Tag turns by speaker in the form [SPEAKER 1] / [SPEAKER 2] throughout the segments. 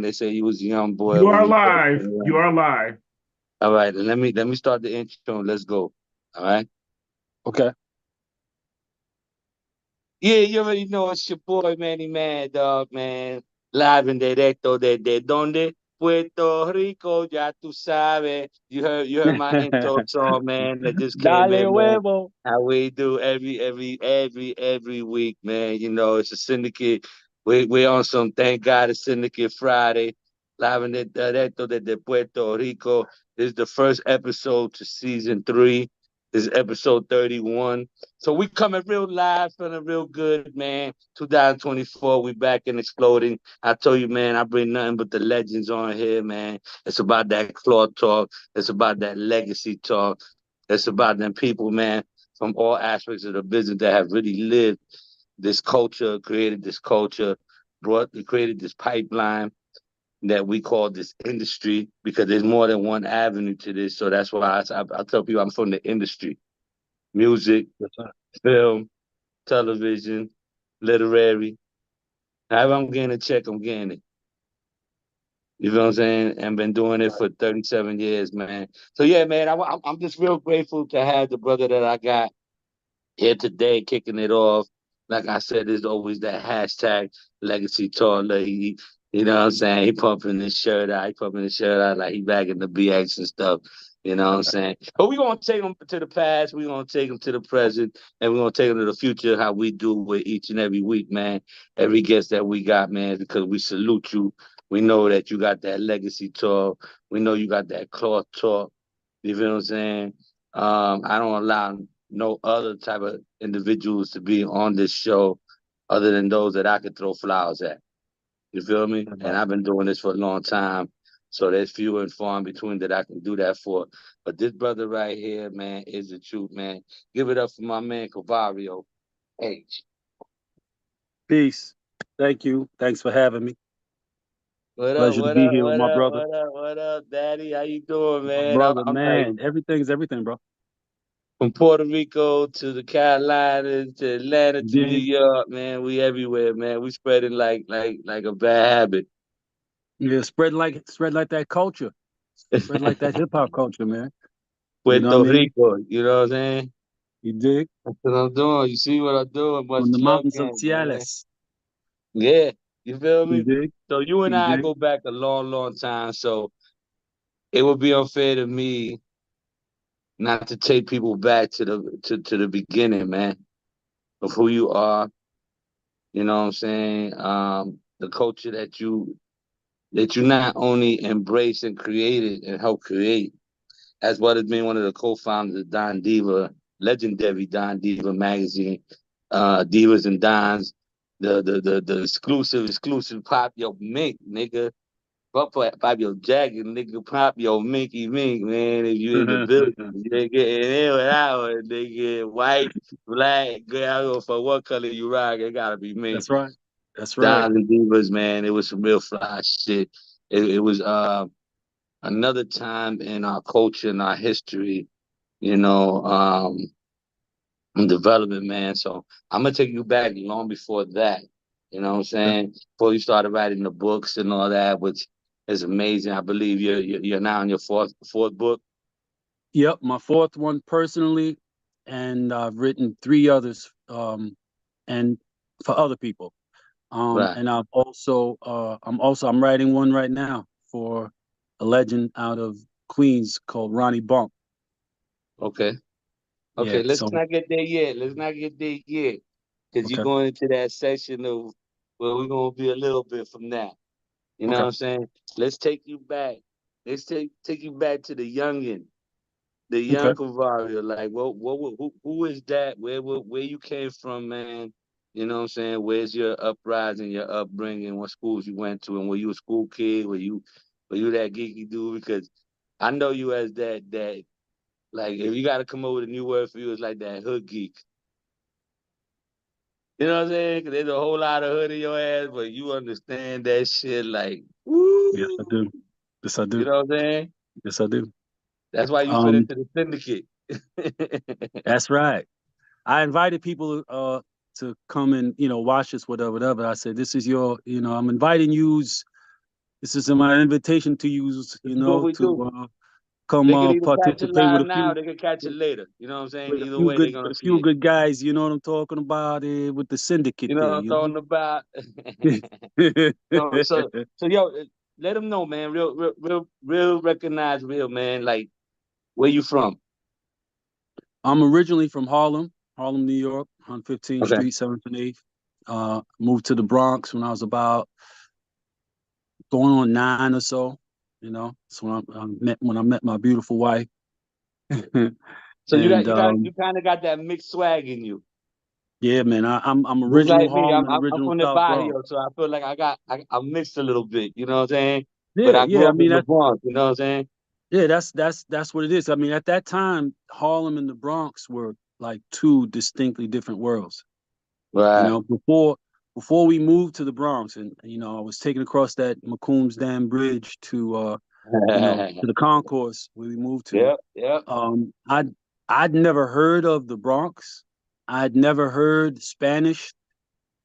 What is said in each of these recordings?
[SPEAKER 1] They say you was a young boy
[SPEAKER 2] You
[SPEAKER 1] when
[SPEAKER 2] are
[SPEAKER 1] you first
[SPEAKER 2] live.
[SPEAKER 1] came
[SPEAKER 2] You
[SPEAKER 1] around.
[SPEAKER 2] are live.
[SPEAKER 1] All right, and let me start the intro and let's go. All right.
[SPEAKER 2] Okay.
[SPEAKER 1] Yeah, you already know it's your boy Manny Mad Dog, man. Live and directo de donde Puerto Rico, ya tú sabes. You heard my intro song, man, that just came
[SPEAKER 2] Dale
[SPEAKER 1] in, man.
[SPEAKER 2] huevo.
[SPEAKER 1] How we do every week, man. You know, it's a syndicate. We on some thank God it's Syndicate Friday. Live and directo de Puerto Rico. This is the first episode to season 3. This is episode 31. So we coming real live, feeling real good, man. 2024, we back and exploding. I told you, man, I bring nothing but the legends on here, man. It's about that claw talk. It's about that legacy talk. It's about them people, man, from all aspects of the business that have really lived this culture, created this culture, created this pipeline that we call this industry because there's more than one avenue to this. So that's why I tell people I'm from the industry, music,
[SPEAKER 2] Yes, sir.
[SPEAKER 1] film, television, literary. However I'm getting a check, I'm getting it. You feel what I'm saying? And been doing it
[SPEAKER 2] Right.
[SPEAKER 1] for 37 years, man. So yeah, man, I'm just real grateful to have the brother that I got here today, kicking it off. Like I said, there's always that hashtag legacy talk. Like you know what I'm saying? He pumping his shirt out. He pumping his shirt out like he back in the BX and stuff. You know what I'm saying? But we're going to take him to the past. We're going to take him to the present. And we're going to take him to the future, how we do with each and every week, man. Every guest that we got, man, because we salute you. We know that you got that legacy talk. We know you got that cloth talk. You feel what I'm saying? I don't allow no other type of individuals to be on this show other than those that I could throw flowers at. You feel me? And
[SPEAKER 2] Right.
[SPEAKER 1] I've been doing this for a long time. So there's few and far in between that I can do that for. But this brother right here, man, is the truth, man. Give it up for my man Cavario H.
[SPEAKER 2] Peace. Thank you. Thanks for having me.
[SPEAKER 1] What up,
[SPEAKER 2] Pleasure to
[SPEAKER 1] what
[SPEAKER 2] be
[SPEAKER 1] up,
[SPEAKER 2] here with
[SPEAKER 1] what
[SPEAKER 2] my
[SPEAKER 1] up,
[SPEAKER 2] brother.
[SPEAKER 1] what up, what up, Daddy? How you doing,
[SPEAKER 2] My
[SPEAKER 1] man?
[SPEAKER 2] brother,
[SPEAKER 1] I'm like
[SPEAKER 2] man. Everything's everything, bro.
[SPEAKER 1] from Puerto Rico to the Carolinas to Atlanta
[SPEAKER 2] You
[SPEAKER 1] to New
[SPEAKER 2] dig?
[SPEAKER 1] York, man. We everywhere, man. We spreading like a bad habit.
[SPEAKER 2] Yeah, spread like that culture. Spread like that hip hop culture, man. You know what I
[SPEAKER 1] Puerto
[SPEAKER 2] mean?
[SPEAKER 1] Rico, you know what I'm saying?
[SPEAKER 2] You dig?
[SPEAKER 1] That's what I'm doing. You see what I'm doing?
[SPEAKER 2] On
[SPEAKER 1] Much
[SPEAKER 2] the
[SPEAKER 1] love,
[SPEAKER 2] mountains of
[SPEAKER 1] gang, man.
[SPEAKER 2] Ciales.
[SPEAKER 1] Yeah, you feel
[SPEAKER 2] You
[SPEAKER 1] me?
[SPEAKER 2] dig?
[SPEAKER 1] So you and
[SPEAKER 2] You
[SPEAKER 1] I
[SPEAKER 2] dig?
[SPEAKER 1] go back a long, long time. So it would be unfair to me not to take people back to the beginning, man, of who you are. You know what I'm saying? The culture that you not only embrace and created and help create, as well as being one of the co-founders of Don Diva, legendary Don Diva magazine, Divas and Dons, the exclusive pop yo mink, nigga. Pop your jacket, nigga. Pop your Minky Mink, man. If you in the building, you ain't getting in with that one, nigga. White, black, girl, I don't know for what color you rock. It gotta be
[SPEAKER 2] That's
[SPEAKER 1] Minky.
[SPEAKER 2] right. That's right.
[SPEAKER 1] Dons and Divas, man. It was some real fly shit. It was another time in our culture and our history, you know, and development, man. So I'm gonna take you back long before that. You know what I'm
[SPEAKER 2] Okay.
[SPEAKER 1] saying? Before you started writing the books and all that, which is amazing. I believe you're now in your fourth book.
[SPEAKER 2] Yep, my fourth one personally, and I've written three others, and for other people.
[SPEAKER 1] Right.
[SPEAKER 2] And I'm writing one right now for a legend out of Queens called Ronnie Bump.
[SPEAKER 1] Okay.
[SPEAKER 2] Yeah,
[SPEAKER 1] Okay. Let's
[SPEAKER 2] so
[SPEAKER 1] not get there yet. Let's not get there yet. Because you're
[SPEAKER 2] okay,
[SPEAKER 1] going into that section of where we're gonna be a little bit from that. You know
[SPEAKER 2] okay,
[SPEAKER 1] what I'm saying? Let's take you back. Let's take you back to the youngin'. The
[SPEAKER 2] okay.
[SPEAKER 1] young Cavario, like, who is that? Where you came from, man? You know what I'm saying? Where's your uprising, your upbringing? What schools you went to, and were you a school kid? Were you that geeky dude? Because I know you as that like if you got to come up with a new word for you, it's like that hood geek. You know what I'm saying? Because there's a whole lot of hood in your ass, but you understand that shit like,
[SPEAKER 2] Yes,
[SPEAKER 1] woo.
[SPEAKER 2] I do. Yes, I
[SPEAKER 1] You
[SPEAKER 2] do.
[SPEAKER 1] know what I'm saying?
[SPEAKER 2] Yes, I do.
[SPEAKER 1] That's why you fit
[SPEAKER 2] Um,
[SPEAKER 1] into the syndicate.
[SPEAKER 2] that's right. I invited people to come and watch this, whatever, whatever. I said, this is your, I'm inviting you. This this is my invitation to you,
[SPEAKER 1] This is what we do.
[SPEAKER 2] to come
[SPEAKER 1] They could either catch it
[SPEAKER 2] participate with
[SPEAKER 1] live
[SPEAKER 2] a
[SPEAKER 1] now,
[SPEAKER 2] few
[SPEAKER 1] they could catch it later. You know what I'm saying?
[SPEAKER 2] with
[SPEAKER 1] Either way, they're gonna
[SPEAKER 2] a
[SPEAKER 1] see
[SPEAKER 2] few
[SPEAKER 1] it.
[SPEAKER 2] good guys. You know what I'm talking about? With the syndicate
[SPEAKER 1] You know
[SPEAKER 2] there.
[SPEAKER 1] what I'm talking about? So, so yo, let them know, man. Real recognize real, man. Like, where you from?
[SPEAKER 2] I'm originally from Harlem, New York, on 15th
[SPEAKER 1] Okay.
[SPEAKER 2] Street, 7th and 8th. Moved to the Bronx when I was about going on 9 or so. So when I met my beautiful wife,
[SPEAKER 1] So
[SPEAKER 2] and
[SPEAKER 1] you kind of got that mixed swag in you.
[SPEAKER 2] yeah, man, I'm
[SPEAKER 1] Just
[SPEAKER 2] original
[SPEAKER 1] like me,
[SPEAKER 2] Harlem and
[SPEAKER 1] I'm
[SPEAKER 2] original
[SPEAKER 1] from the
[SPEAKER 2] South Bronx.
[SPEAKER 1] barrio, so I feel like I'm mixed a little bit. You know what I'm saying? But
[SPEAKER 2] Yeah,
[SPEAKER 1] I
[SPEAKER 2] yeah.
[SPEAKER 1] grew
[SPEAKER 2] I
[SPEAKER 1] up in
[SPEAKER 2] mean,
[SPEAKER 1] the Bronx. You know what I'm saying?
[SPEAKER 2] yeah, that's what it is. I mean, at that time, Harlem and the Bronx were like two distinctly different worlds.
[SPEAKER 1] Right.
[SPEAKER 2] Before we moved to the Bronx, and I was taken across that McCombs Dam Bridge to the concourse where we moved to.
[SPEAKER 1] Yep. Yep.
[SPEAKER 2] I'd never heard of the Bronx. I'd never heard Spanish,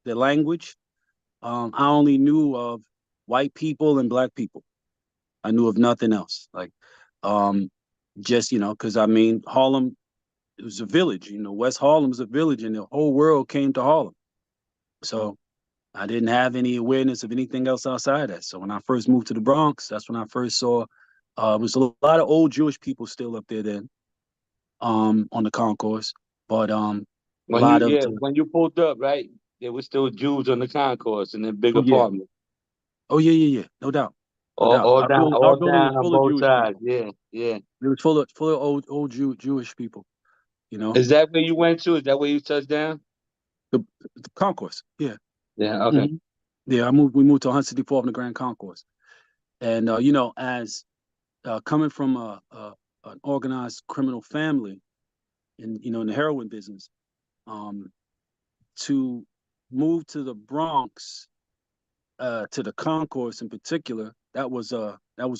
[SPEAKER 2] the language. I only knew of white people and black people. I knew of nothing else. Like, um, just because I mean, Harlem, it was a village. West Harlem is a village, and the whole world came to Harlem. So I didn't have any awareness of anything else outside that. So when I first moved to the Bronx, that's when I first saw. It was a lot of old Jewish people still up there then, on the concourse, but a lot of the
[SPEAKER 1] When you pulled up, right? There was still Jews on the concourse in the big
[SPEAKER 2] oh yeah,
[SPEAKER 1] apartment.
[SPEAKER 2] oh yeah, yeah, yeah, no doubt, no doubt. Our
[SPEAKER 1] All
[SPEAKER 2] building was
[SPEAKER 1] down on
[SPEAKER 2] full of
[SPEAKER 1] both
[SPEAKER 2] Jewish
[SPEAKER 1] sides.
[SPEAKER 2] people.
[SPEAKER 1] Yeah. Yeah.
[SPEAKER 2] It was full of old Jewish people. You know,
[SPEAKER 1] Is that where you went to? Is that where you touched down?
[SPEAKER 2] the, the concourse. Yeah,
[SPEAKER 1] Yeah. Okay.
[SPEAKER 2] hmm yeah. We moved to 164th in the Grand Concourse, and as coming from an organized criminal family in the heroin business, um, to move to the Bronx, to the concourse in particular, that was a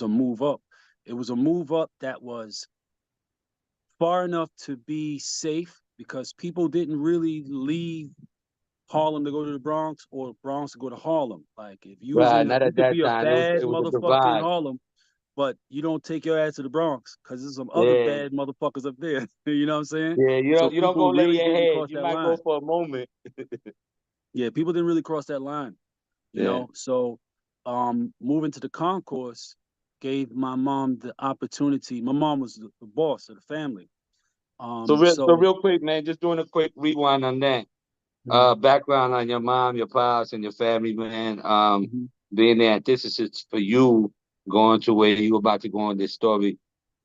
[SPEAKER 2] move up. It was a move up that was far enough to be safe because people didn't really leave Harlem to go to the Bronx or Bronx to go to Harlem. Like if
[SPEAKER 1] Right. Not
[SPEAKER 2] you
[SPEAKER 1] at
[SPEAKER 2] could
[SPEAKER 1] that
[SPEAKER 2] be a
[SPEAKER 1] time.
[SPEAKER 2] bad
[SPEAKER 1] It was a
[SPEAKER 2] motherfucker in
[SPEAKER 1] divide.
[SPEAKER 2] Harlem, but you don't take your ass to the Bronx because there's some other
[SPEAKER 1] Yeah.
[SPEAKER 2] bad motherfuckers up there. You know what I'm saying?
[SPEAKER 1] Yeah.
[SPEAKER 2] So
[SPEAKER 1] You don't go
[SPEAKER 2] people
[SPEAKER 1] lay
[SPEAKER 2] really
[SPEAKER 1] your
[SPEAKER 2] didn't
[SPEAKER 1] head.
[SPEAKER 2] cross
[SPEAKER 1] You
[SPEAKER 2] that
[SPEAKER 1] might go
[SPEAKER 2] line.
[SPEAKER 1] for a moment.
[SPEAKER 2] Yeah, people didn't really cross that line.
[SPEAKER 1] Yeah.
[SPEAKER 2] So moving to the concourse gave my mom the opportunity. My mom was the boss of the family.
[SPEAKER 1] So
[SPEAKER 2] So
[SPEAKER 1] real quick, man, just doing a quick rewind on that.
[SPEAKER 2] mhm,
[SPEAKER 1] Background on your mom, your pops, and your family, man.
[SPEAKER 2] mhm.
[SPEAKER 1] Being the antithesis for you going to where you about to go on this story.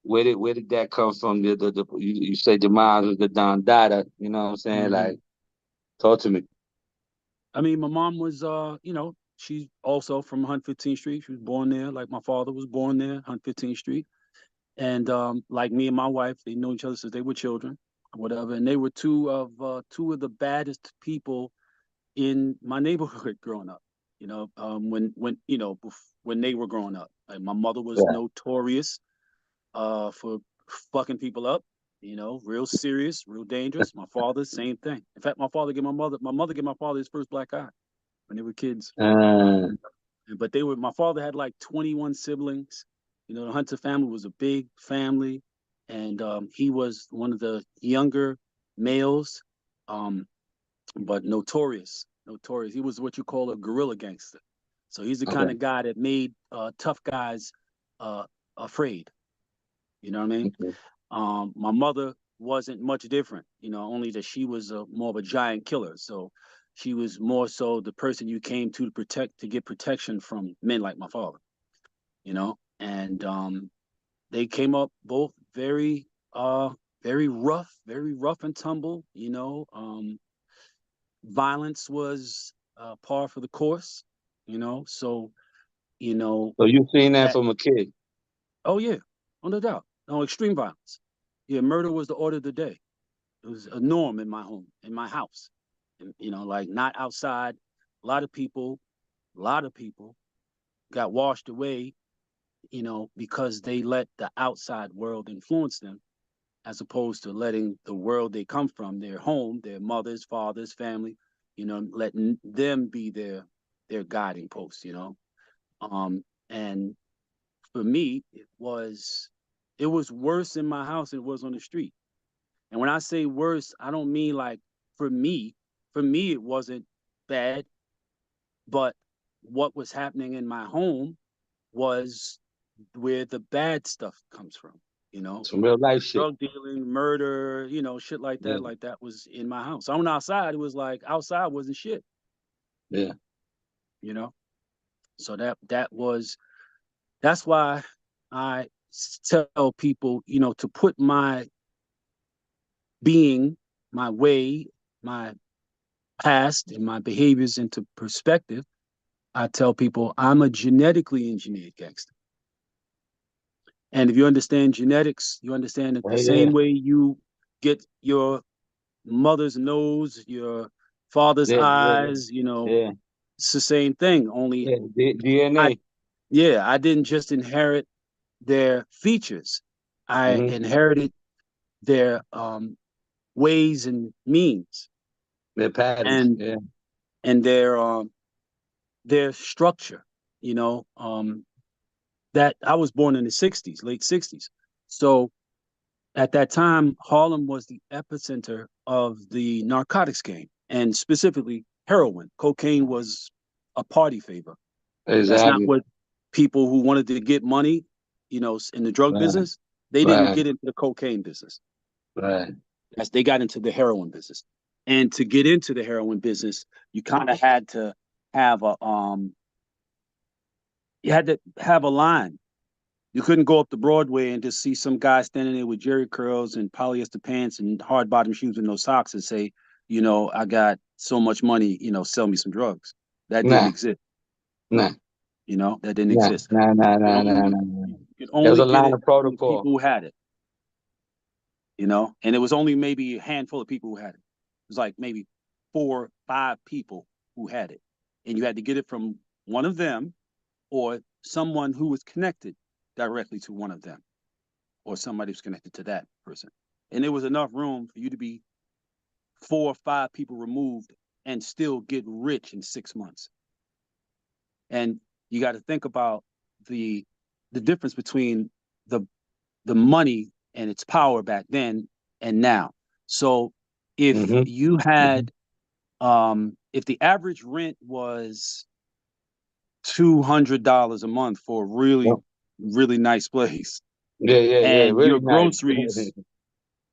[SPEAKER 1] Where did that come from? You said your mom was the Don Dada. You know what I'm saying? Like,
[SPEAKER 2] Mhm.
[SPEAKER 1] talk to me.
[SPEAKER 2] I mean, my mom was, she's also from 115th Street. She was born there, like my father was born there, 115th Street. And like me and my wife, they knew each other since they were children, whatever. And they were two of the baddest people in my neighborhood growing up. When they were growing up, like my mother was
[SPEAKER 1] Yeah.
[SPEAKER 2] notorious for fucking people up. Real serious, real dangerous. My father, same thing. In fact, my mother gave my father his first black eye when they were kids.
[SPEAKER 1] Uh,
[SPEAKER 2] But my father had like 21 siblings. The Hunter family was a big family, and he was one of the younger males, um, but notorious, notorious. He was what you call a guerrilla gangster. So he's the kind
[SPEAKER 1] okay.
[SPEAKER 2] of guy that made tough guys uh, afraid. You know what I mean?
[SPEAKER 1] Okay.
[SPEAKER 2] My mother wasn't much different, only that she was more of a giant killer. So she was more so the person you came to get protection from men like my father, and they came up both very rough and tumble. Violence was par for the course, so you know
[SPEAKER 1] So you seen that
[SPEAKER 2] that
[SPEAKER 1] from a kid.
[SPEAKER 2] oh yeah, no doubt, no extreme violence. Yeah, murder was the order of the day. It was a norm in my home, in my house. And, like not outside. A lot of people, a lot of people got washed away, because they let the outside world influence them, as opposed to letting the world they come from, their home, their mothers, fathers, family, letting them be their guiding post. And for me, it was worse in my house than it was on the street. And when I say worse, I don't mean like for me. For me, it wasn't bad, but what was happening in my home was where the bad stuff comes from. You know,
[SPEAKER 1] Some real life shit.
[SPEAKER 2] drug dealing, murder, shit like
[SPEAKER 1] Yeah,
[SPEAKER 2] that. Like that was in my house. I went outside. It was like outside wasn't shit.
[SPEAKER 1] yeah.
[SPEAKER 2] You know, so that's why I tell people, to put my being, my way, my past, and my behaviors into perspective. I tell people I'm a genetically engineered gangster. And if you understand genetics, you understand that the
[SPEAKER 1] Right there.
[SPEAKER 2] same way you get your mother's nose, your father's
[SPEAKER 1] Yeah, yeah,
[SPEAKER 2] eyes,
[SPEAKER 1] yeah,
[SPEAKER 2] it's the same thing. Only
[SPEAKER 1] yeah.
[SPEAKER 2] I,
[SPEAKER 1] DNA.
[SPEAKER 2] yeah, I didn't just inherit their features. I
[SPEAKER 1] Mm-hmm.
[SPEAKER 2] inherited their ways and means,
[SPEAKER 1] Their patterns.
[SPEAKER 2] and
[SPEAKER 1] Yeah.
[SPEAKER 2] and their structure. You know, that I was born in the '60s, late '60s. So at that time, Harlem was the epicenter of the narcotics game, and specifically heroin. Cocaine was a party favor. That's not
[SPEAKER 1] Exactly.
[SPEAKER 2] what people who wanted to get money, in the drug
[SPEAKER 1] Right,
[SPEAKER 2] business, they didn't
[SPEAKER 1] right,
[SPEAKER 2] get into the cocaine business.
[SPEAKER 1] right.
[SPEAKER 2] As they got into the heroin business. And to get into the heroin business, you kind of had to have you had to have a line. You couldn't go up to Broadway and just see some guy standing there with jerry curls and polyester pants and hard bottom shoes with no socks and say, I got so much money, sell me some drugs. That didn't
[SPEAKER 1] Nah,
[SPEAKER 2] exist.
[SPEAKER 1] nah,
[SPEAKER 2] That didn't
[SPEAKER 1] nah,
[SPEAKER 2] exist.
[SPEAKER 1] nah, nah,
[SPEAKER 2] You could
[SPEAKER 1] nah, nah,
[SPEAKER 2] only
[SPEAKER 1] nah,
[SPEAKER 2] you
[SPEAKER 1] nah.
[SPEAKER 2] could
[SPEAKER 1] There was
[SPEAKER 2] only
[SPEAKER 1] a
[SPEAKER 2] get
[SPEAKER 1] line
[SPEAKER 2] it
[SPEAKER 1] of
[SPEAKER 2] from the
[SPEAKER 1] protocol.
[SPEAKER 2] people who had it, and it was only maybe a handful of people who had it. It was like maybe 4, 5 people who had it, and you had to get it from one of them or someone who was connected directly to one of them, or somebody who's connected to that person. And there was enough room for you to be 4 or 5 people removed and still get rich in 6 months. And you got to think about the the difference between the the money and its power back then and now. So if
[SPEAKER 1] Mm-hmm.
[SPEAKER 2] you
[SPEAKER 1] Mm-hmm.
[SPEAKER 2] had if the average rent was $200 a month for a really,
[SPEAKER 1] Yep.
[SPEAKER 2] really nice place,
[SPEAKER 1] Yeah, yeah, yeah.
[SPEAKER 2] and
[SPEAKER 1] Really nice.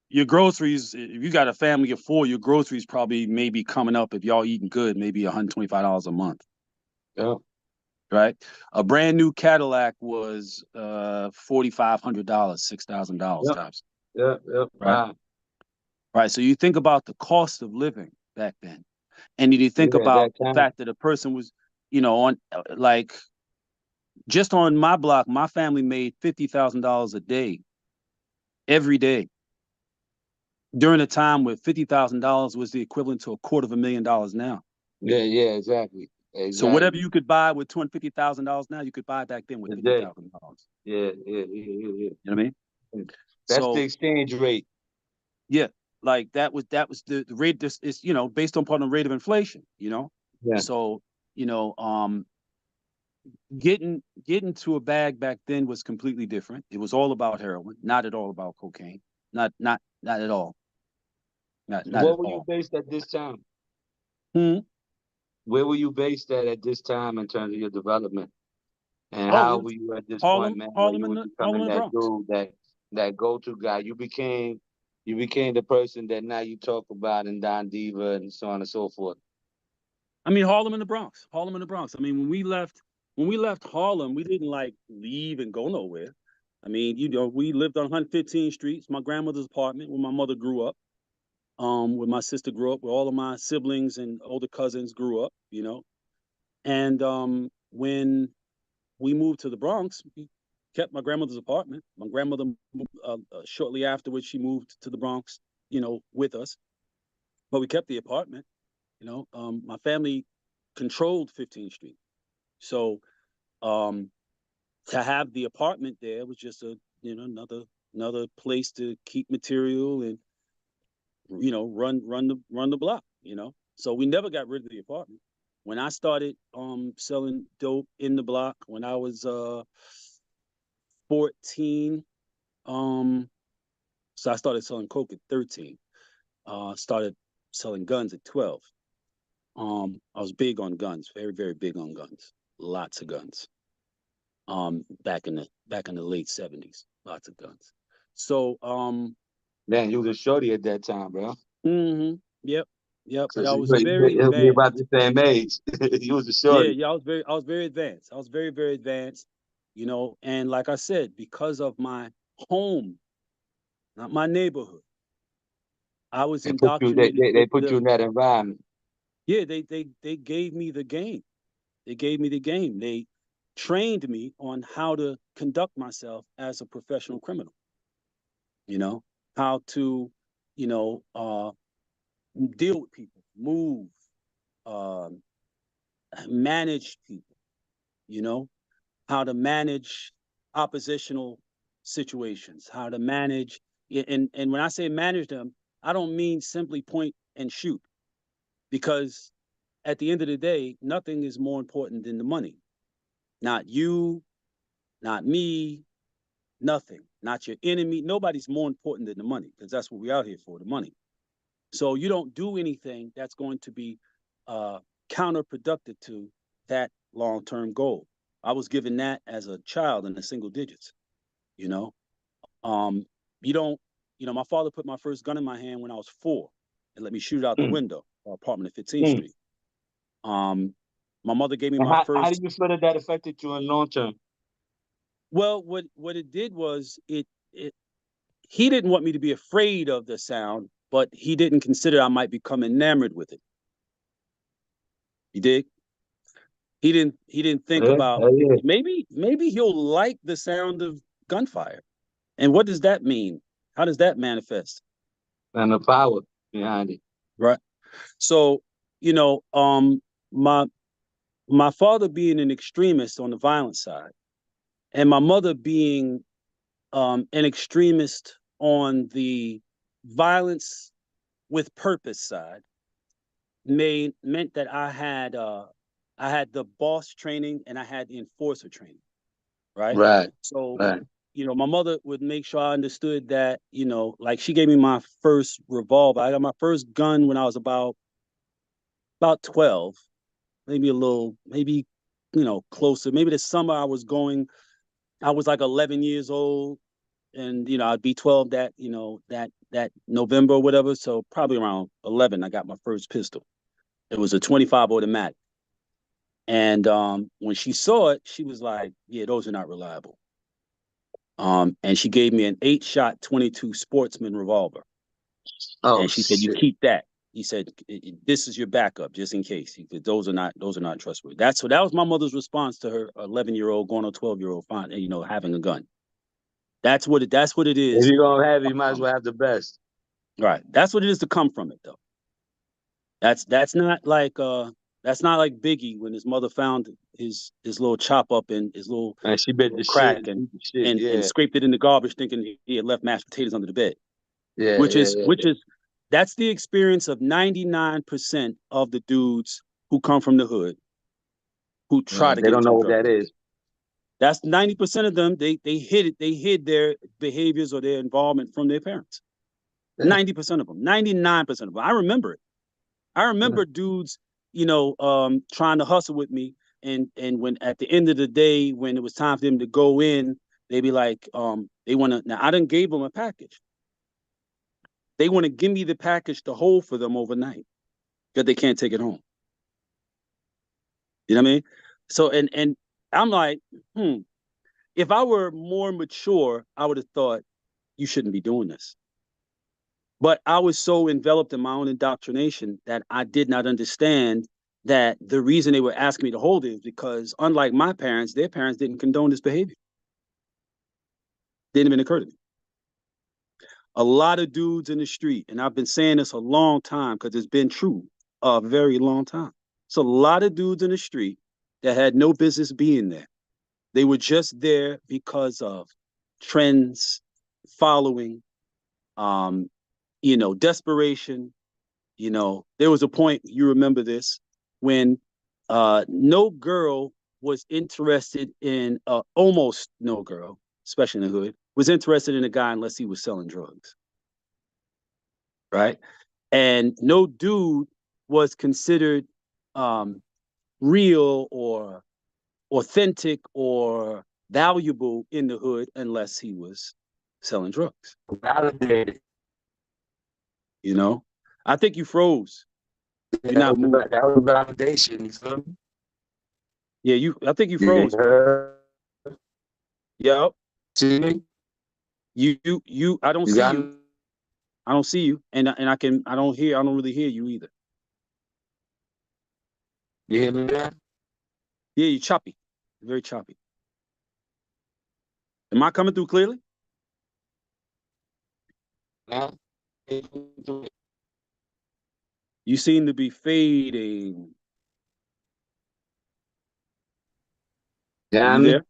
[SPEAKER 2] your groceries, if you got a family of 4, your groceries probably maybe coming up, if y'all eating good, maybe $125 a month,
[SPEAKER 1] Yeah,
[SPEAKER 2] right? A brand new Cadillac was $4,500, $6,000
[SPEAKER 1] yeah,
[SPEAKER 2] tops,
[SPEAKER 1] yeah, yeah.
[SPEAKER 2] right?
[SPEAKER 1] Wow.
[SPEAKER 2] Right. So you think about the cost of living back then, and you think
[SPEAKER 1] Yeah,
[SPEAKER 2] about
[SPEAKER 1] that
[SPEAKER 2] the
[SPEAKER 1] time.
[SPEAKER 2] fact that a person was, on like just on my block, my family made $50,000 a day every day during a time where $50,000 was the equivalent to $250,000 now.
[SPEAKER 1] Yeah, yeah, exactly.
[SPEAKER 2] So whatever
[SPEAKER 1] Exactly.
[SPEAKER 2] you could buy with $250,000 now, you could buy back then with fifty
[SPEAKER 1] Today.
[SPEAKER 2] thousand dollars.
[SPEAKER 1] Yeah, yeah, yeah, yeah,
[SPEAKER 2] You know what I mean?
[SPEAKER 1] yeah. That's the
[SPEAKER 2] So
[SPEAKER 1] exchange rate.
[SPEAKER 2] yeah, like that was the rate. This is based upon the rate of inflation.
[SPEAKER 1] Yeah.
[SPEAKER 2] So you know getting to a bag back then was completely different. It was all about heroin, not at all about cocaine. Not at all.
[SPEAKER 1] So
[SPEAKER 2] Not at
[SPEAKER 1] what were you
[SPEAKER 2] all.
[SPEAKER 1] based at this time?
[SPEAKER 2] Hmm.
[SPEAKER 1] Where were you based at this time in terms of your development? And
[SPEAKER 2] Oh,
[SPEAKER 1] how
[SPEAKER 2] it
[SPEAKER 1] were
[SPEAKER 2] was
[SPEAKER 1] you at this point,
[SPEAKER 2] Harlem,
[SPEAKER 1] man, where
[SPEAKER 2] Harlem
[SPEAKER 1] you
[SPEAKER 2] in
[SPEAKER 1] was
[SPEAKER 2] the Harlem
[SPEAKER 1] becoming
[SPEAKER 2] in the
[SPEAKER 1] that
[SPEAKER 2] Bronx.
[SPEAKER 1] dude, that go-to guy? You became the person that now you talk about in Don Diva and so on and so forth.
[SPEAKER 2] I mean, Harlem in the Bronx. Harlem in the Bronx. I mean, when we left Harlem, we didn't like leave and go nowhere. I mean, we lived on 115th Street. It's my grandmother's apartment where my mother grew up. Where my sister grew up, where all of my siblings and older cousins grew up. And when we moved to the Bronx, we kept my grandmother's apartment. My grandmother, shortly afterwards, she moved to the Bronx, with us. But we kept the apartment. My family controlled 15th Street. So um, to have the apartment there was just another place to keep material and run the block. So we never got rid of the apartment. when I started selling dope in the block when I was 14. Um, so I started selling coke at 13. Started selling guns at 12. I was big on guns, very, very big on guns. Lots of guns. Back in the late 70s, lots of guns. So,
[SPEAKER 1] Man, you was a shorty at that time, bro.
[SPEAKER 2] yep, yep. But I
[SPEAKER 1] Cause
[SPEAKER 2] was very
[SPEAKER 1] we
[SPEAKER 2] advanced.
[SPEAKER 1] about the same age. You was a
[SPEAKER 2] Yeah,
[SPEAKER 1] shorty.
[SPEAKER 2] yeah. I was very advanced. I was very, very advanced. And like I said, because of my home, not my neighborhood, I was
[SPEAKER 1] They put you
[SPEAKER 2] indoctrinated
[SPEAKER 1] they
[SPEAKER 2] with
[SPEAKER 1] put you
[SPEAKER 2] the.
[SPEAKER 1] in that environment.
[SPEAKER 2] Yeah, they gave me the game. They gave me the game. They trained me on how to conduct myself as a professional criminal. You know, how to, you know, deal with people, move, um, manage people. You know, how to manage oppositional situations, how to manage. And when I say manage them, I don't mean simply point and shoot, because at the end of the day, nothing is more important than the money. Not you, not me, nothing. Not your enemy. Nobody's more important than the money, because that's what we're out here for, the money. So you don't do anything that's going to be uh, counterproductive to that long term goal. I was given that as a child in the single digits. You know, you don't. My father put my first gun in my hand when I was 4, and let me shoot it out the
[SPEAKER 1] Mm,
[SPEAKER 2] window. Our apartment at 15th
[SPEAKER 1] mm.
[SPEAKER 2] Street. Um, my mother gave me
[SPEAKER 1] And
[SPEAKER 2] my
[SPEAKER 1] how do
[SPEAKER 2] first.
[SPEAKER 1] you feel that that affected you in long term?
[SPEAKER 2] Well, what it did was it he didn't want me to be afraid of the sound, but he didn't consider I might become enamored with it. You dig? He didn't think
[SPEAKER 1] Yeah,
[SPEAKER 2] about
[SPEAKER 1] hell yeah.
[SPEAKER 2] maybe he'll like the sound of gunfire. And what does that mean? How does that manifest?
[SPEAKER 1] And the power behind it.
[SPEAKER 2] Right. So, you know, my my father being an extremist on the violent side, and my mother being an extremist on the violence with purpose side, meant that I had the boss training and I had the enforcer training, right?
[SPEAKER 1] Right,
[SPEAKER 2] So,
[SPEAKER 1] right.
[SPEAKER 2] my mother would make sure I understood that, like she gave me my first revolver. I got my first gun when I was about 12, maybe a little, maybe closer. Maybe the summer I was like 11 years old, and I'd be 12 that November or whatever. So probably around 11, I got my first pistol. It was a 25 automatic. And when she saw it, she was like, "Yeah, those are not reliable." And she gave me an 8-shot 22 Sportsman revolver,
[SPEAKER 1] Oh
[SPEAKER 2] and she said, "You
[SPEAKER 1] shit.
[SPEAKER 2] keep that." He said, "This is your backup, just in case." He said, "Those are not trustworthy." That was my mother's response to her 11-year-old going on 12-year-old having a gun. That's what it
[SPEAKER 1] If
[SPEAKER 2] is.
[SPEAKER 1] you're gonna have it, you might as
[SPEAKER 2] Um,
[SPEAKER 1] well have the best.
[SPEAKER 2] right. That's what it is to come from it, though. That's not like Biggie when his mother found his little chop up and his little
[SPEAKER 1] And she bit the
[SPEAKER 2] little
[SPEAKER 1] shit
[SPEAKER 2] crack
[SPEAKER 1] and
[SPEAKER 2] and
[SPEAKER 1] beat the shit.
[SPEAKER 2] and
[SPEAKER 1] Yeah.
[SPEAKER 2] scraped it in the garbage, thinking he had left mashed potatoes under the bed.
[SPEAKER 1] Yeah,
[SPEAKER 2] Which
[SPEAKER 1] yeah,
[SPEAKER 2] is
[SPEAKER 1] yeah,
[SPEAKER 2] which
[SPEAKER 1] yeah.
[SPEAKER 2] is that's the experience of 99% of the dudes who come from the hood who try
[SPEAKER 1] Right.
[SPEAKER 2] to
[SPEAKER 1] They
[SPEAKER 2] get
[SPEAKER 1] don't
[SPEAKER 2] into
[SPEAKER 1] know
[SPEAKER 2] the
[SPEAKER 1] what
[SPEAKER 2] drug
[SPEAKER 1] that
[SPEAKER 2] business.
[SPEAKER 1] is.
[SPEAKER 2] That's 90% of them. They hid their behaviors or their involvement from their parents.
[SPEAKER 1] Yeah.
[SPEAKER 2] 90% of them. 99% of them. I remember it. I
[SPEAKER 1] Yeah.
[SPEAKER 2] remember dudes, trying to hustle with me, and when at the end of the day, when it was time for them to go in, they be like, they want to. Now I didn't gave them a package. They want to give me the package to hold for them overnight because they can't take it home. You know what I mean? So and I'm like, if I were more mature, I would have thought you shouldn't be doing this. But I was so enveloped in my own indoctrination that I did not understand that the reason they were asking me to hold it is because, unlike my parents, their parents didn't condone this behavior. Didn't even occur to me. A lot of dudes in the street, and I've been saying this a long time because it's been true a very long time. So a lot of dudes in the street that had no business being there. They were just there because of trends, following, um, desperation. There was a point, you remember this, when No girl was interested in almost no girl, especially in the hood, was interested in a guy unless he was selling drugs, right? And no dude was considered um, real or authentic or valuable in the hood unless he was selling drugs.
[SPEAKER 1] Validated.
[SPEAKER 2] You know, I think you froze. You're
[SPEAKER 1] That
[SPEAKER 2] not
[SPEAKER 1] was,
[SPEAKER 2] moving.
[SPEAKER 1] that was validation. You feel me?
[SPEAKER 2] Yeah, you. I think you
[SPEAKER 1] You
[SPEAKER 2] froze.
[SPEAKER 1] heard?
[SPEAKER 2] Yep.
[SPEAKER 1] See me?
[SPEAKER 2] You. I don't
[SPEAKER 1] You
[SPEAKER 2] see
[SPEAKER 1] got
[SPEAKER 2] you.
[SPEAKER 1] me?
[SPEAKER 2] I don't see you, and I can. I don't hear. I don't really hear you either.
[SPEAKER 1] You hear me there?
[SPEAKER 2] Yeah, you choppy. Very choppy. Am I coming through clearly?
[SPEAKER 1] Now? You
[SPEAKER 2] You seem to be fading. Are
[SPEAKER 1] got
[SPEAKER 2] you
[SPEAKER 1] me?
[SPEAKER 2] there?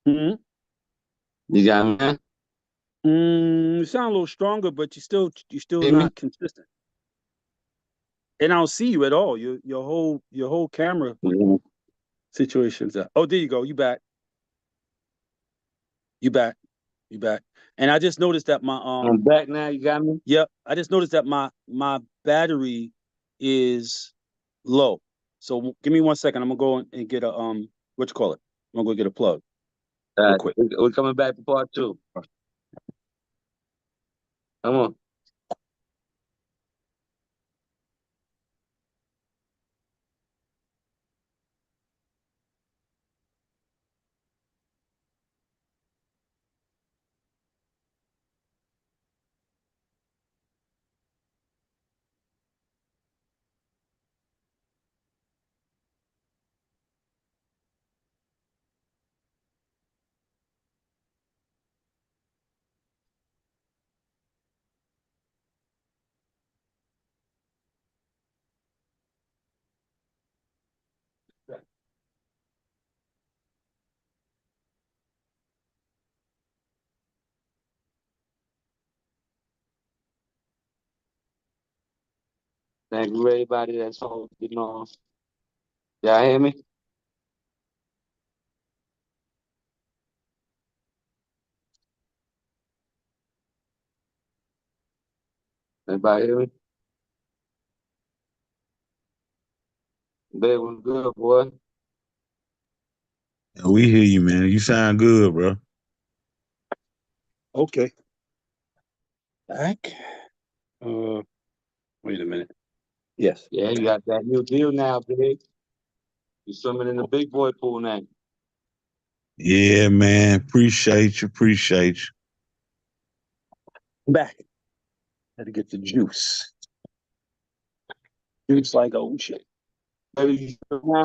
[SPEAKER 2] Mm-hmm.
[SPEAKER 1] You got me? Now?
[SPEAKER 2] You sound a little stronger, but you still
[SPEAKER 1] Hear me?
[SPEAKER 2] not consistent. And I don't see you at all. Your whole camera
[SPEAKER 1] Mhm.
[SPEAKER 2] situation's out. Oh, there you go. You back. You back. You back. And I just noticed that my
[SPEAKER 1] I'm back now. You got me?
[SPEAKER 2] yep, I just noticed that my battery is low. So give me 1 second. I'm gonna go and get a what you call it? I'm gonna go get a plug real quick.
[SPEAKER 1] We're coming back for part two. Come on. Thank you, everybody that's holding on. Y'all hear me? Everybody hear me? Babe was good, boy.
[SPEAKER 3] We hear you, man. You sound good, bro.
[SPEAKER 2] Okay. Back. Uh Wait a minute. Yes.
[SPEAKER 1] Yeah, you got that new deal now, big. You swimming in the big boy pool now.
[SPEAKER 3] Yeah, man. Appreciate you. Appreciate you.
[SPEAKER 2] Back. Had to get the juice. Juice like oh shit.
[SPEAKER 1] Baby, you swim now?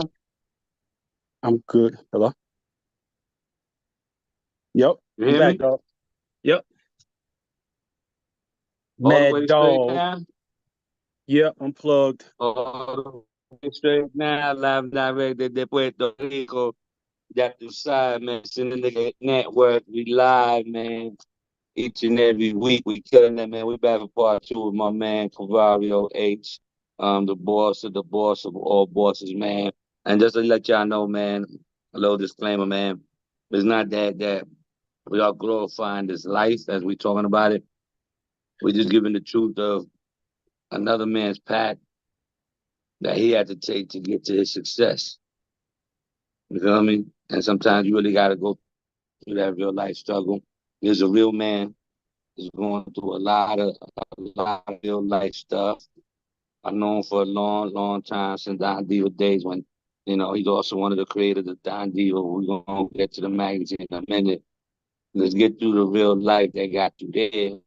[SPEAKER 2] I'm good. Hello? Yep.
[SPEAKER 1] You
[SPEAKER 2] I'm
[SPEAKER 1] hear
[SPEAKER 2] back,
[SPEAKER 1] me?
[SPEAKER 2] dog. Yep.
[SPEAKER 1] All the
[SPEAKER 2] Mad
[SPEAKER 1] way straight
[SPEAKER 2] dog.
[SPEAKER 1] now?
[SPEAKER 2] Yep, I'm plugged.
[SPEAKER 1] All the way straight now, live direct de Puerto Rico. That the side, man. Syndicate Network. We live, man. Each and every week. We killing that, man. We back for part two with my man, Cavario H. The boss of all bosses, man. And just to let y'all know, man, a little disclaimer, man. It's not that we are glorifying this life as we talking about it. We're just giving the truth of another man's path that he had to take to get to his success. You feel me? And sometimes you really got to go through that real life struggle. There's a real man is going through a lot of real life stuff. I've known for a long, long time since Don Diva days when, he's also one of the creators of Don Diva. We're gonna get to the magazine in a minute. Let's get through the real life that got you there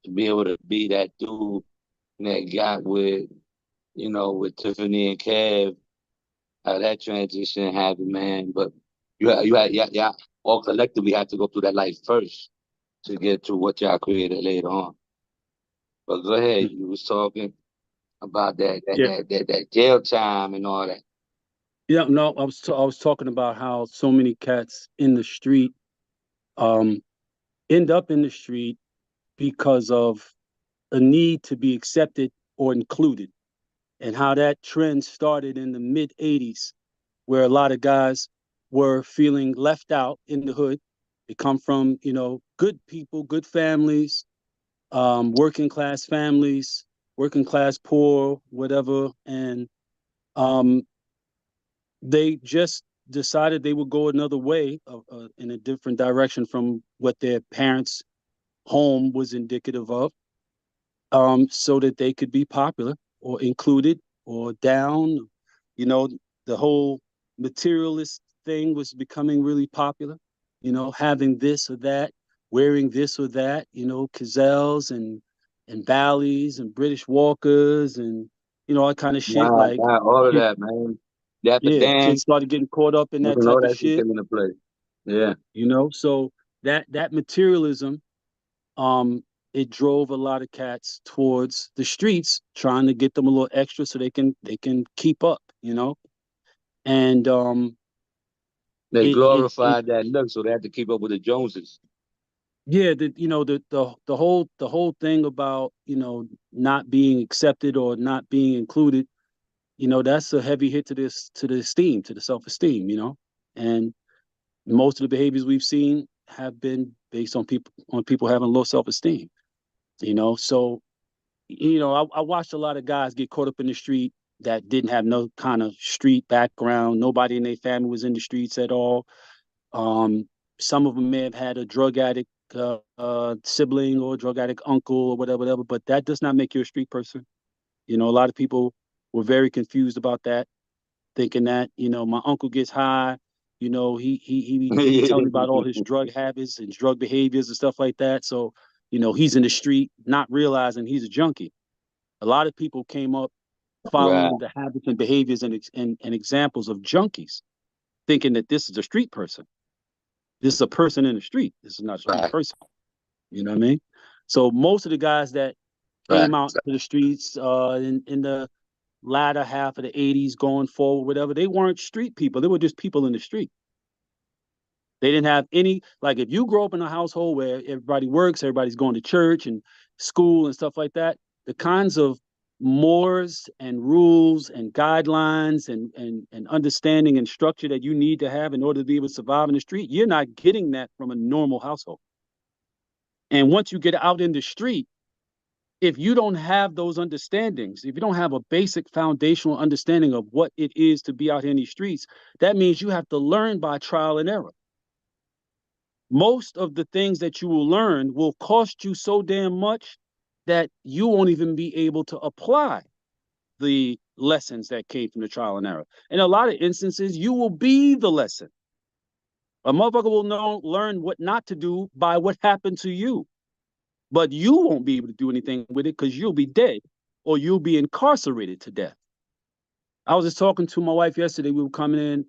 [SPEAKER 1] to be able to be that dude that got with Tiffany and Kev, how that transition happened, man. But yeah, all collectively have to go through that life first to get to what y'all created later on. But go ahead, you was talking about that that
[SPEAKER 2] Yeah.
[SPEAKER 1] that that, that jail time and all that.
[SPEAKER 2] Yeah, no, I was talking about how so many cats in the street um end up in the street because of a need to be accepted or included. and how that trend started in the mid 80s, where a lot of guys were feeling left out in the hood. They come from, good people, good families, working class families, working class poor, whatever. And um, they just decided they would go another way in a different direction from what their parents' home was indicative of, so that they could be popular or included or down. You know, the whole materialist thing was becoming really popular, having this or that, wearing this or that, Cazelles and Valleys and British Walkers and, all that kind of shit.
[SPEAKER 1] Wow,
[SPEAKER 2] Like,
[SPEAKER 1] wow, all of
[SPEAKER 2] kid,
[SPEAKER 1] that, man. Dapper
[SPEAKER 2] yeah,
[SPEAKER 1] Dan,
[SPEAKER 2] kids started getting caught up in that
[SPEAKER 1] all
[SPEAKER 2] type of
[SPEAKER 1] that shit
[SPEAKER 2] shit,
[SPEAKER 1] came into play. Yeah.
[SPEAKER 2] So that materialism, um, it drove a lot of cats towards the streets, trying to get them a little extra so they can keep up, and
[SPEAKER 1] They
[SPEAKER 2] it
[SPEAKER 1] glorified that look, so they had to keep up with the Joneses.
[SPEAKER 2] yeah, the whole thing about, not being accepted or not being included, that's a heavy hit to the esteem, to the self-esteem, and most of the behaviors we've seen have been based on people having low self-esteem, so I watched a lot of guys get caught up in the street that didn't have no kind of street background. Nobody in their family was in the streets at all. Um, some of them may have had a drug addict sibling or a drug addict uncle or whatever, whatever. But that does not make you a street person. A lot of people were very confused about that, thinking that my uncle gets high. He telling me about all his drug habits and drug behaviors and stuff like that. So he's in the street, not realizing he's a junkie. A lot of people came up
[SPEAKER 1] Right,
[SPEAKER 2] following the habits and behaviors and examples of junkies, thinking that this is a street person. This is a person in the street. This is not a street
[SPEAKER 1] right,
[SPEAKER 2] person. You know what I mean? So most of the guys that
[SPEAKER 1] right.
[SPEAKER 2] came out to the streets in the latter half of the 80s going forward, whatever, they weren't street people. They were just people in the street. They didn't have any, like, if you grow up in a household where everybody works, everybody's going to church and school and stuff like that, the kinds of mores and rules and guidelines and understanding and structure that you need to have in order to be able to survive in the street, you're not getting that from a normal household. And once you get out in the street, if you don't have those understandings, if you don't have a basic foundational understanding of what it is to be out here in these streets, that means you have to learn by trial and error. Most of the things that you will learn will cost you so damn much that you won't even be able to apply the lessons that came from the trial and error. In a lot of instances, you will be the lesson. A motherfucker will learn what not to do by what happened to you, but you won't be able to do anything with it because you'll be dead or you'll be incarcerated to death. I was just talking to my wife yesterday. We were coming in,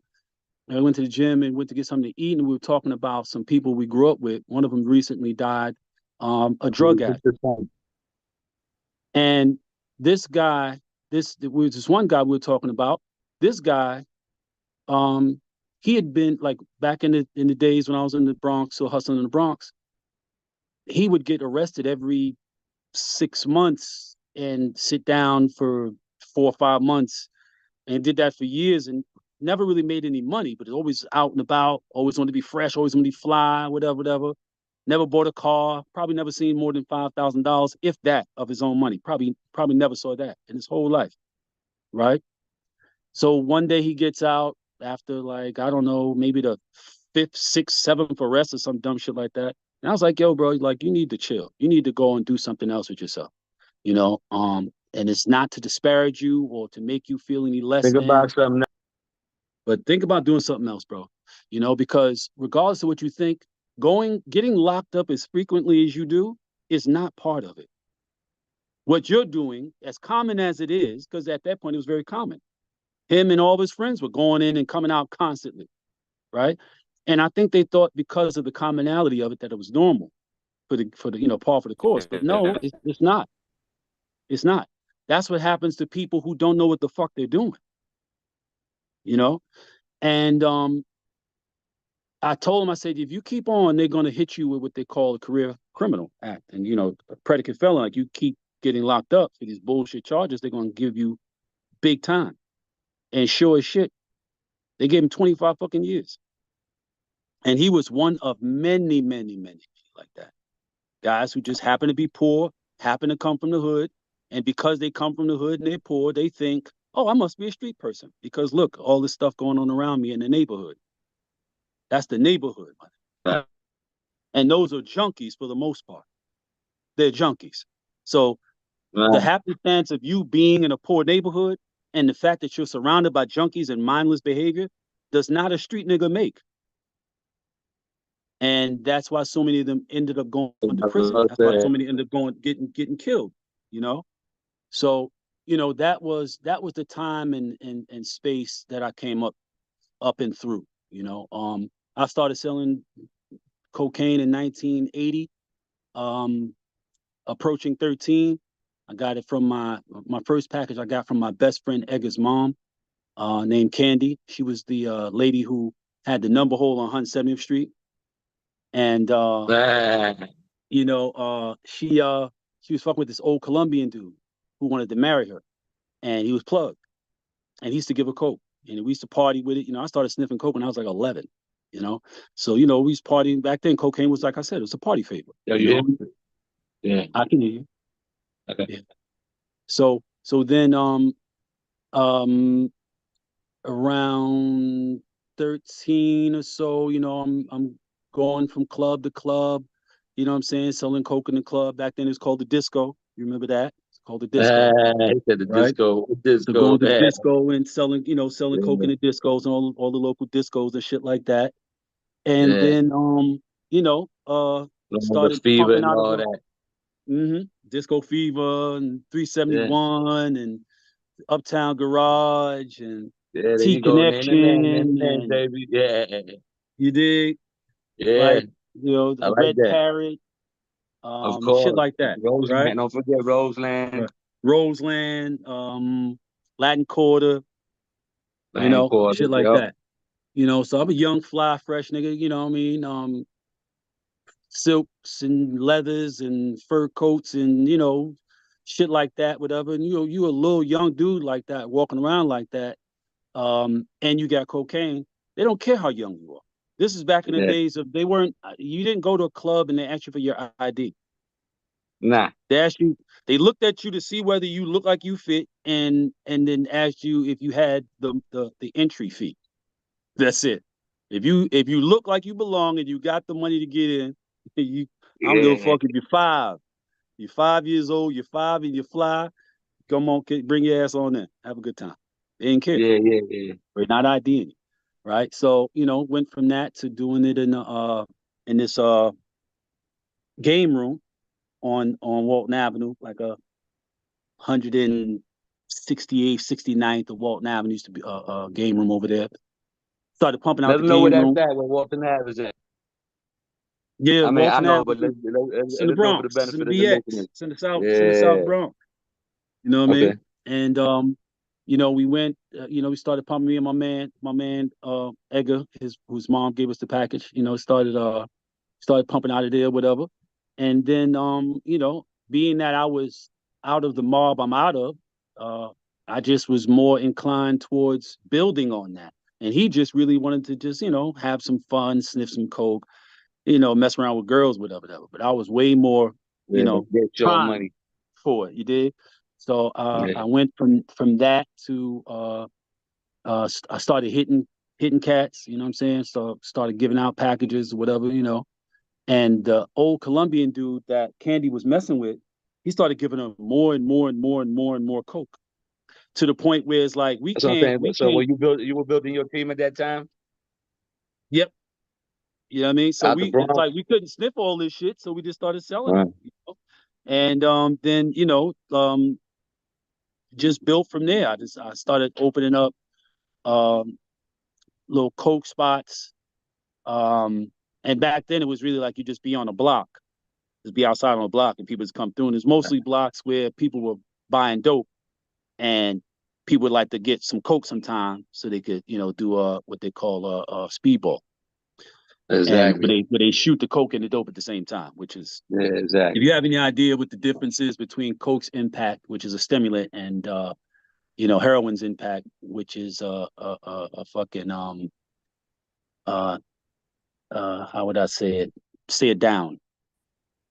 [SPEAKER 2] I went to the gym and went to get something to eat, and we were talking about some people we grew up with. One of them recently died, a drug addict. And this guy, this one guy we were talking about. This guy, um, he had been like back in the days when I was in the Bronx, so hustling in the Bronx. He would get arrested every 6 months and sit down for 4 or 5 months, and did that for years and never really made any money, but always out and about, always wanted to be fresh, always wanted to be fly, whatever, whatever. Never bought a car, probably never seen more than $5,000, if that, of his own money. Probably never saw that in his whole life, right? So one day he gets out after, like, I don't know, maybe the fifth, sixth, seventh arrest or some dumb shit like that. And I was like, yo, bro, like, you need to chill. You need to go and do something else with yourself, and it's not to disparage you or to make you feel any less
[SPEAKER 1] Think
[SPEAKER 2] than,
[SPEAKER 1] about something.
[SPEAKER 2] but think about doing something else, bro. Because regardless of what you think, getting locked up as frequently as you do is not part of it. What you're doing, as common as it is, because at that point it was very common. Him and all of his friends were going in and coming out constantly, right? And I think they thought because of the commonality of it that it was normal for the par for the course. But no, it's not. It's not. That's what happens to people who don't know what the fuck they're doing, you know? And I told him, I said, if you keep on, they're going to hit you with what they call a career criminal act. And, a predicate felon, like, you keep getting locked up for these bullshit charges, they're going to give you big time. And sure as shit, they gave him 25 fucking years. And he was one of many, many, many like that. Guys who just happen to be poor, happen to come from the hood. And because they come from the hood and they're poor, they think, oh, I must be a street person because look, all this stuff going on around me in the neighborhood. That's the neighborhood. And those are junkies for the most part. They're junkies. So the happenstance of you being in a poor neighborhood and the fact that you're surrounded by junkies and mindless behavior does not a street nigga make. And that's why so many of them ended up going to prison. That's why so many ended up getting killed, you know? So, you know, that was the time and space that I came up and through, you know. I started selling cocaine in 1980, approaching 13. I got it from my first package I got from my best friend Edgar's mom, named Candy. She was the lady who had the number hole on 170th Street. And you know, she was fucking with this old Colombian dude who wanted to marry her. And he was plugged. And he used to give her coke. And we used to party with it. You know, I started sniffing coke when I was like 11, you know. So, you know, we was partying back then. Cocaine was, like I said, it was a party favor.
[SPEAKER 1] Yo, you hear me? Yeah.
[SPEAKER 2] I can hear you.
[SPEAKER 1] Okay.
[SPEAKER 2] Yeah. So then around 13 or so, you know, I'm going from club to club, you know what I'm saying, selling coke in the club. Back then it was called the disco. You remember that? It's called the disco.
[SPEAKER 1] He said the
[SPEAKER 2] right?
[SPEAKER 1] disco.
[SPEAKER 2] So going to the disco and selling, you know, selling coke in the discos and all the local discos and shit like that. And then you know, started
[SPEAKER 1] fever
[SPEAKER 2] pumping
[SPEAKER 1] and
[SPEAKER 2] out of
[SPEAKER 1] all
[SPEAKER 2] the Disco Fever and 371 and Uptown Garage and
[SPEAKER 1] Yeah, there
[SPEAKER 2] T
[SPEAKER 1] you go. Name the name,
[SPEAKER 2] Connection,
[SPEAKER 1] baby. Yeah.
[SPEAKER 2] you dig?
[SPEAKER 1] Yeah.
[SPEAKER 2] Like, you know,
[SPEAKER 1] I
[SPEAKER 2] the
[SPEAKER 1] like
[SPEAKER 2] Red
[SPEAKER 1] that.
[SPEAKER 2] Parrot,
[SPEAKER 1] Of
[SPEAKER 2] shit
[SPEAKER 1] course.
[SPEAKER 2] like that, right?
[SPEAKER 1] Roseland. Don't forget Roseland.
[SPEAKER 2] Right. Roseland, Latin Quarter, you
[SPEAKER 1] Land
[SPEAKER 2] know,
[SPEAKER 1] Quarter.
[SPEAKER 2] shit like
[SPEAKER 1] Yep.
[SPEAKER 2] that. You know, so I'm a young, fly, fresh nigga, you know what I mean? Silks and leathers and fur coats and, you know, shit like that, whatever. And you a little young dude like that, walking around like that, and you got cocaine, they don't care how young you are. This is back in the
[SPEAKER 1] Yeah.
[SPEAKER 2] days of you didn't go to a club and they asked you for your ID.
[SPEAKER 1] Nah.
[SPEAKER 2] They asked you, they looked at you to see whether you look like you fit and then asked you if you had the entry fee. That's it. If you look like you belong and you got the money to get in, I don't give a
[SPEAKER 1] Yeah.
[SPEAKER 2] fuck if you're 5. You're 5 years old, you're 5 and you fly. Come on, kid, bring your ass on in. Have a good time. They didn't care.
[SPEAKER 1] Yeah.
[SPEAKER 2] We're not IDing you. Right. So, you know, went from that to doing it in this game room on Walton Avenue, like 168th, 69th of Walton Avenue used to be a game room over there. Started pumping out
[SPEAKER 1] Let
[SPEAKER 2] the
[SPEAKER 1] them know where
[SPEAKER 2] game
[SPEAKER 1] that's
[SPEAKER 2] room.
[SPEAKER 1] at, where Walton Ave is at.
[SPEAKER 2] Yeah,
[SPEAKER 1] I mean, I
[SPEAKER 2] Walton
[SPEAKER 1] know, but
[SPEAKER 2] Avenue.
[SPEAKER 1] let
[SPEAKER 2] It's in the
[SPEAKER 1] them know for the
[SPEAKER 2] Bronx. It's in the
[SPEAKER 1] benefit of the
[SPEAKER 2] BX.
[SPEAKER 1] listeners.
[SPEAKER 2] It's in the South. It's in the South
[SPEAKER 1] Yeah.
[SPEAKER 2] Bronx. You know what I
[SPEAKER 1] Okay.
[SPEAKER 2] mean? And you know, we went. You know, we started pumping. Me and my man, Edgar, whose mom gave us the package. You know, started pumping out of there, whatever. And then you know, being that I was out of the mob I'm out of, I just was more inclined towards building on that. And he just really wanted to just, you know, have some fun, sniff some coke, you know, mess around with girls, whatever. But I was way more, you
[SPEAKER 1] Yeah,
[SPEAKER 2] know,
[SPEAKER 1] get your
[SPEAKER 2] trying
[SPEAKER 1] money.
[SPEAKER 2] for it. You did. So
[SPEAKER 1] Yeah.
[SPEAKER 2] I went from that to I started hitting cats. You know what I'm saying? So started giving out packages, whatever, you know. And the old Colombian dude that Candy was messing with, he started giving her more and more and more and more and more coke to the point where it's like
[SPEAKER 1] That's what I'm saying.
[SPEAKER 2] we
[SPEAKER 1] So
[SPEAKER 2] can't.
[SPEAKER 1] when you were building your team at that time
[SPEAKER 2] Yep. You know what I mean? So
[SPEAKER 1] out the
[SPEAKER 2] it's
[SPEAKER 1] Bronx?
[SPEAKER 2] like we couldn't sniff all this shit, so we just started selling it.
[SPEAKER 1] Right.
[SPEAKER 2] You know? And then, you know, just built from there. I started opening up um little coke spots. And back then it was really like you just be on a block, just be outside on a block and people just come through. And it's mostly blocks where people were buying dope and people would like to get some coke sometime so they could, you know, do what they call a speedball. And
[SPEAKER 1] Exactly.
[SPEAKER 2] where they shoot the coke and the dope at the same time, which is,
[SPEAKER 1] Yeah,
[SPEAKER 2] if
[SPEAKER 1] exactly.
[SPEAKER 2] you have any idea what the difference is between coke's impact, which is a stimulant, and heroin's impact, which is a fucking uh how would I say it? Say it down.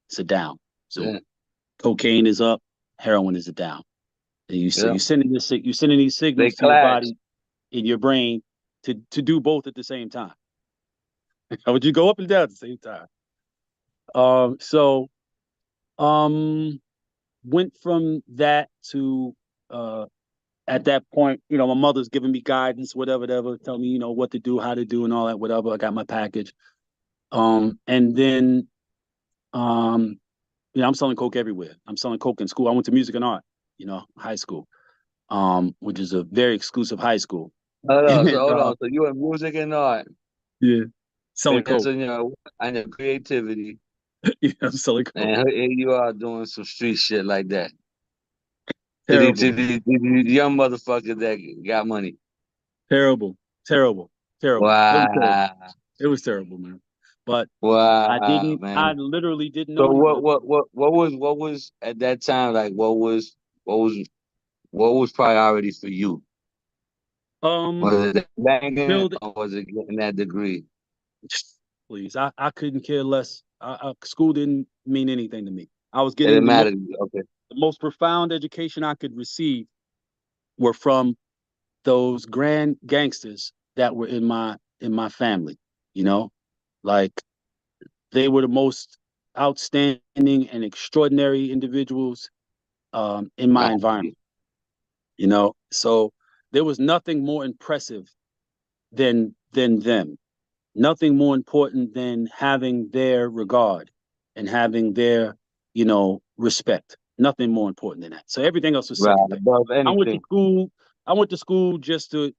[SPEAKER 2] It's a down. So
[SPEAKER 1] Yeah,
[SPEAKER 2] cocaine is up, heroin is a down. And
[SPEAKER 1] yeah.
[SPEAKER 2] you're sending these
[SPEAKER 1] They
[SPEAKER 2] signals to your
[SPEAKER 1] clash.
[SPEAKER 2] body, in your brain, to do both at the same time. How would you go up and down at the same time? So um went from that to uh at that point, my mother's giving me guidance, whatever, tell me, what to do, how to do, and all that, whatever. I got my package. And then I'm selling coke everywhere. I'm selling coke in school. I went to music and art, high school, which is a very exclusive high school.
[SPEAKER 1] Hold on, so
[SPEAKER 2] And
[SPEAKER 1] hold on. So you in music and art,
[SPEAKER 2] yeah, selling
[SPEAKER 1] and
[SPEAKER 2] coke.
[SPEAKER 1] so and your creativity,
[SPEAKER 2] Yeah, I'm selling coke.
[SPEAKER 1] and here you are doing some street shit like that
[SPEAKER 2] Terrible,
[SPEAKER 1] to the young motherfuckers that got money.
[SPEAKER 2] terrible, terrible, terrible. It was terrible.
[SPEAKER 1] Wow,
[SPEAKER 2] It was terrible, man. But
[SPEAKER 1] wow, man.
[SPEAKER 2] I literally didn't know
[SPEAKER 1] So
[SPEAKER 2] any better.
[SPEAKER 1] what was at that time like? What was what was priority for you?
[SPEAKER 2] Um,
[SPEAKER 1] Was it banging
[SPEAKER 2] build
[SPEAKER 1] or was it getting that degree?
[SPEAKER 2] please. I couldn't care less. School didn't mean anything to me. I was
[SPEAKER 1] It
[SPEAKER 2] getting
[SPEAKER 1] didn't matter. Okay,
[SPEAKER 2] the most profound education I could receive were from those grand gangsters that were in my family. You know, like they were the most outstanding and extraordinary individuals in my
[SPEAKER 1] got
[SPEAKER 2] environment.
[SPEAKER 1] you.
[SPEAKER 2] So there was nothing more impressive than them. Nothing more important than having their regard and having their, respect. Nothing more important than that. So everything else was
[SPEAKER 1] Right
[SPEAKER 2] secondary.
[SPEAKER 1] above
[SPEAKER 2] I went to
[SPEAKER 1] anything.
[SPEAKER 2] school. I went to school just to,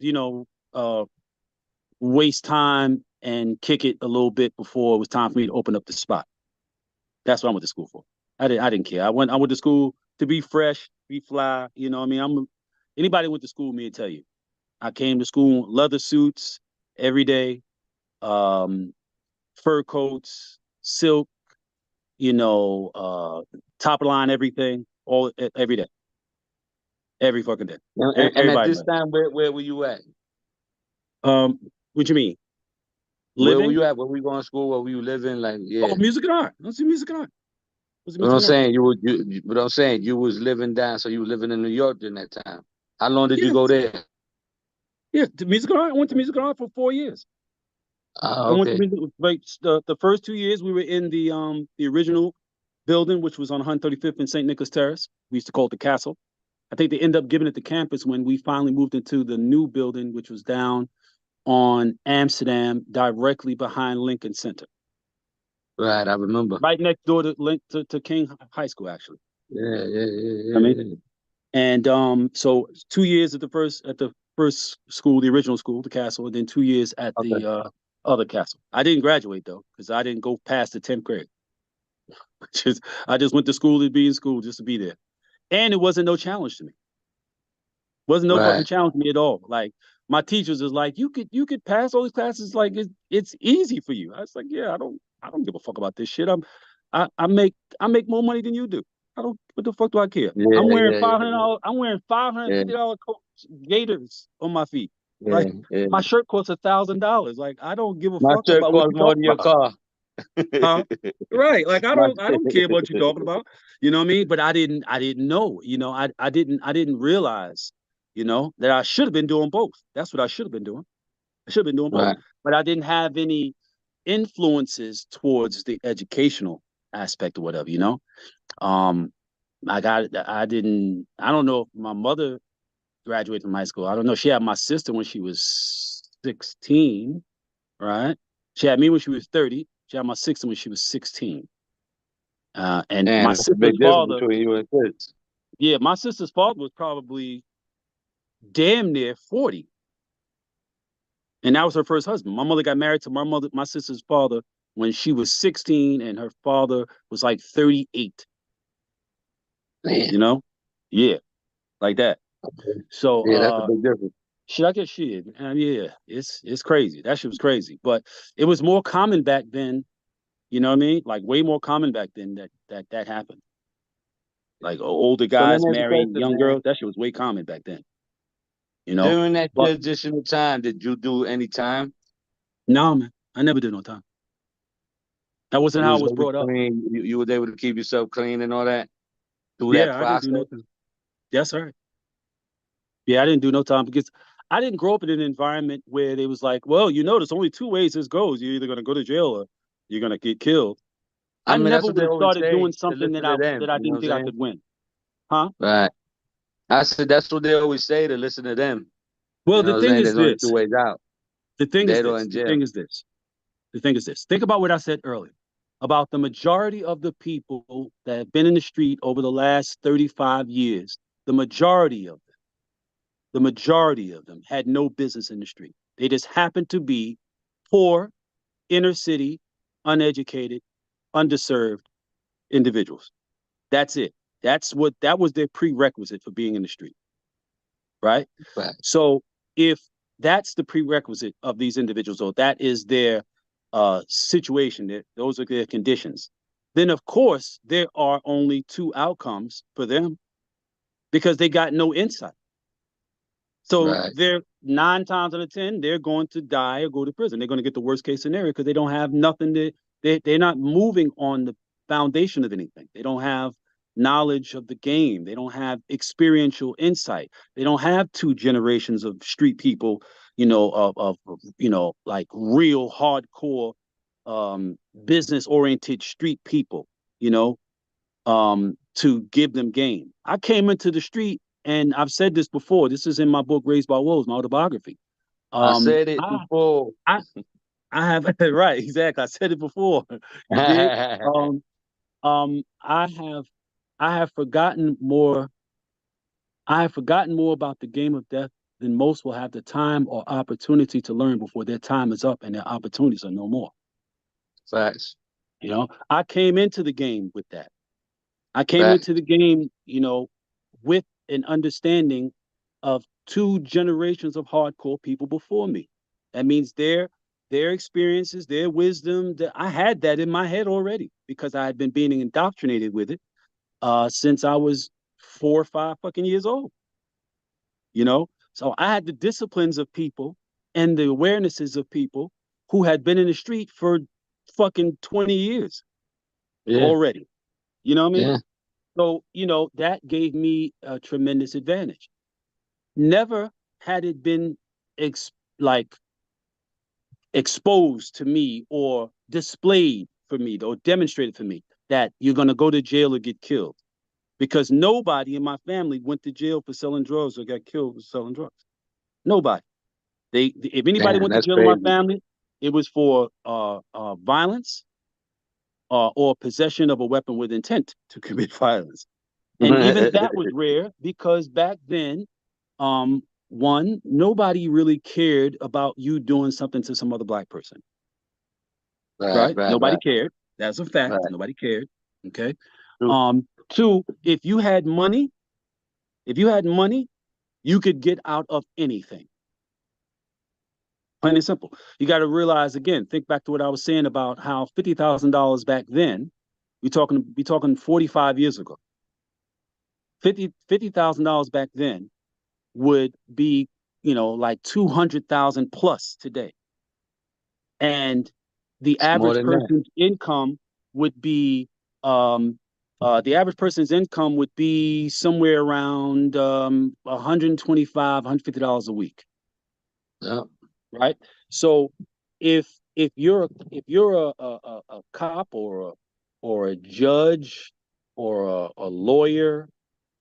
[SPEAKER 2] waste time and kick it a little bit before it was time for me to open up the spot. That's what I went to school for. I didn't care. I went to school to be fresh, be fly. I mean, anybody who went to school with me will tell you. I came to school in leather suits every day, um, fur coats, silk, top of the line, everything, every day, every fucking day.
[SPEAKER 1] And at
[SPEAKER 2] Everybody
[SPEAKER 1] this
[SPEAKER 2] knows.
[SPEAKER 1] time, where were you at?
[SPEAKER 2] What you mean?
[SPEAKER 1] Where were
[SPEAKER 2] Living?
[SPEAKER 1] you at? Where were you going to school? Where were you living? Like,
[SPEAKER 2] Oh,
[SPEAKER 1] yeah.
[SPEAKER 2] music and art. Let's see music and art. Let's see
[SPEAKER 1] What
[SPEAKER 2] music
[SPEAKER 1] I'm
[SPEAKER 2] and art.
[SPEAKER 1] saying, what I'm saying, you was living down, so you was living in New York during that time. How long did you
[SPEAKER 2] Yeah,
[SPEAKER 1] go there?
[SPEAKER 2] yeah. To music and art. I went to music and art for 4 years. I went to
[SPEAKER 1] Okay.
[SPEAKER 2] music like the first 2 years we were in the original building, which was on 135th and St. Nicholas Terrace. We used to call it the Castle. I think they ended up giving it the campus when we finally moved into the new building, which was down on Amsterdam, directly behind Lincoln Center,
[SPEAKER 1] Right, I remember.
[SPEAKER 2] right next door to King High School, actually.
[SPEAKER 1] Yeah, yeah, yeah,
[SPEAKER 2] I mean,
[SPEAKER 1] yeah, yeah.
[SPEAKER 2] and so 2 years at the first school, the original school, the Castle, and then 2 years at
[SPEAKER 1] Okay.
[SPEAKER 2] the other Castle. I didn't graduate though, because I didn't go past the 10th grade. I just went to school to be in school, just to be there, and it wasn't no challenge to me. Wasn't no fucking
[SPEAKER 1] Right.
[SPEAKER 2] challenge to me at all. Like my teachers is like, you could pass all these classes, like it's easy for you. I was like, yeah, I don't give a fuck about this shit. I make more money than you do. I don't what the fuck do I care?
[SPEAKER 1] Yeah,
[SPEAKER 2] I'm wearing
[SPEAKER 1] yeah,
[SPEAKER 2] five
[SPEAKER 1] yeah,
[SPEAKER 2] hundred
[SPEAKER 1] yeah.
[SPEAKER 2] dollars. I'm wearing five hundred
[SPEAKER 1] Yeah,
[SPEAKER 2] fifty dollar gators on my feet.
[SPEAKER 1] yeah,
[SPEAKER 2] Like
[SPEAKER 1] yeah.
[SPEAKER 2] my shirt costs $1,000. Like I don't give a
[SPEAKER 1] My
[SPEAKER 2] fuck
[SPEAKER 1] shirt
[SPEAKER 2] about what
[SPEAKER 1] costs
[SPEAKER 2] you
[SPEAKER 1] more
[SPEAKER 2] talking
[SPEAKER 1] than your
[SPEAKER 2] about.
[SPEAKER 1] car.
[SPEAKER 2] Huh? Right. Like I
[SPEAKER 1] My
[SPEAKER 2] don't I don't care what you're talking about. You know what I mean? But I didn't know, I didn't realize, that I should have been doing both. That's what I should have been doing. I should have been doing both.
[SPEAKER 1] Right.
[SPEAKER 2] But I didn't have any influences towards the educational aspect or whatever. Um I don't know if my mother graduated from high school. I don't know. She had my sister when she was 16, right? She had me when she was 30. She had my sister when she was 16. And
[SPEAKER 1] Man,
[SPEAKER 2] my
[SPEAKER 1] that's a
[SPEAKER 2] sister's
[SPEAKER 1] big difference
[SPEAKER 2] father,
[SPEAKER 1] between you and Chris.
[SPEAKER 2] yeah, my sister's father was probably damn near 40. And that was her first husband. My mother got married to my sister's father when she was 16, and her father was like 38,
[SPEAKER 1] Man.
[SPEAKER 2] you know? Yeah, like that.
[SPEAKER 1] Okay.
[SPEAKER 2] So
[SPEAKER 1] Yeah, that's a big difference.
[SPEAKER 2] shit, I guess shit. Yeah, it's crazy. That shit was crazy. But it was more common back then, you know what I mean? Like way more common back then that happened. Like older
[SPEAKER 1] So let
[SPEAKER 2] guys
[SPEAKER 1] me ask you a
[SPEAKER 2] marrying
[SPEAKER 1] question,
[SPEAKER 2] young
[SPEAKER 1] man.
[SPEAKER 2] girls, that shit was way common back then. you know.
[SPEAKER 1] During that
[SPEAKER 2] But
[SPEAKER 1] transitional time, did you do any time?
[SPEAKER 2] no, man, I never did no time. That wasn't
[SPEAKER 1] You
[SPEAKER 2] how I
[SPEAKER 1] was
[SPEAKER 2] was
[SPEAKER 1] always
[SPEAKER 2] brought up.
[SPEAKER 1] clean. You was able to keep yourself clean and all that through that
[SPEAKER 2] Yeah, I didn't do no
[SPEAKER 1] process.
[SPEAKER 2] time. That's right. Yeah, I didn't do no time because I didn't grow up in an environment where they was like, well, there's only two ways this goes. You're either gonna go to jail or you're gonna get killed.
[SPEAKER 1] I
[SPEAKER 2] I
[SPEAKER 1] mean, that's
[SPEAKER 2] never
[SPEAKER 1] what
[SPEAKER 2] would
[SPEAKER 1] they
[SPEAKER 2] have
[SPEAKER 1] always
[SPEAKER 2] started
[SPEAKER 1] say
[SPEAKER 2] doing
[SPEAKER 1] to
[SPEAKER 2] something
[SPEAKER 1] listen to them.
[SPEAKER 2] that I
[SPEAKER 1] You know
[SPEAKER 2] didn't
[SPEAKER 1] what I'm
[SPEAKER 2] think I
[SPEAKER 1] saying?
[SPEAKER 2] could win. Huh?
[SPEAKER 1] Right. I said that's what they always say to listen to them.
[SPEAKER 2] Well,
[SPEAKER 1] You know
[SPEAKER 2] the
[SPEAKER 1] what I'm
[SPEAKER 2] thing
[SPEAKER 1] saying?
[SPEAKER 2] is
[SPEAKER 1] There's only two
[SPEAKER 2] this.
[SPEAKER 1] ways out:
[SPEAKER 2] The thing is
[SPEAKER 1] dead or
[SPEAKER 2] this.
[SPEAKER 1] in
[SPEAKER 2] The
[SPEAKER 1] jail.
[SPEAKER 2] thing is this. The thing is this. Think about what I said earlier about the majority of the people that have been in the street over the last 35 years. The majority of them, the majority of them had no business in the street. They just happened to be poor, inner city, uneducated, underserved individuals. That's it. That was their prerequisite for being in the street, right?
[SPEAKER 1] Right.
[SPEAKER 2] So if that's the prerequisite of these individuals, or that is their situation, those are their conditions, then of course there are only two outcomes for them because they got no insight. So
[SPEAKER 1] Right.
[SPEAKER 2] they're 9 times out of 10, they're going to die or go to prison. They're going to get the worst case scenario because they don't have nothing they're not moving on the foundation of anything. They don't have knowledge of the game. They don't have experiential insight. They don't have two generations of street people, like real hardcore business oriented street people, you know, to give them game. I came into the street, and I've said this before. This is in my book, Raised by Wolves, my autobiography.
[SPEAKER 1] I
[SPEAKER 2] Um,
[SPEAKER 1] said it
[SPEAKER 2] I,
[SPEAKER 1] before.
[SPEAKER 2] I, I have right, exactly. I said it before. You did. I have, I have forgotten more. I have forgotten more about the game of death than most will have the time or opportunity to learn before their time is up and their opportunities are no more.
[SPEAKER 1] Facts.
[SPEAKER 2] I came into the game with that. I came
[SPEAKER 1] Facts.
[SPEAKER 2] into the game, with an understanding of two generations of hardcore people before me. That means their experiences, their wisdom. That I had that in my head already because I had been being indoctrinated with it since I was 4 or 5 fucking years old. So I had the disciplines of people and the awarenesses of people who had been in the street for fucking 20 years
[SPEAKER 1] Yeah.
[SPEAKER 2] already. You know what I mean?
[SPEAKER 1] Yeah.
[SPEAKER 2] So, that gave me a tremendous advantage. Never had it been like exposed to me or displayed for me or demonstrated for me that you're going to go to jail or get killed because nobody in my family went to jail for selling drugs or got killed for selling drugs. Nobody. If anybody
[SPEAKER 1] Damn,
[SPEAKER 2] went to
[SPEAKER 1] that's
[SPEAKER 2] jail in my
[SPEAKER 1] crazy.
[SPEAKER 2] family, it was for violence or possession of a weapon with intent to commit violence. And even that was rare because back then, one, nobody really cared about you doing something to some other black person,
[SPEAKER 1] Right.
[SPEAKER 2] right?
[SPEAKER 1] Right.
[SPEAKER 2] Nobody
[SPEAKER 1] Right.
[SPEAKER 2] cared. That's a fact.
[SPEAKER 1] Right.
[SPEAKER 2] Nobody cared. Okay.
[SPEAKER 1] True.
[SPEAKER 2] Two, if you had money, you could get out of anything. Plain and simple. You got to realize again, think back to what I was saying about how $50,000 back then, we talking 45 years ago. $50,000 back then would be, like 200,000 plus today. And the
[SPEAKER 1] It's more
[SPEAKER 2] average
[SPEAKER 1] than that.
[SPEAKER 2] person's income would be, somewhere around 125, $150 a week,
[SPEAKER 1] Yeah.
[SPEAKER 2] right? So if you're a cop or a judge or a lawyer,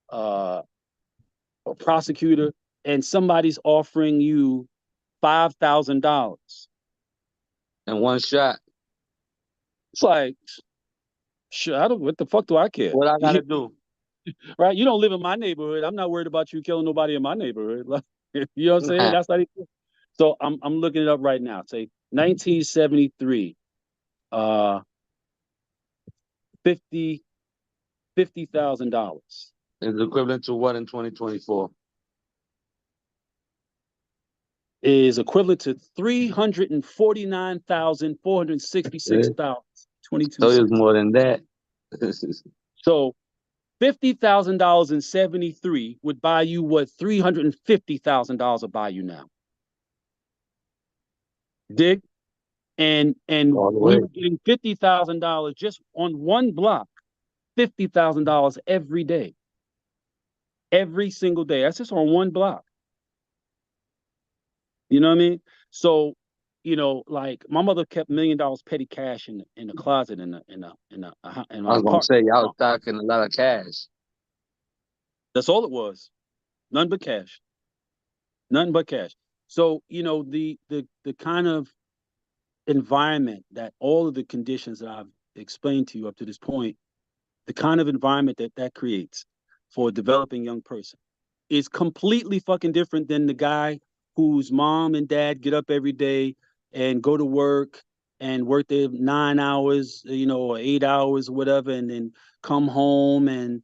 [SPEAKER 2] uh, a prosecutor, and somebody's offering you $5,000.
[SPEAKER 1] In one shot.
[SPEAKER 2] It's like, sure, I don't. What the fuck do I care?
[SPEAKER 1] What I gotta do?
[SPEAKER 2] Right? You don't live in my neighborhood. I'm not worried about you killing nobody in my neighborhood. Like, you know what I'm saying? That's not. So I'm looking it up right now. Say 1973. 50 $50,000
[SPEAKER 1] Is equivalent to what in 2024?
[SPEAKER 2] is equivalent to $349,466
[SPEAKER 1] Yeah.
[SPEAKER 2] 22
[SPEAKER 1] So it's
[SPEAKER 2] cents.
[SPEAKER 1] more than that.
[SPEAKER 2] So $50,000 in 73 would buy you what $350,000 will buy you now. Dig? And
[SPEAKER 1] All the
[SPEAKER 2] we
[SPEAKER 1] way.
[SPEAKER 2] were getting $50,000 just on one block, $50,000 every day. Every single day. That's just on one block. You know what I mean? So, like my mother kept $1 million petty cash in the closet in
[SPEAKER 1] I
[SPEAKER 2] my
[SPEAKER 1] was gonna
[SPEAKER 2] apartment.
[SPEAKER 1] say y'all was talking a lot of cash.
[SPEAKER 2] That's all it was. None but cash. Nothing but cash. So, the kind of environment that all of the conditions that I've explained to you up to this point, the kind of environment that creates for a developing young person is completely fucking different than the guy whose mom and dad get up every day and go to work and work their 9 hours, or 8 hours or whatever, and then come home and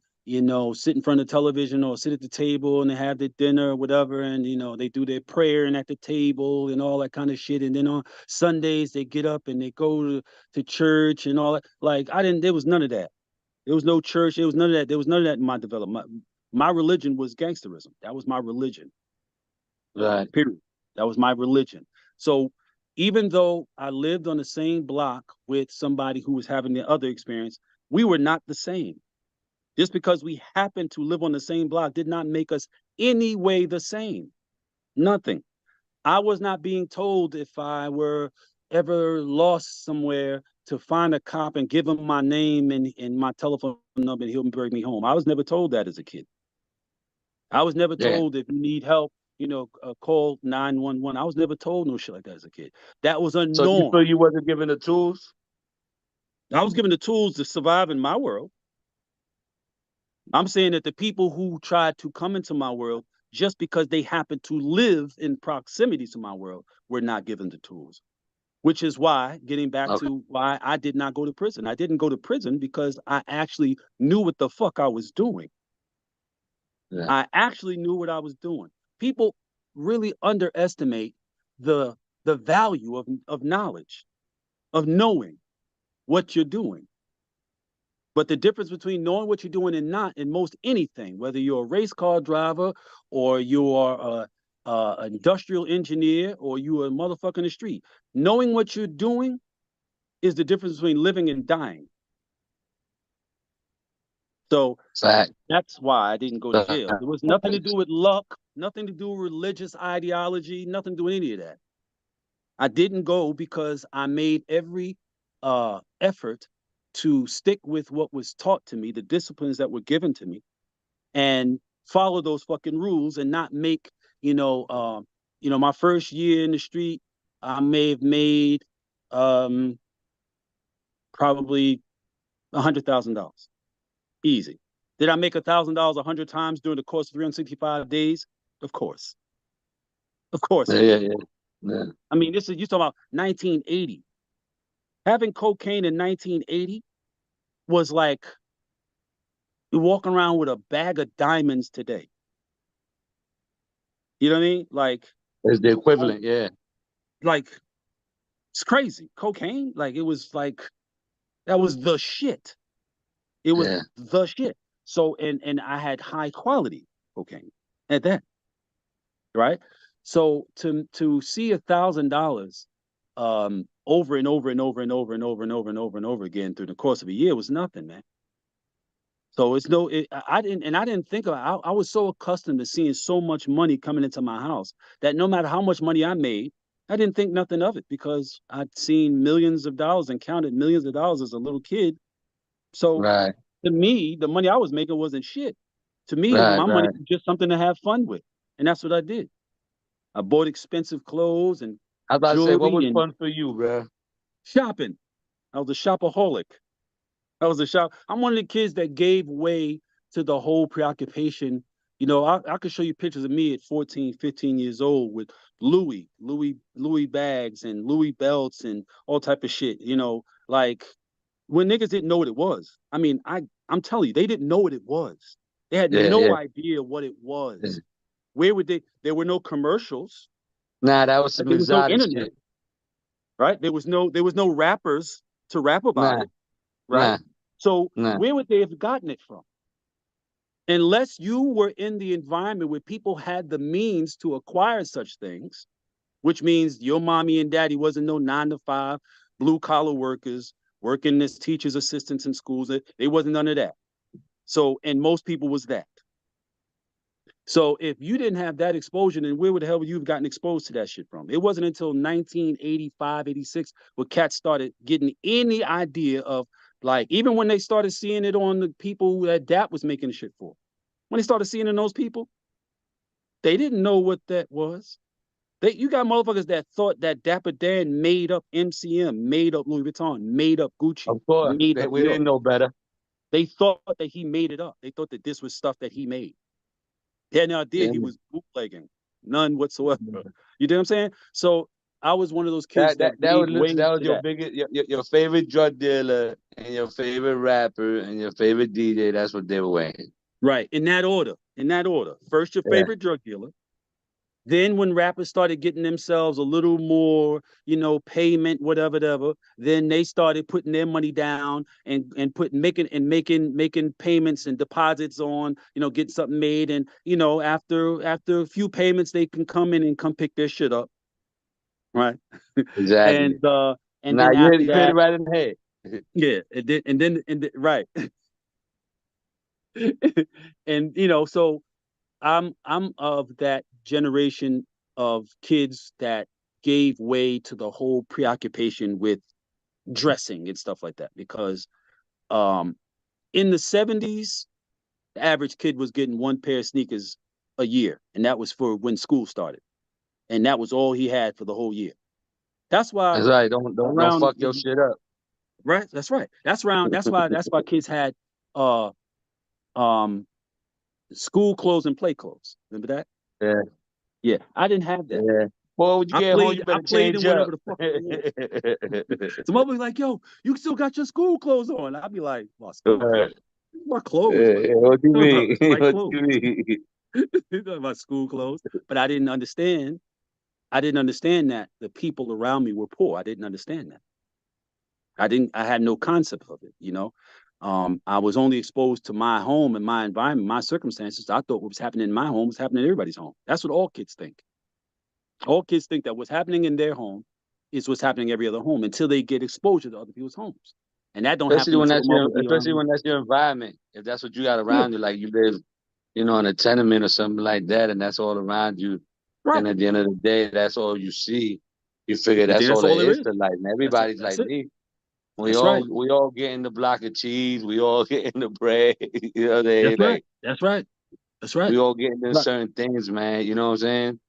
[SPEAKER 2] sit in front of the television or sit at the table and they have their dinner or whatever, and they do their prayer and at the table and all that kind of shit. And then on Sundays they get up and they go to church and all that. Like there was none of that. There was no church. There was none of that. There was none of that in my development. My religion was gangsterism. That was my religion.
[SPEAKER 1] Right.
[SPEAKER 2] Period. That was my religion. So even though I lived on the same block with somebody who was having the other experience, we were not the same. Just because we happened to live on the same block did not make us any way the same. Nothing. I was not being told if I were ever lost somewhere to find a cop and give him my name and my telephone number and he'll bring me home. I was never told that as a kid. I was never
[SPEAKER 1] Yeah.
[SPEAKER 2] told if you need help, call 911. I was never told no shit like that as a kid. That was a
[SPEAKER 1] So you feel
[SPEAKER 2] norm.
[SPEAKER 1] you wasn't given the tools?
[SPEAKER 2] I was given the tools to survive in my world. I'm saying that the people who tried to come into my world just because they happen to live in proximity to my world were not given the tools. Which is why, getting back
[SPEAKER 1] Okay.
[SPEAKER 2] to why I did not go to prison. I didn't go to prison because I actually knew what the fuck I was doing.
[SPEAKER 1] Yeah.
[SPEAKER 2] I actually knew what I was doing. People really underestimate the value of knowledge, of knowing what you're doing. But the difference between knowing what you're doing and not in most anything, whether you're a race car driver or you are an industrial engineer or you are a motherfucker in the street, knowing what you're doing is the difference between living and dying. So
[SPEAKER 1] Fact.
[SPEAKER 2] that's why I didn't go to jail. There was nothing to do with luck, nothing to do with religious ideology, nothing to do with any of that. I didn't go because I made every effort to stick with what was taught to me, the disciplines that were given to me, and follow those fucking rules and not make, my first year in the street, I may have made probably $100,000. Easy. Did I make $1,000 100 times during the course of 365 days? Of course. Of course
[SPEAKER 1] Yeah,
[SPEAKER 2] I
[SPEAKER 1] yeah,
[SPEAKER 2] did.
[SPEAKER 1] yeah. Yeah.
[SPEAKER 2] I mean, this is you talking about 1980. Having cocaine in 1980 was like you're walking around with a bag of diamonds today. You know what I mean?
[SPEAKER 1] It's the equivalent, yeah.
[SPEAKER 2] Like it's crazy. Cocaine, like it was like that was the shit. It was
[SPEAKER 1] Yeah.
[SPEAKER 2] the shit. So and I had high quality cocaine at that, right? So to see $1,000 over and over and over and over and over and over and over and over again through the course of a year was nothing, man. So it's no, I didn't think of. I was so accustomed to seeing so much money coming into my house that no matter how much money I made, I didn't think nothing of it because I'd seen millions of dollars and counted millions of dollars as a little kid. So
[SPEAKER 1] Right.
[SPEAKER 2] to me, the money I was making wasn't shit. To me,
[SPEAKER 1] Right.
[SPEAKER 2] my money
[SPEAKER 1] Right.
[SPEAKER 2] was just something to have fun with, and that's what I did. I bought expensive clothes and
[SPEAKER 1] I was about to say, what
[SPEAKER 2] jewelry
[SPEAKER 1] was
[SPEAKER 2] and
[SPEAKER 1] fun for you, bro?
[SPEAKER 2] shopping. I was a shopaholic. I was a shop. I'm one of the kids that gave way to the whole preoccupation. I could show you pictures of me at 14, 15 years old with Louis bags and Louis belts and all type of shit. Like when niggas didn't know what it was. I mean, I'm telling you, they didn't know what it was. They had
[SPEAKER 1] Yeah, yeah,
[SPEAKER 2] no idea what it
[SPEAKER 1] yeah.
[SPEAKER 2] was. Where would they? There were no commercials.
[SPEAKER 1] Nah, that was
[SPEAKER 2] Like
[SPEAKER 1] some
[SPEAKER 2] there was no
[SPEAKER 1] exotic
[SPEAKER 2] internet,
[SPEAKER 1] shit.
[SPEAKER 2] right? There was no rappers to rap about
[SPEAKER 1] Nah,
[SPEAKER 2] it, right?
[SPEAKER 1] nah,
[SPEAKER 2] So
[SPEAKER 1] nah.
[SPEAKER 2] where would they have gotten it from? unless you were in the environment where people had the means to acquire such things, which means your mommy and daddy wasn't no 9 to 5 blue collar workers working as teachers assistants in schools. They wasn't none of that. So, and most people was that. So if you didn't have that exposure, then where would the hell would you have gotten exposed to that shit from? It wasn't until 1985, 86 where cats started getting any idea of, like, even when they started seeing it on the people that DAP was making the shit for. When they started seeing it in those people, they didn't know what that was. You got motherfuckers that thought that Dapper Dan made up MCM, made up Louis Vuitton, made up Gucci,
[SPEAKER 1] Of course,
[SPEAKER 2] made up
[SPEAKER 1] we
[SPEAKER 2] Dior.
[SPEAKER 1] didn't know better.
[SPEAKER 2] They thought that he made it up. They thought that this was stuff that he made. He had no idea
[SPEAKER 1] Yeah.
[SPEAKER 2] he was bootlegging, none whatsoever. You know what I'm saying? So I was one of those kids
[SPEAKER 1] That
[SPEAKER 2] that
[SPEAKER 1] that that
[SPEAKER 2] gave
[SPEAKER 1] was
[SPEAKER 2] way
[SPEAKER 1] listen, that was
[SPEAKER 2] to
[SPEAKER 1] your
[SPEAKER 2] that.
[SPEAKER 1] biggest your favorite drug dealer and your favorite rapper and your favorite DJ. That's what they were wearing.
[SPEAKER 2] Right. In that order. In that order. First, your
[SPEAKER 1] Yeah,
[SPEAKER 2] favorite drug dealer. Then when rappers started getting themselves a little more, payment, whatever, then they started putting their money down and making payments and deposits on, getting something made. And, after a few payments, they can come in and come pick their shit up. Right.
[SPEAKER 1] exactly.
[SPEAKER 2] And
[SPEAKER 1] Now
[SPEAKER 2] then
[SPEAKER 1] you
[SPEAKER 2] after
[SPEAKER 1] hit it
[SPEAKER 2] that,
[SPEAKER 1] right in the head.
[SPEAKER 2] yeah, and then right. And so I'm of that generation of kids that gave way to the whole preoccupation with dressing and stuff like that, because um in the 70s the average kid was getting one pair of sneakers a year, and that was for when school started, and that was all he had for the whole year. That's why
[SPEAKER 1] That's right. Don't
[SPEAKER 2] around
[SPEAKER 1] fuck your shit up.
[SPEAKER 2] right, that's right, that's why kids had uh um school clothes and play clothes. Remember that?
[SPEAKER 1] Yeah,
[SPEAKER 2] Yeah, I didn't have that.
[SPEAKER 1] yeah. Well, when you
[SPEAKER 2] I
[SPEAKER 1] get home,
[SPEAKER 2] played.
[SPEAKER 1] you
[SPEAKER 2] I
[SPEAKER 1] better
[SPEAKER 2] played in
[SPEAKER 1] change up.
[SPEAKER 2] whatever the fuck I want. Some other like, "Yo, you still got your school clothes on?" I'd be like, "My school
[SPEAKER 1] Right.
[SPEAKER 2] clothes? My clothes? What?
[SPEAKER 1] What you
[SPEAKER 2] Talking about
[SPEAKER 1] mean?
[SPEAKER 2] my
[SPEAKER 1] What
[SPEAKER 2] clothes?
[SPEAKER 1] you mean?
[SPEAKER 2] Talking about school clothes?" But I didn't understand. I didn't understand that the people around me were poor. I didn't understand that. I didn't. I had no concept of it. I was only exposed to my home and my environment, my circumstances. I thought what was happening in my home was happening in everybody's home. That's what all kids think. All kids think that what's happening in their home is what's happening every other home until they get exposure to other people's homes, and that don't
[SPEAKER 1] Especially
[SPEAKER 2] happen
[SPEAKER 1] when
[SPEAKER 2] until a
[SPEAKER 1] that's your,
[SPEAKER 2] mother be
[SPEAKER 1] especially when that's your environment. If that's what you got
[SPEAKER 2] yeah,
[SPEAKER 1] around you, like you live, in a tenement or something like that, and that's all around you.
[SPEAKER 2] right.
[SPEAKER 1] And at the end of the day, that's all you see. You figure
[SPEAKER 2] You think
[SPEAKER 1] that's all
[SPEAKER 2] that's
[SPEAKER 1] there
[SPEAKER 2] all there
[SPEAKER 1] is
[SPEAKER 2] is?
[SPEAKER 1] to life. And
[SPEAKER 2] That's
[SPEAKER 1] everybody's
[SPEAKER 2] that's
[SPEAKER 1] like
[SPEAKER 2] it.
[SPEAKER 1] me. We
[SPEAKER 2] That's
[SPEAKER 1] all
[SPEAKER 2] right.
[SPEAKER 1] we all getting the block of cheese. We all getting the bread. You know what I'm saying?
[SPEAKER 2] That's right.
[SPEAKER 1] Like
[SPEAKER 2] That's right. That's right.
[SPEAKER 1] we all getting into
[SPEAKER 2] Right.
[SPEAKER 1] certain things, man. You know what I'm saying?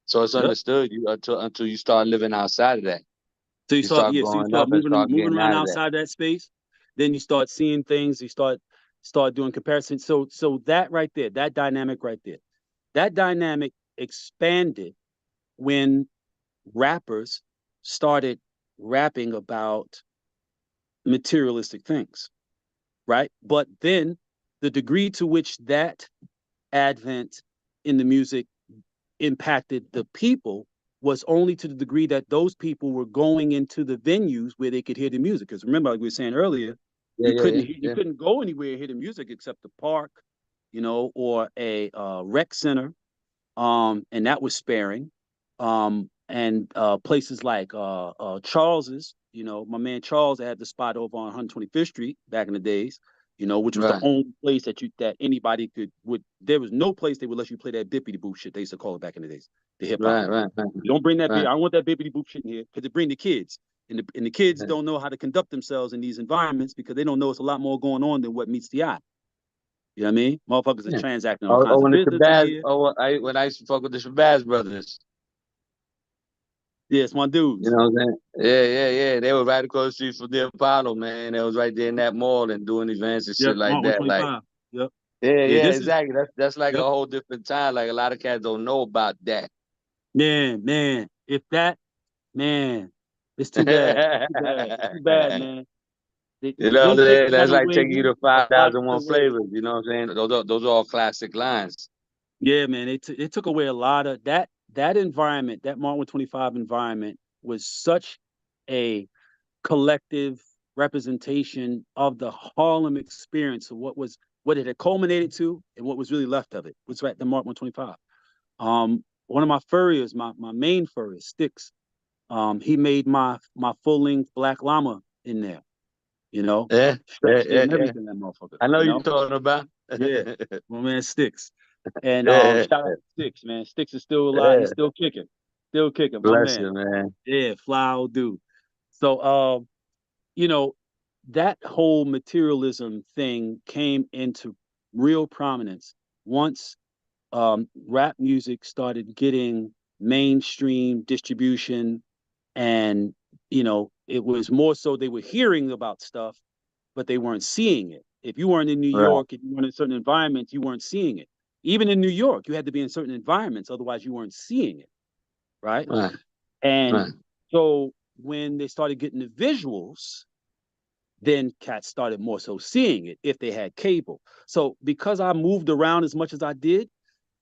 [SPEAKER 1] So it's
[SPEAKER 2] Yep.
[SPEAKER 1] understood you until you start living outside of that.
[SPEAKER 2] So you
[SPEAKER 1] You
[SPEAKER 2] start,
[SPEAKER 1] start
[SPEAKER 2] yeah. So you
[SPEAKER 1] growing
[SPEAKER 2] start
[SPEAKER 1] up and
[SPEAKER 2] moving
[SPEAKER 1] start
[SPEAKER 2] moving
[SPEAKER 1] getting
[SPEAKER 2] around
[SPEAKER 1] out of that.
[SPEAKER 2] outside that space. Then you start seeing things. You start doing comparisons. So that right there, that dynamic right there, that dynamic expanded when rappers started rapping about materialistic things, right? But then the degree to which that advent in the music impacted the people was only to the degree that those people were going into the venues where they could hear the music. Because remember, like we were saying earlier,
[SPEAKER 1] Yeah, yeah, yeah,
[SPEAKER 2] you
[SPEAKER 1] yeah.
[SPEAKER 2] couldn't go anywhere and hear the music except the park, or a rec center, and that was sparing. And places like Charles's, my man Charles had the spot over on 125th Street back in the days, which was the
[SPEAKER 1] Right,
[SPEAKER 2] only place that anybody would. There was no place they would let you play that bippity boop shit they used to call it back in the days, the hip hop.
[SPEAKER 1] right,
[SPEAKER 2] You don't bring that.
[SPEAKER 1] right.
[SPEAKER 2] I don't want that bippity boop shit in here because it bring the kids. And the kids don't know how to conduct themselves in these environments because they don't know it's a lot more going on than what meets the eye. You know what I mean? Motherfuckers are
[SPEAKER 1] Yeah.
[SPEAKER 2] transacting all
[SPEAKER 1] Or
[SPEAKER 2] kinds of
[SPEAKER 1] when the
[SPEAKER 2] business in
[SPEAKER 1] Shabazz,
[SPEAKER 2] here.
[SPEAKER 1] or when I used to fuck with the Shabazz brothers.
[SPEAKER 2] Yeah, it's my
[SPEAKER 1] You
[SPEAKER 2] dudes.
[SPEAKER 1] know what I'm saying? Yeah, yeah, yeah. They were right across the street from the Apollo, man. They was right there in that mall and doing events and shit
[SPEAKER 2] Yep,
[SPEAKER 1] like
[SPEAKER 2] Mark
[SPEAKER 1] that. Like,
[SPEAKER 2] 125. Yep.
[SPEAKER 1] yeah,
[SPEAKER 2] Yeah,
[SPEAKER 1] yeah,
[SPEAKER 2] this is
[SPEAKER 1] exactly. That's like a
[SPEAKER 2] yep.
[SPEAKER 1] whole different time. Like a lot of cats don't know about that.
[SPEAKER 2] Man. If that man, it's
[SPEAKER 1] You
[SPEAKER 2] too bad. It's too bad. It's too bad, man.
[SPEAKER 1] know what I'm
[SPEAKER 2] Them
[SPEAKER 1] saying?
[SPEAKER 2] places I
[SPEAKER 1] That's
[SPEAKER 2] done
[SPEAKER 1] like taking
[SPEAKER 2] waved
[SPEAKER 1] you
[SPEAKER 2] in
[SPEAKER 1] to
[SPEAKER 2] are far
[SPEAKER 1] 5,001
[SPEAKER 2] away.
[SPEAKER 1] flavors. You know what I'm saying? Those are all classic lines.
[SPEAKER 2] Yeah, man. It took away a lot of that environment. That Mark 125 environment was such a collective representation of the Harlem experience of what was what it had culminated to, and what was really left of it, was right at the Mark 125. One of my furriers, my main furrier, Sticks, he made my full length Black Llama in there, you know,
[SPEAKER 1] Yeah, yeah,
[SPEAKER 2] stretched it
[SPEAKER 1] yeah,
[SPEAKER 2] and
[SPEAKER 1] yeah.
[SPEAKER 2] everything, that motherfucker,
[SPEAKER 1] I know
[SPEAKER 2] you
[SPEAKER 1] you're
[SPEAKER 2] know?
[SPEAKER 1] talking about.
[SPEAKER 2] Yeah, my man Sticks. And
[SPEAKER 1] Yeah,
[SPEAKER 2] shout out to Sticks, man. Sticks is still alive.
[SPEAKER 1] yeah.
[SPEAKER 2] He's still kicking. Still kicking, my
[SPEAKER 1] Bless
[SPEAKER 2] man.
[SPEAKER 1] you, man.
[SPEAKER 2] Yeah, fly old dude. So you know, that whole materialism thing came into real prominence once rap music started getting mainstream distribution, and it was more so they were hearing about stuff, but they weren't seeing it. If you weren't in New
[SPEAKER 1] Right,
[SPEAKER 2] York, if you weren't in certain environments, you weren't seeing it. Even in New York, you had to be in certain environments, otherwise you weren't seeing it, right?
[SPEAKER 1] right,
[SPEAKER 2] And
[SPEAKER 1] right.
[SPEAKER 2] so when they started getting the visuals, then cats started more so seeing it if they had cable. So because I moved around as much as I did,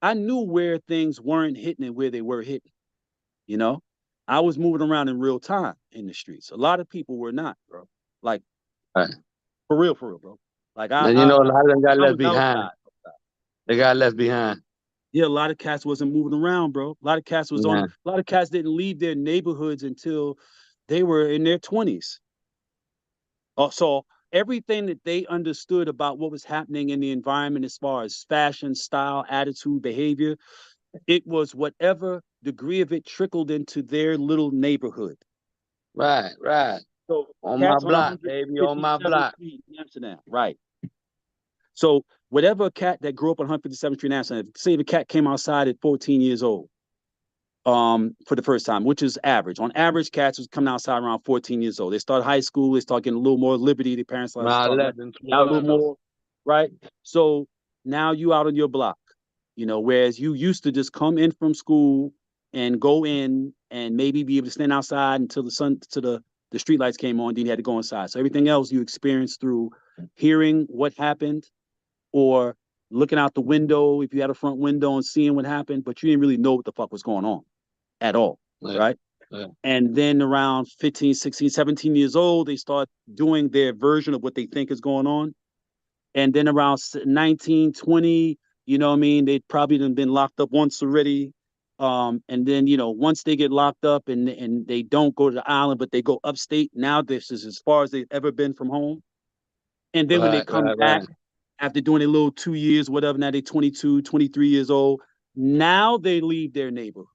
[SPEAKER 2] I knew where things weren't hitting and where they were hitting. You know, I was moving around in real time in the streets. A lot of people were not, bro. Like
[SPEAKER 1] Right.
[SPEAKER 2] for real, bro. Like
[SPEAKER 1] And you know, a lot of them got
[SPEAKER 2] I
[SPEAKER 1] left
[SPEAKER 2] was
[SPEAKER 1] behind.
[SPEAKER 2] outside.
[SPEAKER 1] They got left behind.
[SPEAKER 2] Yeah, a lot of cats wasn't moving around, bro. A lot of cats was on.
[SPEAKER 1] Yeah,
[SPEAKER 2] A lot of cats didn't leave their neighborhoods until they were in their 20s. So everything that they understood about what was happening in the environment as far as fashion, style, attitude, behavior, it was whatever degree of it trickled into their little neighborhood.
[SPEAKER 1] right, right.
[SPEAKER 2] So
[SPEAKER 1] On my
[SPEAKER 2] cats on
[SPEAKER 1] block, baby, on my
[SPEAKER 2] 157th
[SPEAKER 1] block.
[SPEAKER 2] Street in Amsterdam, right? So whatever cat that grew up on 157th Street in Amsterdam, say the cat came outside at 14 years old, for the first time, which is average. On average, cats was coming outside around 14 years old. They start high school, they start getting a little more liberty. The parents
[SPEAKER 1] Around
[SPEAKER 2] start letting
[SPEAKER 1] 11,
[SPEAKER 2] out a little
[SPEAKER 1] 12.
[SPEAKER 2] more, right? So now you out on your block, whereas you used to just come in from school and go in and maybe be able to stand outside until the street lights came on, then you had to go inside. So everything else you experienced through hearing what happened, or looking out the window if you had a front window and seeing what happened, but you didn't really know what the fuck was going on at all,
[SPEAKER 1] Yeah,
[SPEAKER 2] right?
[SPEAKER 1] yeah.
[SPEAKER 2] And then around 15, 16, 17 years old, they start doing their version of what they think is going on. And then around 19, 20, you know what I mean? They'd probably been locked up once already. And then, once they get locked up and they don't go to the island, but they go upstate, now this is as far as they've ever been from home. And then when they
[SPEAKER 1] Right,
[SPEAKER 2] come
[SPEAKER 1] right,
[SPEAKER 2] back
[SPEAKER 1] right.
[SPEAKER 2] after doing a little 2 years, whatever, now they're 22, 23 years old. Now they leave their neighborhood.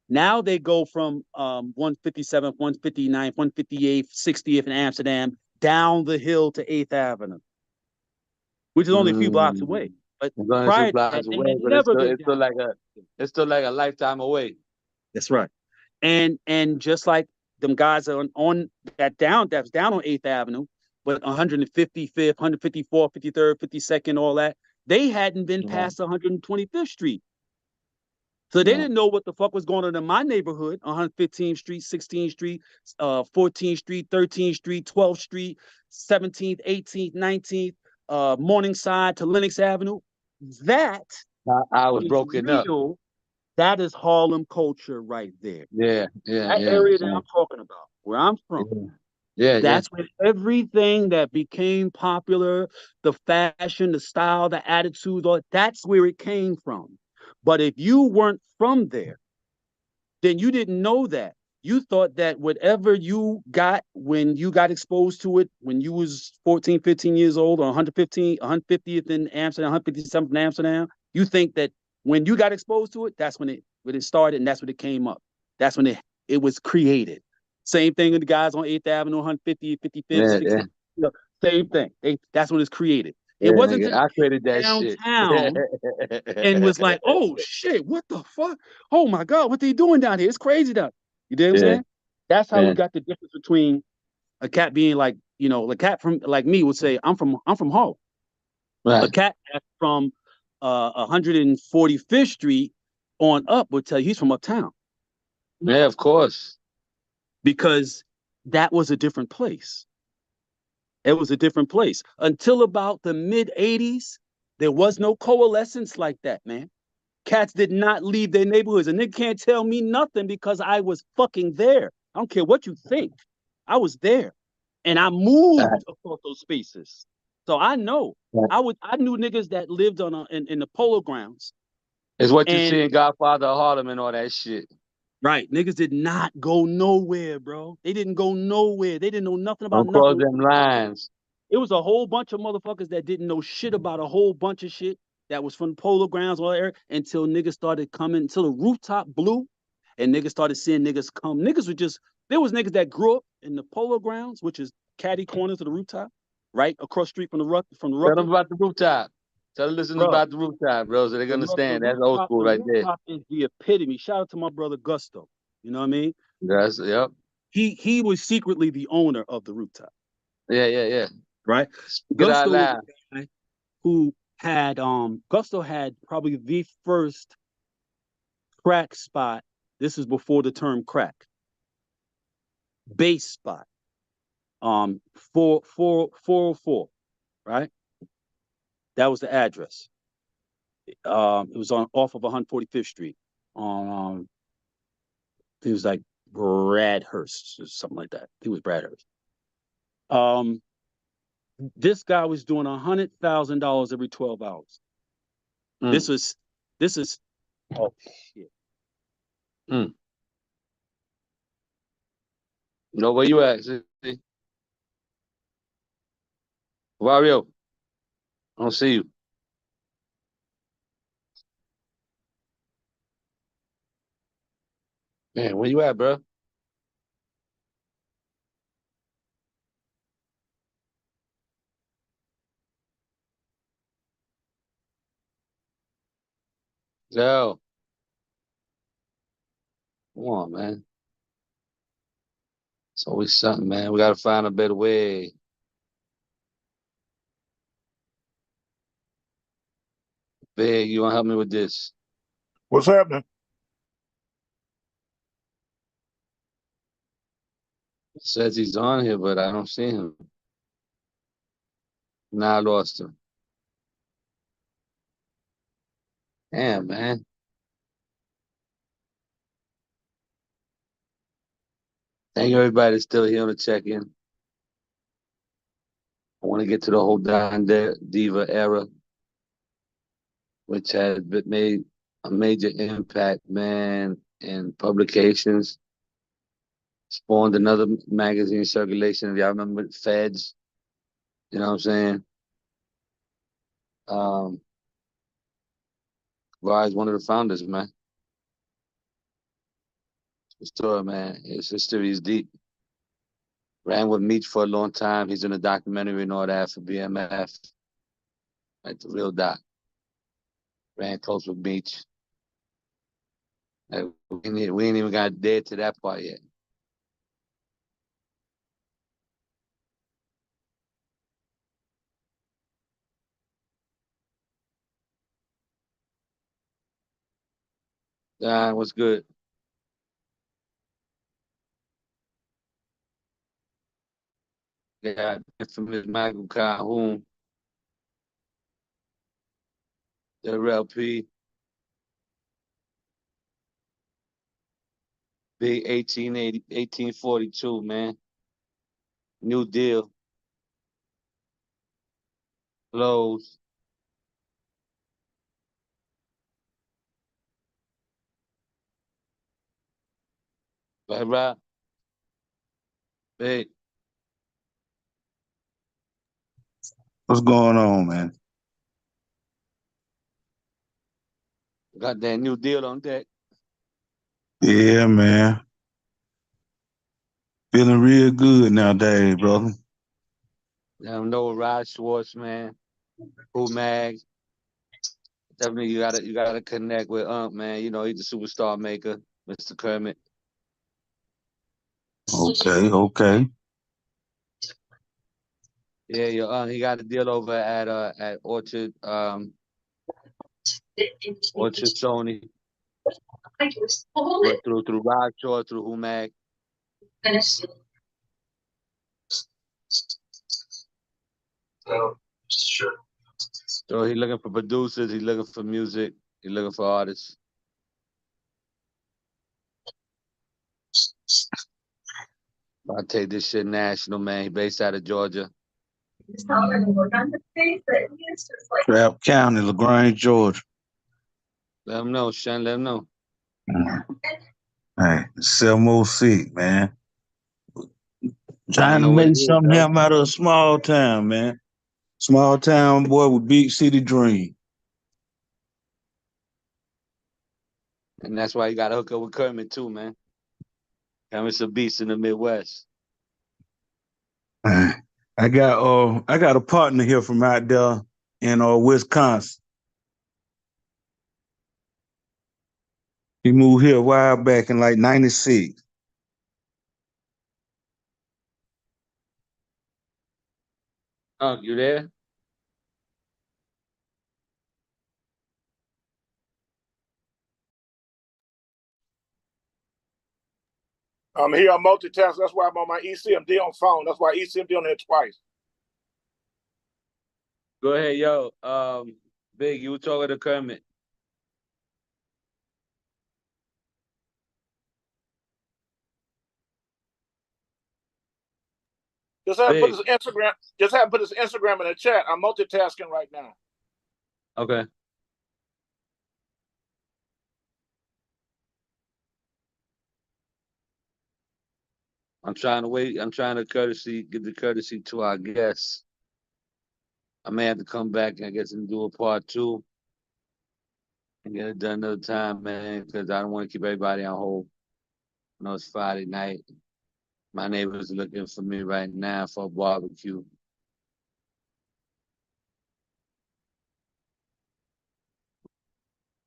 [SPEAKER 2] Now they go from 157th, 159th, 158th, 60th in Amsterdam down the hill to 8th Avenue, which is only a few blocks away.
[SPEAKER 1] Mm.
[SPEAKER 2] But
[SPEAKER 1] It's only a few
[SPEAKER 2] prior to that,
[SPEAKER 1] blocks
[SPEAKER 2] they
[SPEAKER 1] away,
[SPEAKER 2] had
[SPEAKER 1] but it's
[SPEAKER 2] never
[SPEAKER 1] still
[SPEAKER 2] been
[SPEAKER 1] it's still
[SPEAKER 2] down.
[SPEAKER 1] like a lifetime away.
[SPEAKER 2] That's right. And just like them guys that's down on 8th Avenue, but 155th, 154th, 53rd, 52nd, all that, they hadn't been
[SPEAKER 1] Right,
[SPEAKER 2] past 125th Street. So they
[SPEAKER 1] right,
[SPEAKER 2] didn't know what the fuck was going on in my neighborhood, 115th Street, 16th Street, 14th Street, 13th Street, 12th Street, 17th, 18th, 19th, Morningside to Lenox Avenue. That
[SPEAKER 1] I was
[SPEAKER 2] is
[SPEAKER 1] broken up.
[SPEAKER 2] real. That is Harlem culture right there.
[SPEAKER 1] Yeah, yeah,
[SPEAKER 2] That
[SPEAKER 1] yeah,
[SPEAKER 2] area that
[SPEAKER 1] yeah,
[SPEAKER 2] I'm talking about, where I'm from,
[SPEAKER 1] yeah, yeah, yeah.
[SPEAKER 2] that's where everything that became popular, the fashion, the style, the attitude, all that's where it came from. But if you weren't from there, then you didn't know that. You thought that whatever you got when you got exposed to it when you was 14, 15 years old, or 115, 150th in Amsterdam, 157th in Amsterdam, you think that when you got exposed to it, that's when it started and that's when it came up. That's when it was created. Same thing with the guys on 8th Avenue, 150th, 55th,
[SPEAKER 1] Yeah,
[SPEAKER 2] 60th.
[SPEAKER 1] yeah,
[SPEAKER 2] Same thing. That's when it's created. It
[SPEAKER 1] yeah,
[SPEAKER 2] wasn't
[SPEAKER 1] nigga.
[SPEAKER 2] until
[SPEAKER 1] I
[SPEAKER 2] they came
[SPEAKER 1] created that shit. Yeah,
[SPEAKER 2] downtown and was like, "Oh shit, what the fuck? Oh my god, what they doing down here? It's crazy down." You know what I'm
[SPEAKER 1] yeah,
[SPEAKER 2] saying? That's how we
[SPEAKER 1] yeah.
[SPEAKER 2] got the difference between a cat being like, the cat from like me would say, I'm from Harlem." A
[SPEAKER 1] Right.
[SPEAKER 2] cat from 145th Street on up would tell you he's from uptown,
[SPEAKER 1] Yeah, of course.
[SPEAKER 2] because that was a different place. It was a different place until about the mid '80s. There was no coalescence like that, man. Cats did not leave their neighborhoods, and they can't tell me nothing because I was fucking there. I don't care what you think. I was there, and I moved
[SPEAKER 1] Right.
[SPEAKER 2] across those spaces. So I know. I knew niggas that lived in the polo grounds.
[SPEAKER 1] It's what you
[SPEAKER 2] And
[SPEAKER 1] see in Godfather of Harlem and all that shit.
[SPEAKER 2] right, niggas did not go nowhere, bro. They didn't go nowhere. They didn't know nothing about
[SPEAKER 1] Don't cross
[SPEAKER 2] nothing.
[SPEAKER 1] them lines.
[SPEAKER 2] It was a whole bunch of motherfuckers that didn't know shit about a whole bunch of shit that was from the polo grounds all there until niggas started coming, until the rooftop blew and niggas started seeing niggas come. Niggas were just, there was niggas that grew up in the polo grounds, which is caddy corner to the rooftop, right across the street from the
[SPEAKER 1] Tell
[SPEAKER 2] Rucker.
[SPEAKER 1] them about the rooftop. Tell the listeners
[SPEAKER 2] Bro,
[SPEAKER 1] about the rooftop, bro, so they can understand. That's old
[SPEAKER 2] the
[SPEAKER 1] school right there.
[SPEAKER 2] rooftop is the epitome. Shout out to my brother Gusto. You know what I mean?
[SPEAKER 1] That's yep.
[SPEAKER 2] He was secretly the owner of the rooftop,
[SPEAKER 1] Yeah.
[SPEAKER 2] right?
[SPEAKER 1] Speak it out
[SPEAKER 2] Gusto was
[SPEAKER 1] loud.
[SPEAKER 2] the guy who had Gusto had probably the first crack spot. This is before the term crack. Base spot. 404, right? That was the address. It was on off of 145th Street. It was like Bradhurst or something like that. He was Bradhurst. Um, this guy was doing $100,000 every 12 hours.
[SPEAKER 1] Mm,
[SPEAKER 2] This was this is oh shit.
[SPEAKER 1] mm. No, where you at? See? Wario, I don't see you. Man, where you at, bro? Yo, come on, man. It's always something, man. We gotta find a better way. Big, you wanna help me with this?
[SPEAKER 4] What's happening?
[SPEAKER 1] It says he's on here, but I don't see him. Nah, I lost him. Damn, man. Thank everybody that's still here on the check-in. I want to get to the whole Don Diva era, which has been made a major impact, man, in publications. Spawned another magazine circulation. If y'all remember Feds, you know what I'm saying? Um, Rise, one of the founders, man. The story, man. His history is deep. Ran with Meech for a long time. He's in a documentary and all that for BMF. Like the real doc. Ran close with Meech. Like, we ain't even got dead to that part yet. What's good? Got infamous Michael Calhoun, WLP, big 1842, man. New Deal, Lowe's, right? Big.
[SPEAKER 3] What's going on, man?
[SPEAKER 1] Got that New Deal on deck.
[SPEAKER 3] Yeah, man. Feeling real good nowadays, brother.
[SPEAKER 1] I know Rod Schwartz, man. Who Mag. Definitely you gotta connect with man. You know, he's a superstar maker, Mr. Kermit.
[SPEAKER 3] Okay.
[SPEAKER 1] Yeah, he got a deal over at Orchard Sony. But through Rod Short, through Humag. So he's looking for producers, he's looking for music, he's looking for artists. I take this shit national, man. He based out of Georgia.
[SPEAKER 3] Trap County, LaGrange, Georgia.
[SPEAKER 1] Let them know, Sean. Let them know.
[SPEAKER 3] Hey, 706, man.
[SPEAKER 1] I
[SPEAKER 3] Trying to
[SPEAKER 1] know what it
[SPEAKER 3] make
[SPEAKER 1] is,
[SPEAKER 3] something
[SPEAKER 1] though.
[SPEAKER 3] happen out of a small town, man. Small town boy with big city dream.
[SPEAKER 1] And that's why you got to hook up with Kermit, too, man. Kermit's a beast in the Midwest.
[SPEAKER 3] I got a partner here from out there in Wisconsin. He moved here a while back in like '96.
[SPEAKER 1] You there?
[SPEAKER 4] I'm here on multitask. That's why I'm on my ECMD on phone. That's why ECMD on there twice.
[SPEAKER 1] Go ahead, yo. Big, you were talking to Kermit.
[SPEAKER 4] Just have put
[SPEAKER 1] Big.
[SPEAKER 4] his Instagram. Just have put his Instagram in the chat. I'm multitasking right now.
[SPEAKER 1] Okay. I'm trying to wait. I'm trying to give the courtesy to our guests. I may have to come back, I guess, and do a part two and get it done another time, man, because I don't want to keep everybody on hold. I know it's Friday night. My neighbors are looking for me right now for a barbecue.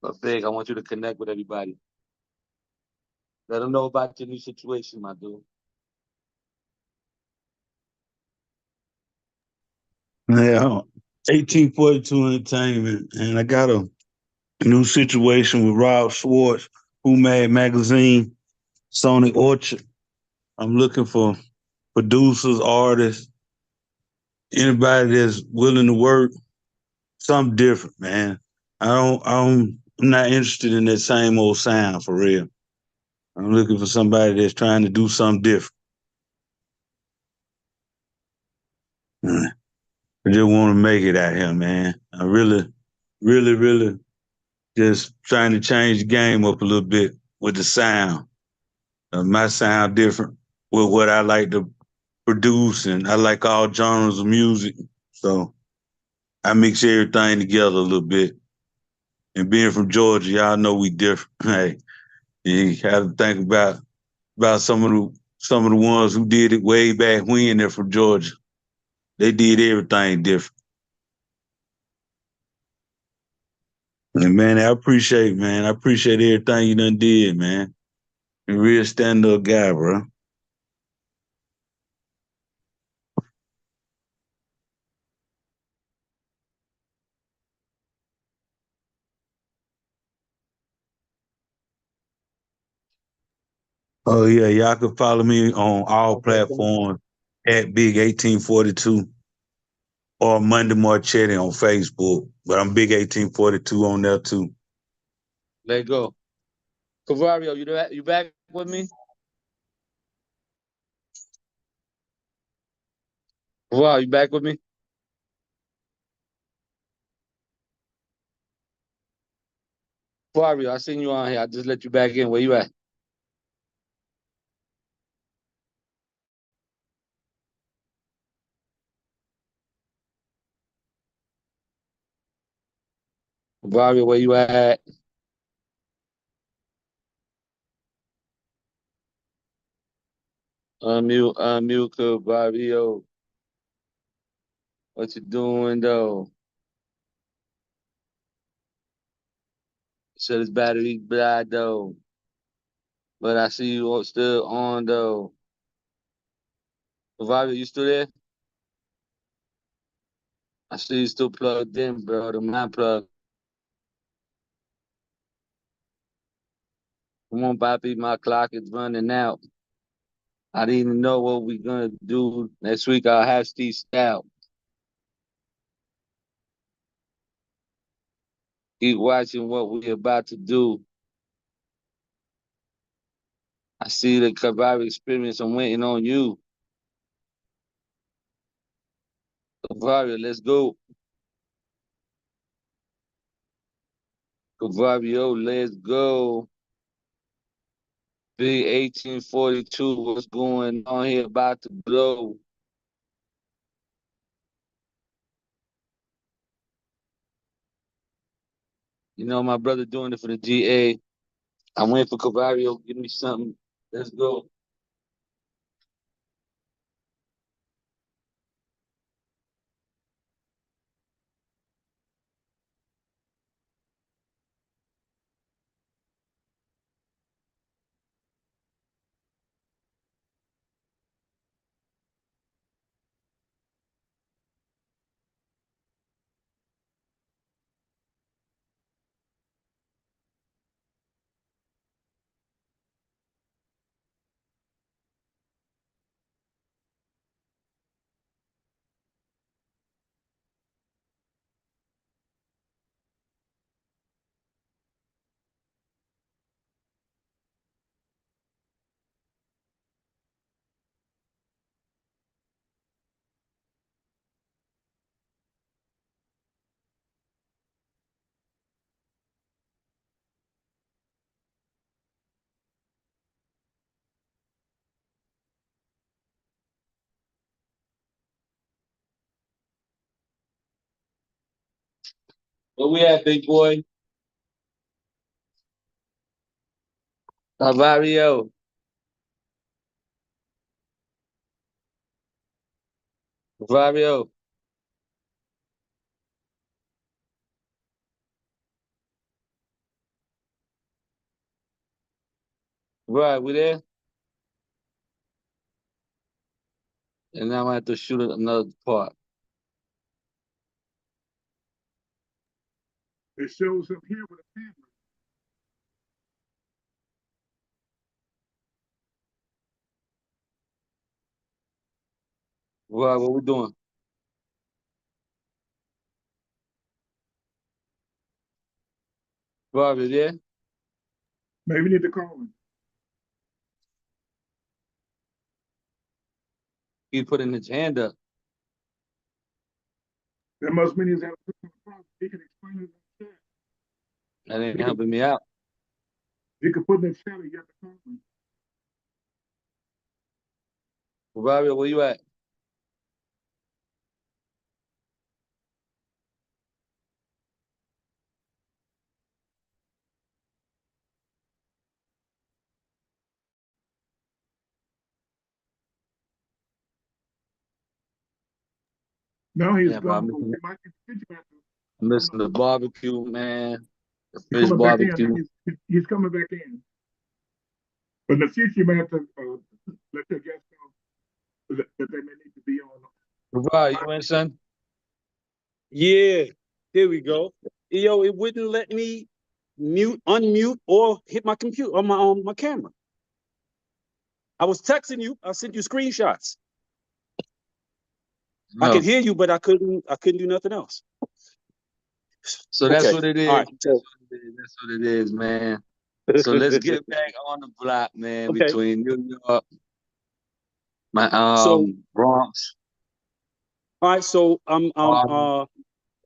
[SPEAKER 1] But Big, I want you to connect with everybody. Let them know about your new situation, my dude.
[SPEAKER 3] Yeah, 1842 Entertainment, and I got a new situation with Rob Schwartz, Who Made Magazine, Sony Orchard. I'm looking for producers, artists, anybody that's willing to work something different, man. I'm not interested in that same old sound for real. I'm looking for somebody that's trying to do something different. I just want to make it out here, man. I really just trying to change the game up a little bit with the sound. My sound different with what I like to produce, and I like all genres of music. So I mix everything together a little bit. And being from Georgia, y'all know we different. Hey, you have to think about some of the ones who did it way back when. They're from Georgia. They did everything different. And man, man. I appreciate everything you done did, man. You're a real stand-up guy, bro. Oh yeah, y'all can follow me on all platforms at Big 1842 or Monday Marchetti on Facebook. But I'm Big 1842 on there too.
[SPEAKER 1] Let go. Cavario, you back with me? Wow, you back with me? Cavario, I seen you on here. I just let you back in. Where you at? Cavario, where you at? Unmute, Cavario. What you doing though? Said his battery died though. But I see you still on though. Cavario, you still there? I see you still plugged in, bro. The mind plug. Come on, Bobby. My clock is running out. I didn't even know what we're gonna do next week. I'll have Steve Stout. Keep watching what we're about to do. I see the Cavario experience. I'm waiting on you. Cavario, let's go. Cavario, let's go. Big 1842, what's going on here? About to blow. You know, my brother doing it for the GA. I'm waiting for Cavario. Give me something. Let's go. Where we at, big boy? Cavario. Cavario. Right, we there? And now I have to shoot another part.
[SPEAKER 4] It shows up here with a camera.
[SPEAKER 1] Right, what we doing? Right, we there?
[SPEAKER 4] Maybe we need to call him.
[SPEAKER 1] He putting his hand up.
[SPEAKER 4] That must mean he's having a problem. He can explain it in the chat.
[SPEAKER 1] That ain't helping me out.
[SPEAKER 4] He can put in the chat. You have to call him.
[SPEAKER 1] Cavario, where you at?
[SPEAKER 4] No, he's
[SPEAKER 1] Yeah, bro,
[SPEAKER 4] gone. He might
[SPEAKER 1] I'm missing the barbecue, man. The
[SPEAKER 4] He's
[SPEAKER 1] fish
[SPEAKER 4] coming back in.
[SPEAKER 1] barbecue.
[SPEAKER 4] He's coming back in. But in the future, you may have to let your guests know that they may need to be on.
[SPEAKER 1] Cavario, you in, son?
[SPEAKER 2] Yeah, there we go. Yo, it wouldn't let me unmute, or hit my computer on my camera. I was texting you. I sent you screenshots. I
[SPEAKER 1] No.
[SPEAKER 2] could hear you, but I couldn't do nothing else.
[SPEAKER 1] So that's what it is.
[SPEAKER 2] All right.
[SPEAKER 1] That's what it is, man. So let's get back on the block, man,
[SPEAKER 2] Okay.
[SPEAKER 1] between New York, my
[SPEAKER 2] So,
[SPEAKER 1] Bronx.
[SPEAKER 2] all right. So all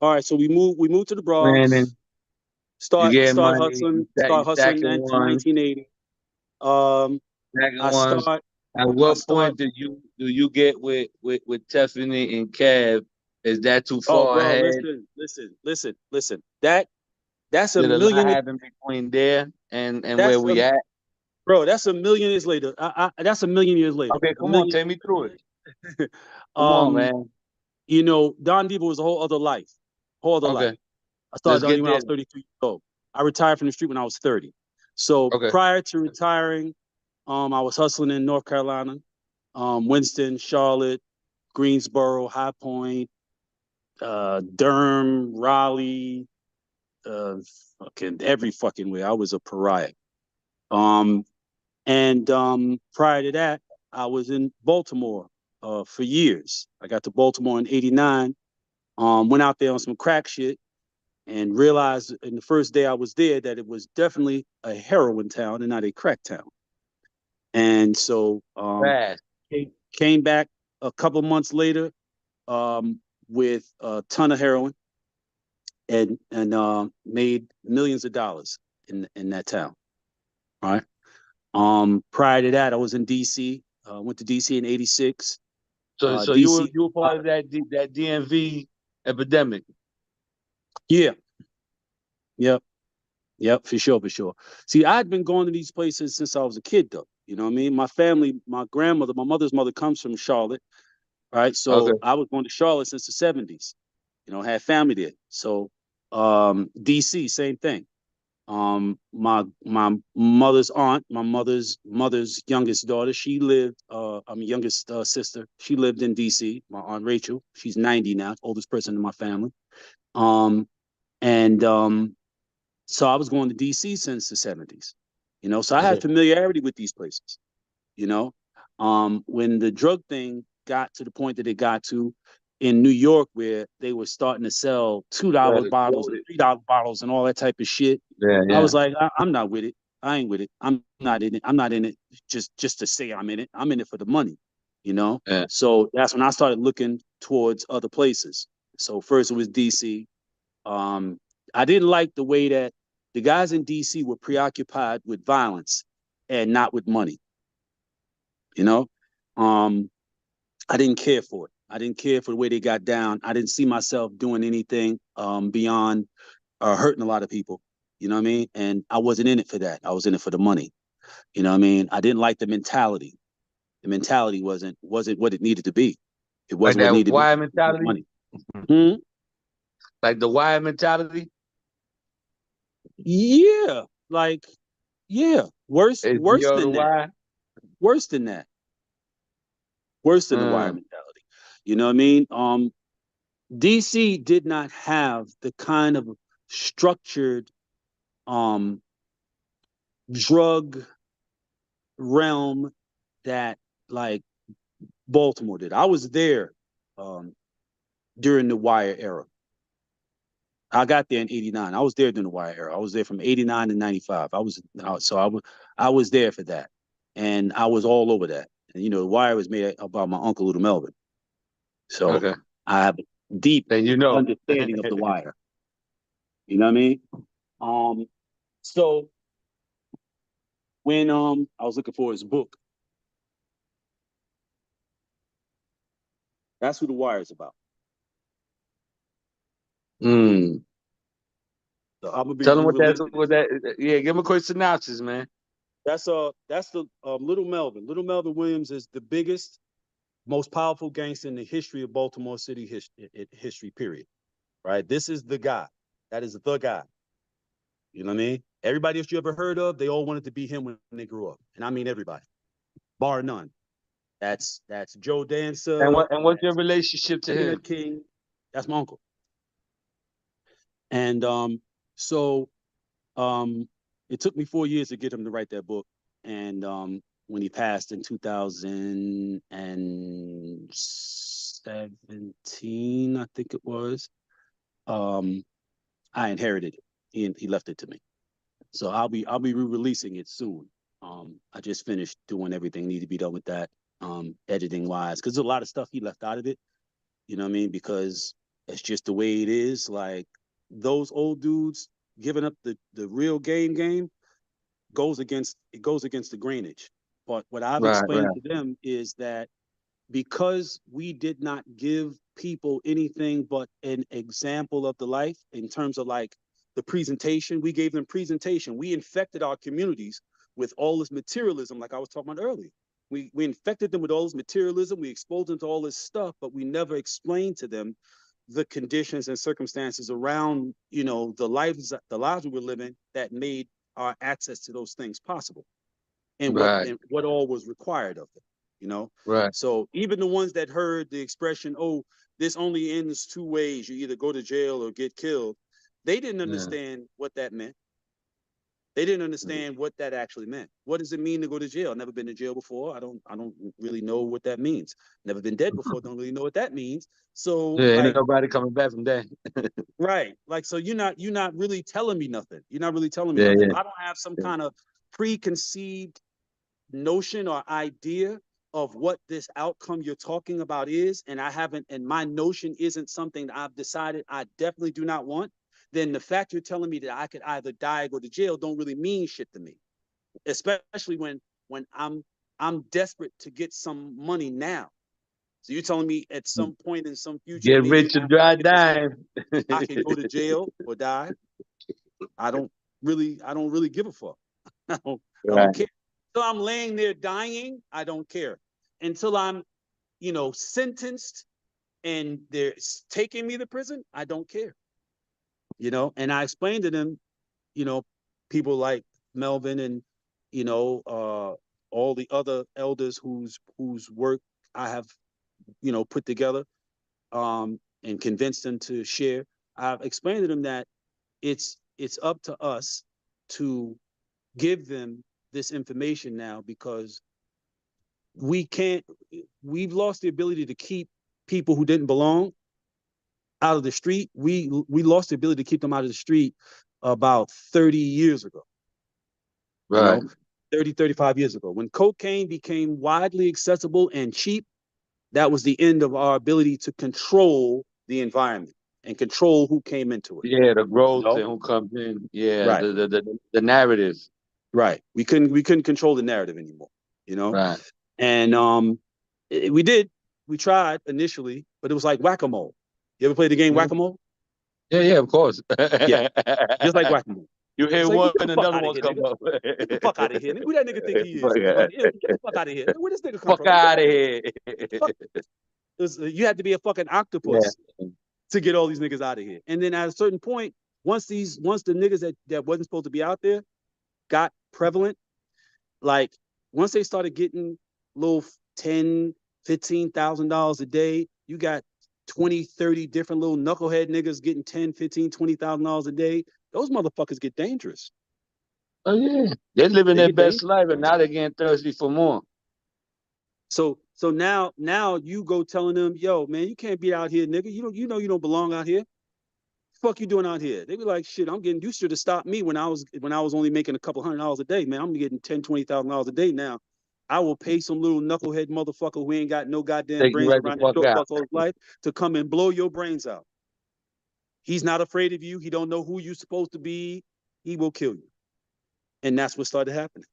[SPEAKER 2] right. So we moved to the Bronx.
[SPEAKER 1] Planning. You
[SPEAKER 2] Start
[SPEAKER 1] get money.
[SPEAKER 2] hustling.
[SPEAKER 1] You
[SPEAKER 2] Start hustling
[SPEAKER 1] stacking
[SPEAKER 2] in
[SPEAKER 1] ones.
[SPEAKER 2] 1980.
[SPEAKER 1] Stacking
[SPEAKER 2] I
[SPEAKER 1] ones.
[SPEAKER 2] start.
[SPEAKER 1] At what point do you get with Tiffany and Kev? Is that too
[SPEAKER 2] Oh,
[SPEAKER 1] far
[SPEAKER 2] bro,
[SPEAKER 1] ahead?
[SPEAKER 2] listen. That's a
[SPEAKER 1] Did a lot
[SPEAKER 2] million.
[SPEAKER 1] happen between there and where
[SPEAKER 2] That's
[SPEAKER 1] we at?
[SPEAKER 2] bro. That's a million years later. That's a million years later.
[SPEAKER 1] Okay,
[SPEAKER 2] A
[SPEAKER 1] come on,
[SPEAKER 2] million.
[SPEAKER 1] take me through it. Come on, man.
[SPEAKER 2] You know, Don Diva was a whole other life. Whole other life.
[SPEAKER 1] Okay,
[SPEAKER 2] I started
[SPEAKER 1] let's
[SPEAKER 2] Don
[SPEAKER 1] get
[SPEAKER 2] Diva when I
[SPEAKER 1] there.
[SPEAKER 2] was 33 years old. I retired from the street when I was 30. So
[SPEAKER 1] Okay.
[SPEAKER 2] prior to retiring, I was hustling in North Carolina, Winston, Charlotte, Greensboro, High Point, Durham, Raleigh, fucking every fucking way. I was a pariah. And prior to that, I was in Baltimore for years. I got to Baltimore in '89. Went out there on some crack shit and realized in the first day I was there that it was definitely a heroin town and not a crack town. And so
[SPEAKER 1] Fast.
[SPEAKER 2] came back a couple months later, with a ton of heroin and made millions of dollars in that town. All right. Prior to that, I was in DC. Went to DC in '86.
[SPEAKER 1] So
[SPEAKER 2] DC.
[SPEAKER 1] you were part of that DMV epidemic.
[SPEAKER 2] Yeah. Yep. Yep. For sure. For sure. See, I'd been going to these places since I was a kid, though. You know what I mean? My family, my grandmother, my mother's mother comes from Charlotte, right? So
[SPEAKER 1] Okay.
[SPEAKER 2] I was going to Charlotte since the '70s. You know, had family there. So DC, same thing. My mother's aunt, my mother's youngest daughter, she lived. I'm youngest sister. She lived in D.C. My aunt Rachel, she's 90 now, oldest person in my family. Um, and so I was going to D.C. since the '70s. You know, so I had
[SPEAKER 1] Okay.
[SPEAKER 2] familiarity with these places. You know, when the drug thing got to the point that it got to in New York, where they were starting to sell $2
[SPEAKER 1] Right.
[SPEAKER 2] bottles and $3 bottles and all that type of shit,
[SPEAKER 1] Yeah,
[SPEAKER 2] I
[SPEAKER 1] yeah,
[SPEAKER 2] was like, I'm not with it. I ain't with it. I'm not in it. I'm not in it just to say I'm in it. I'm in it for the money, you know.
[SPEAKER 1] yeah.
[SPEAKER 2] So that's when I started looking towards other places. So first it was DC. Um, I didn't like the way that the guys in DC were preoccupied with violence and not with money. You know, um, I didn't care for it. I didn't care for the way they got down. I didn't see myself doing anything beyond hurting a lot of people. You know what I mean? And I wasn't in it for that. I was in it for the money. You know what I mean? I didn't like the mentality. The mentality wasn't what it needed to be. It
[SPEAKER 1] Like
[SPEAKER 2] wasn't what it
[SPEAKER 1] that
[SPEAKER 2] needed to be.
[SPEAKER 1] wire
[SPEAKER 2] It was
[SPEAKER 1] mentality.
[SPEAKER 2] money. Hmm?
[SPEAKER 1] Like the wire mentality.
[SPEAKER 2] Yeah, like yeah, worse
[SPEAKER 1] HBO the
[SPEAKER 2] than that.
[SPEAKER 1] wire.
[SPEAKER 2] Worse than that. Worse than the wire
[SPEAKER 1] Mm,
[SPEAKER 2] mentality. You know what I mean? DC did not have the kind of structured um drug realm that like Baltimore did. I was there um during the wire era. I got there in '89. I was there during the wire era. I was there from '89 to '95. I was there for that, and I was all over that. And you know, the wire was made about my uncle Little Melvin, so
[SPEAKER 1] okay.
[SPEAKER 2] I have a deep
[SPEAKER 1] Then you know.
[SPEAKER 2] understanding of the wire. You know what I mean? Um, so when I was looking for his book, that's who the wire is about.
[SPEAKER 1] Mm.
[SPEAKER 2] So I'm gonna be
[SPEAKER 1] Tell them what
[SPEAKER 2] releasing it.
[SPEAKER 1] that. Yeah, give them a quick synopsis, man.
[SPEAKER 2] That's the Little Melvin. Little Melvin Williams is the biggest, most powerful gangster in the history of Baltimore City history. Period. Right. This is the guy. That is the guy. You know what I mean? Everybody else you ever heard of, they all wanted to be him when they grew up, and I mean everybody, bar none. That's Joe Dancer.
[SPEAKER 1] And what's your relationship to
[SPEAKER 2] Peanut
[SPEAKER 1] him?
[SPEAKER 2] King. That's my uncle. And so um, it took me 4 years to get him to write that book. And when he passed in 2017, I think it was, um, I inherited it. He left it to me. So I'll be re-releasing it soon. I just finished doing everything need to be done with that, editing wise, because there's a lot of stuff he left out of it. You know what I mean? Because it's just the way it is. Like those old dudes giving up the real game goes against the grainage. But what I've
[SPEAKER 1] Right,
[SPEAKER 2] explained
[SPEAKER 1] right,
[SPEAKER 2] to them is that because we did not give people anything but an example of the life in terms of like the presentation, we gave them presentation. We infected our communities with all this materialism, like I was talking about earlier. We infected them with all this materialism. We exposed them to all this stuff, but we never explained to them the conditions and circumstances around, you know, the lives we were living that made our access to those things possible
[SPEAKER 1] right,
[SPEAKER 2] and what all was required of them, you know.
[SPEAKER 1] right.
[SPEAKER 2] So even the ones that heard the expression, "Oh, this only ends two ways: you either go to jail or get killed," they didn't
[SPEAKER 1] Yeah.
[SPEAKER 2] understand what that meant. They didn't understand what that actually meant. What does it mean to go to jail? I've never been to jail before. I don't really know what that means. Never been dead before. Don't really know what that means. So
[SPEAKER 1] Yeah, ain't
[SPEAKER 2] like,
[SPEAKER 1] nobody coming back from that.
[SPEAKER 2] right. Like, so you're not really telling me nothing. You're not really telling me
[SPEAKER 1] Yeah,
[SPEAKER 2] nothing. If
[SPEAKER 1] yeah,
[SPEAKER 2] I don't have some
[SPEAKER 1] yeah.
[SPEAKER 2] kind of preconceived notion or idea of what this outcome you're talking about is, and I haven't, and my notion isn't something that I've decided I definitely do not want, then the fact you're telling me that I could either die or go to jail don't really mean shit to me. Especially when I'm desperate to get some money now. So you're telling me at some point in some future,
[SPEAKER 1] Get
[SPEAKER 2] maybe
[SPEAKER 1] rich or
[SPEAKER 2] after
[SPEAKER 1] dry
[SPEAKER 2] I get this money,
[SPEAKER 1] dying.
[SPEAKER 2] I can go to jail or die. I don't really give a fuck. I don't
[SPEAKER 1] Right.
[SPEAKER 2] care. So I'm laying there dying. I don't care until I'm, sentenced and they're taking me to prison. I don't care. And I explained to them, you know, people like Melvin and all the other elders whose work I have put together and convinced them to share. I've explained to them that it's up to us to give them this information now because we can't we've lost the ability to keep people who didn't belong out of the street. We lost the ability to keep them out of the street about 30 years ago. You
[SPEAKER 1] Right.
[SPEAKER 2] know, 30, 35 years ago. When cocaine became widely accessible and cheap, that was the end of our ability to control the environment and control who came into it.
[SPEAKER 1] Yeah, the
[SPEAKER 2] You
[SPEAKER 1] growth
[SPEAKER 2] know?
[SPEAKER 1] and who comes in. Yeah,
[SPEAKER 2] Right.
[SPEAKER 1] the narrative.
[SPEAKER 2] Right. We couldn't control the narrative anymore, you know?
[SPEAKER 1] Right.
[SPEAKER 2] And we did. We tried initially, but it was like whack-a-mole. You ever played the game
[SPEAKER 1] Mhm.
[SPEAKER 2] whack-a-mole?
[SPEAKER 1] Yeah, yeah, of course.
[SPEAKER 2] Yeah. Just like whack-a-mole.
[SPEAKER 1] You
[SPEAKER 2] It's
[SPEAKER 1] hit
[SPEAKER 2] like, well,
[SPEAKER 1] one,
[SPEAKER 2] get the fuck
[SPEAKER 1] another
[SPEAKER 2] out of
[SPEAKER 1] one
[SPEAKER 2] here,
[SPEAKER 1] come
[SPEAKER 2] nigga.
[SPEAKER 1] up.
[SPEAKER 2] Get the fuck out of here, nigga. Who that nigga think he is?
[SPEAKER 1] Fuck
[SPEAKER 2] Nigga? Like, get the fuck out of here. Where this nigga come
[SPEAKER 1] fuck
[SPEAKER 2] from? Get
[SPEAKER 1] out of
[SPEAKER 2] out of
[SPEAKER 1] here.
[SPEAKER 2] here. Fuck. You had to be a fucking
[SPEAKER 1] Yeah.
[SPEAKER 2] octopus to get all these niggas out of here. And then at a certain point, once the niggas that wasn't supposed to be out there got prevalent, like once they started getting little 10, $15,000 a day, you got 20, 30 different little knucklehead niggas getting 10, 15, $20,000 a day. Those motherfuckers get dangerous.
[SPEAKER 1] Oh yeah. They're living
[SPEAKER 2] They
[SPEAKER 1] their
[SPEAKER 2] get
[SPEAKER 1] best
[SPEAKER 2] dangerous.
[SPEAKER 1] life and now they're getting thirsty for more.
[SPEAKER 2] So now you go telling them, yo, man, you can't be out here, nigga. You don't belong out here. Fuck you doing out here? They be like, shit, I'm getting, you should have stopped me when I was only making a couple $100 a day, man. I'm getting $10,000, $20,000 a day now. I will pay some little knucklehead motherfucker who ain't got no goddamn
[SPEAKER 1] Take you
[SPEAKER 2] brains
[SPEAKER 1] right the
[SPEAKER 2] around his
[SPEAKER 1] fuck
[SPEAKER 2] short
[SPEAKER 1] out.
[SPEAKER 2] bus all his life to come and blow your brains out. He's not afraid of you. He don't know who you're supposed to be. He will kill you. And that's what started happening.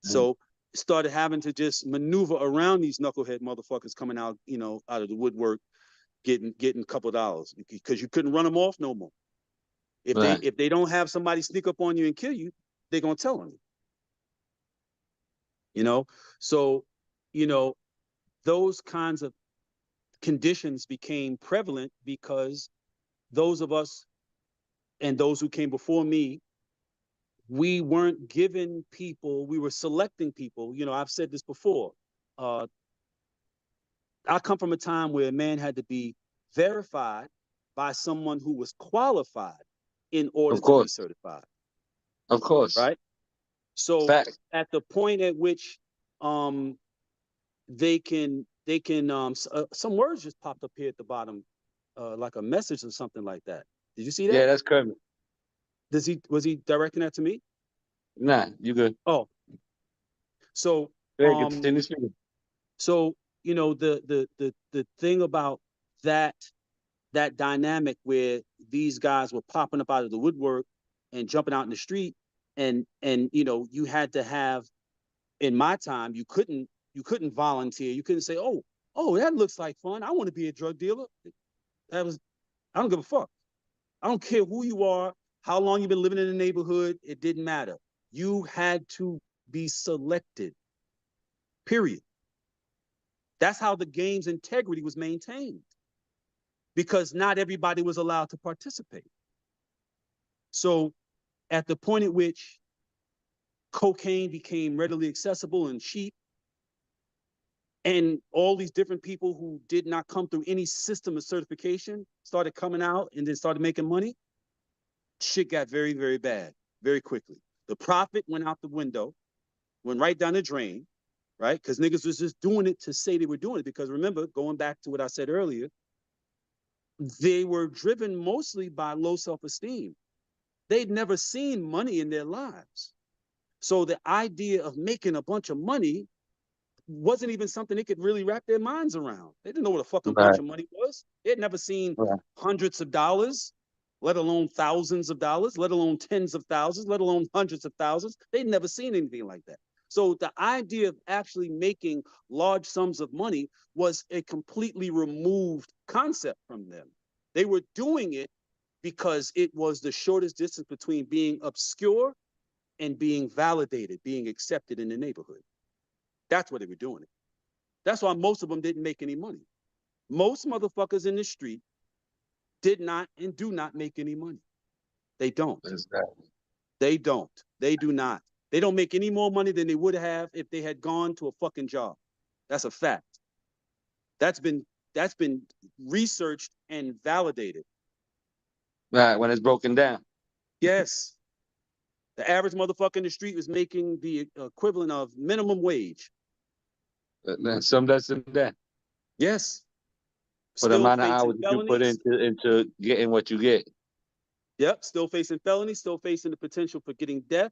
[SPEAKER 2] So started having to just maneuver around these knucklehead motherfuckers coming out, out of the woodwork, getting a couple of dollars because you couldn't run them off no more. If they
[SPEAKER 1] Right.
[SPEAKER 2] if they don't have somebody sneak up on you and kill you, they're gonna tell on you. So those kinds of conditions became prevalent because those of us and those who came before me, we weren't giving people, we were selecting people. I've said this before. Uh, I come from a time where a man had to be verified by someone who was qualified in order
[SPEAKER 1] Of
[SPEAKER 2] to be
[SPEAKER 1] course.
[SPEAKER 2] certified,
[SPEAKER 1] Of course.
[SPEAKER 2] right? So
[SPEAKER 1] Fact.
[SPEAKER 2] at the point at which um, they can some words just popped up here at the bottom, like a message or something like that. Did you see
[SPEAKER 1] Yeah,
[SPEAKER 2] that?
[SPEAKER 1] that's Kermit.
[SPEAKER 2] Was he directing that to me?
[SPEAKER 1] Nah, you good.
[SPEAKER 2] Oh, so
[SPEAKER 1] Go ahead, continue speaking.
[SPEAKER 2] so the thing about that that dynamic where these guys were popping up out of the woodwork and jumping out in the street, and you had to have, in my time, you couldn't volunteer. You couldn't say, oh, that looks like fun. I want to be a drug dealer. That was I don't give a fuck. I don't care who you are, how long you've been living in the neighborhood. It didn't matter. You had to be selected. Period. That's how the game's integrity was maintained, because not everybody was allowed to participate. So at the point at which cocaine became readily accessible and cheap, and all these different people who did not come through any system of certification started coming out and then started making money, shit got very, very bad very quickly. The profit went out the window, went right down the drain, right? Because niggas was just doing it to say they were doing it. Because remember, going back to what I said earlier, they were driven mostly by low self-esteem. They'd never seen money in their lives. So the idea of making a bunch of money wasn't even something they could really wrap their minds around. They didn't know what a fucking bunch
[SPEAKER 1] Right.
[SPEAKER 2] of money was. They had never seen
[SPEAKER 1] Right.
[SPEAKER 2] hundreds of dollars, let alone thousands of dollars, let alone tens of thousands, let alone hundreds of thousands. They'd never seen anything like that. So the idea of actually making large sums of money was a completely removed concept from them. They were doing it because it was the shortest distance between being obscure and being validated, being accepted in the neighborhood. That's what they were doing. That's why most of them didn't make any money. Most motherfuckers in the street did not and do not make any money. They don't.
[SPEAKER 1] Exactly.
[SPEAKER 2] They don't. They do not. They don't make any more money than they would have if they had gone to a fucking job. That's a fact. That's been researched and validated.
[SPEAKER 1] Right. When it's broken down.
[SPEAKER 2] Yes. The average motherfucker in the street was making the equivalent of minimum wage.
[SPEAKER 1] Some less than that.
[SPEAKER 2] Yes.
[SPEAKER 1] For the
[SPEAKER 2] Still
[SPEAKER 1] amount of
[SPEAKER 2] facing
[SPEAKER 1] hours that you put
[SPEAKER 2] felonies.
[SPEAKER 1] into getting what you get.
[SPEAKER 2] Yep. Still facing felonies. Still facing the potential for getting death.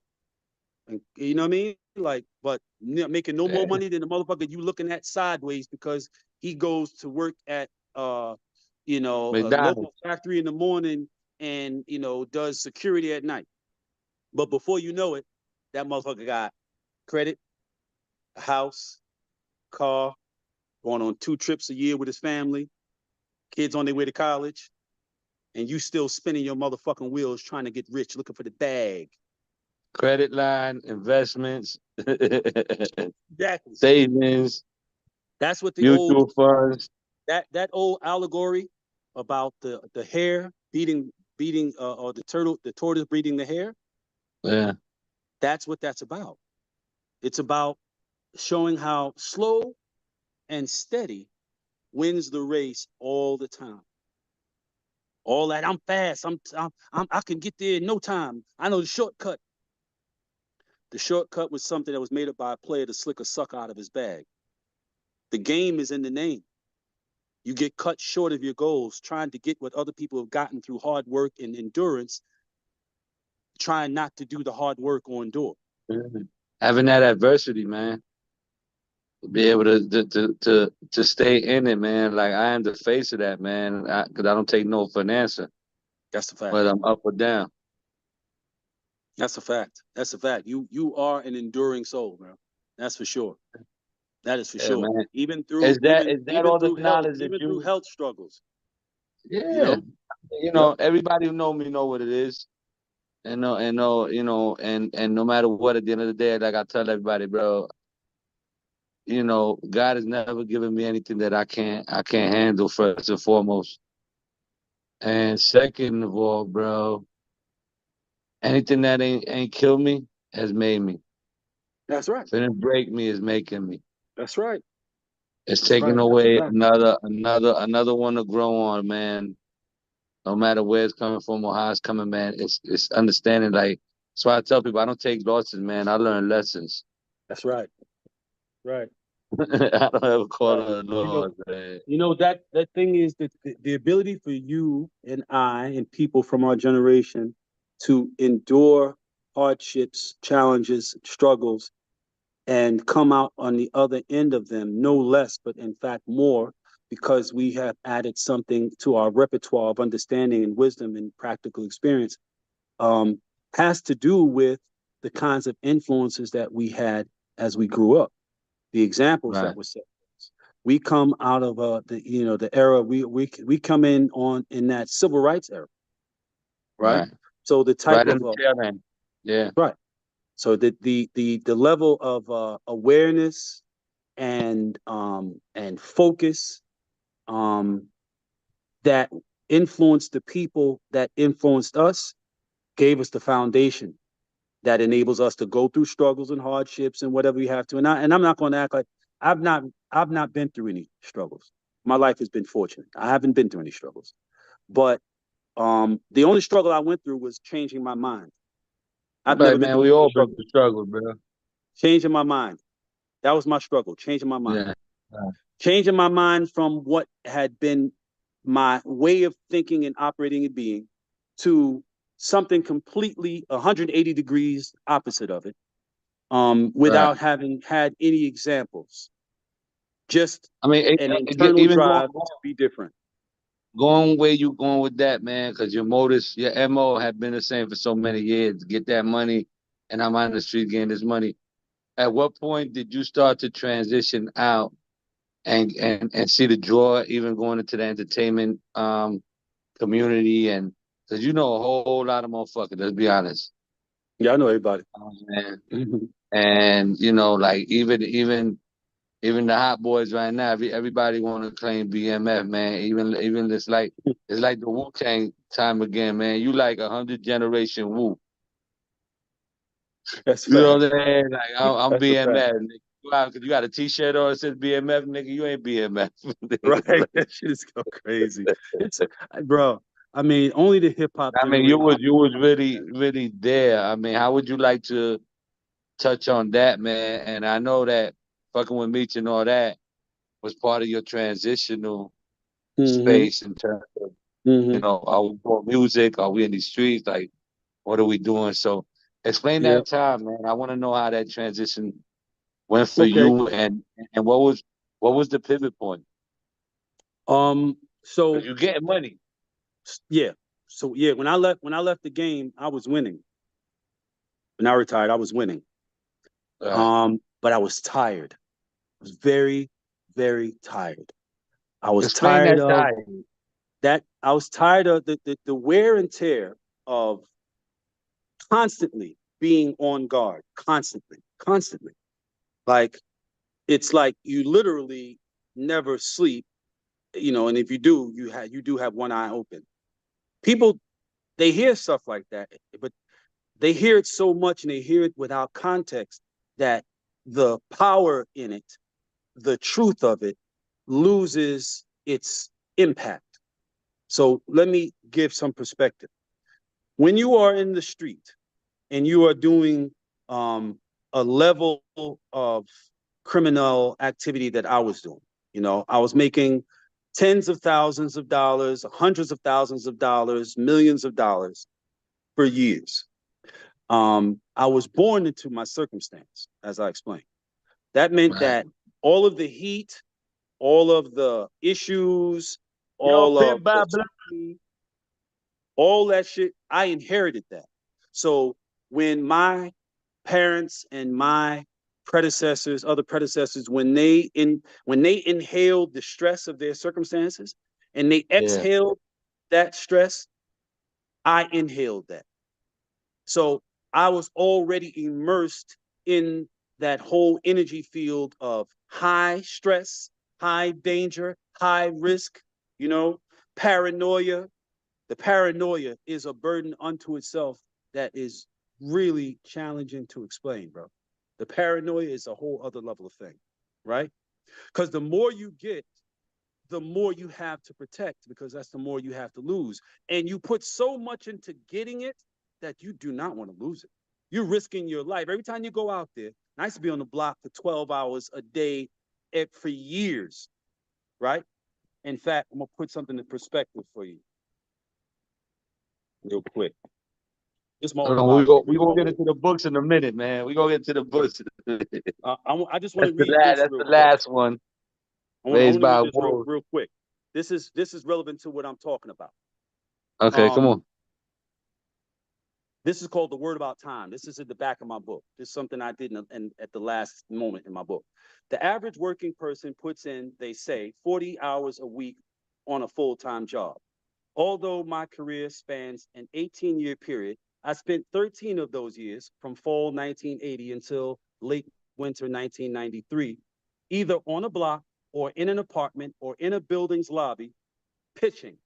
[SPEAKER 2] And you know what I mean? Like, but making no more
[SPEAKER 1] Yeah.
[SPEAKER 2] money than the motherfucker you looking at sideways because he goes to work at a local
[SPEAKER 1] McDonald's.
[SPEAKER 2] factory in the morning and does security at night. But before you know it, that motherfucker got credit, a house, car, going on 2 trips a year with his family, kids on their way to college, and you still spinning your motherfucking wheels trying to get rich, looking for the bag.
[SPEAKER 1] Credit line, investments,
[SPEAKER 2] Exactly.
[SPEAKER 1] savings,
[SPEAKER 2] That's what the old
[SPEAKER 1] mutual funds.
[SPEAKER 2] that old allegory about the hare beating or the tortoise beating the hare.
[SPEAKER 1] Yeah.
[SPEAKER 2] That's what that's about. It's about showing how slow and steady wins the race all the time. All that I'm fast, I can get there in no time. I know the shortcut. The shortcut was something that was made up by a player to slick a suck out of his bag. The game is in the name. You get cut short of your goals trying to get what other people have gotten through hard work and endurance, trying not to do the hard work or endure.
[SPEAKER 1] Having that adversity, man. Be able to stay in it, man. Like I am the face of that, man. Because I don't take no for an answer,
[SPEAKER 2] That's the fact.
[SPEAKER 1] whether I'm up or down.
[SPEAKER 2] That's a fact. That's a fact. You are an enduring soul, bro. That's for sure. That is for
[SPEAKER 1] Yeah,
[SPEAKER 2] sure.
[SPEAKER 1] man.
[SPEAKER 2] Even through
[SPEAKER 1] Is that all the knowledge that
[SPEAKER 2] even through
[SPEAKER 1] you?
[SPEAKER 2] health struggles, you
[SPEAKER 1] Yeah.
[SPEAKER 2] know? Yep.
[SPEAKER 1] Everybody who know me know what it is. And no matter what, at the end of the day, like I tell everybody, bro, God has never given me anything that I can't handle first and foremost. And second of all, bro, anything that ain't killed me has made me.
[SPEAKER 2] That's right.
[SPEAKER 1] If it didn't break me, it's making me.
[SPEAKER 2] That's right.
[SPEAKER 1] It's
[SPEAKER 2] That's
[SPEAKER 1] taking
[SPEAKER 2] right. That's a
[SPEAKER 1] away
[SPEAKER 2] fact.
[SPEAKER 1] another one to grow on, man. No matter where it's coming from or how it's coming, man. It's understanding like that's why I tell people I don't take losses, man. I learn lessons.
[SPEAKER 2] That's right. Right.
[SPEAKER 1] I don't ever call
[SPEAKER 2] Right.
[SPEAKER 1] it a loss, man.
[SPEAKER 2] That thing is that the ability for you and I and people from our generation to endure hardships, challenges, struggles, and come out on the other end of them, no less, but in fact more, because we have added something to our repertoire of understanding and wisdom and practical experience, um, has to do with the kinds of influences that we had as we grew up, the examples
[SPEAKER 1] Right,
[SPEAKER 2] that were set. We come out of the era we come in that civil rights era, right?
[SPEAKER 1] right.
[SPEAKER 2] So the type
[SPEAKER 1] Right in
[SPEAKER 2] of
[SPEAKER 1] the tail end. Yeah,
[SPEAKER 2] right. So the level of awareness and focus um, that influenced the people that influenced us gave us the foundation that enables us to go through struggles and hardships and whatever we have to. And I'm not going to act like I've not I've not been through any struggles. My life has been fortunate. I haven't been through any struggles, but the only struggle I went through was changing my mind. I've never
[SPEAKER 1] right,
[SPEAKER 2] been
[SPEAKER 1] man.
[SPEAKER 2] through
[SPEAKER 1] We
[SPEAKER 2] any other
[SPEAKER 1] all been
[SPEAKER 2] struggle.
[SPEAKER 1] through struggle, bro.
[SPEAKER 2] Changing my mind. That was my struggle. Changing my mind.
[SPEAKER 1] Yeah, right,
[SPEAKER 2] Changing my mind from what had been my way of thinking and operating and being to something completely 180 degrees opposite of it,
[SPEAKER 1] right,
[SPEAKER 2] without having had any examples. Just
[SPEAKER 1] I mean,
[SPEAKER 2] an internal
[SPEAKER 1] even
[SPEAKER 2] drive to be different.
[SPEAKER 1] going where you going with that, man, because your motives, your MO have been the same for so many years. Get that money, and I'm on the street getting this money. At what point did you start to transition out and see the draw, even going into the entertainment community, and because you know a whole lot of motherfuckers, let's be honest.
[SPEAKER 2] Yeah, I know everybody.
[SPEAKER 1] Man. And you know, like even the hot boys right now, everybody want to claim BMF, man. Even it's like the Wu Tang time again, man. You like 100 generation Wu.
[SPEAKER 2] That's
[SPEAKER 1] You know
[SPEAKER 2] fact.
[SPEAKER 1] what I'm saying? Like I'm
[SPEAKER 2] That's a fact.
[SPEAKER 1] BMF. Nigga. You got a T-shirt on that says BMF, nigga. You ain't BMF.
[SPEAKER 2] Right. That shit is go crazy. It's bro. I mean, only the hip hop
[SPEAKER 1] I mean,
[SPEAKER 2] generation.
[SPEAKER 1] you was really there. I mean, how would you like to touch on that, man? And I know that fucking with Meech and all that was part of your transitional
[SPEAKER 2] Mm-hmm.
[SPEAKER 1] space in terms of, you
[SPEAKER 2] Mm-hmm.
[SPEAKER 1] know, are we doing music? Are we in these streets? Like, what are we doing? So explain
[SPEAKER 2] Yeah.
[SPEAKER 1] that time, man. I want to know how that transition went for
[SPEAKER 2] Okay.
[SPEAKER 1] you and what was the pivot point? Because
[SPEAKER 2] So
[SPEAKER 1] you getting money.
[SPEAKER 2] yeah. So yeah, when I left the game, I was winning. When I retired, I was winning. But I was tired. I was very, very tired. I was
[SPEAKER 1] Explain
[SPEAKER 2] tired
[SPEAKER 1] that
[SPEAKER 2] of
[SPEAKER 1] time.
[SPEAKER 2] that. I was tired of the wear and tear of constantly being on guard, constantly. Like it's like you literally never sleep, and if you do, you do have one eye open. People, they hear stuff like that, but they hear it so much and they hear it without context that the power in it, the truth of it, loses its impact. So let me give some perspective. When you are in the street and you are doing a level of criminal activity that I was doing, I was making tens of thousands of dollars, hundreds of thousands of dollars, millions of dollars for years. I was born into my circumstance, as I explained. That meant
[SPEAKER 1] Right.
[SPEAKER 2] that all of the heat, all of the issues,
[SPEAKER 1] Yo,
[SPEAKER 2] all of
[SPEAKER 1] Pimp by Blood.
[SPEAKER 2] the all that shit, I inherited that. So when my parents and my predecessors, other predecessors, when they inhaled the stress of their circumstances and they
[SPEAKER 1] Yeah.
[SPEAKER 2] exhaled that stress, I inhaled that. So I was already immersed in that whole energy field of high stress, high danger, high risk, you know, paranoia. The paranoia is a burden unto itself that is really challenging to explain, bro. The paranoia is a whole other level of thing, right? Because the more you get, the more you have to protect because that's the more you have to lose. And you put so much into getting it that you do not want to lose it. You're risking your life. Every time you go out there, I used to be on the block for 12 hours a day for years, right? In fact, I'm going to put something in perspective for you real quick. This is my
[SPEAKER 1] We
[SPEAKER 2] autobiography.
[SPEAKER 1] gonna get into the books in a minute, man. We gonna get to the books.
[SPEAKER 2] I just want to read this
[SPEAKER 1] That's
[SPEAKER 2] real
[SPEAKER 1] the
[SPEAKER 2] quick.
[SPEAKER 1] last one.
[SPEAKER 2] I
[SPEAKER 1] Raised
[SPEAKER 2] want to read
[SPEAKER 1] by
[SPEAKER 2] this
[SPEAKER 1] wolves.
[SPEAKER 2] real quick. This is relevant to what I'm talking about.
[SPEAKER 1] Okay, come
[SPEAKER 2] Um,
[SPEAKER 1] on.
[SPEAKER 2] This is called The Word About Time. This is at the back of my book. This is something I did at the last moment in my book. The average working person puts in, they say, 40 hours a week on a full-time job. Although my career spans an 18-year period, I spent 13 of those years from fall 1980 until late winter 1993, either on a block or in an apartment or in a building's lobby, pitching.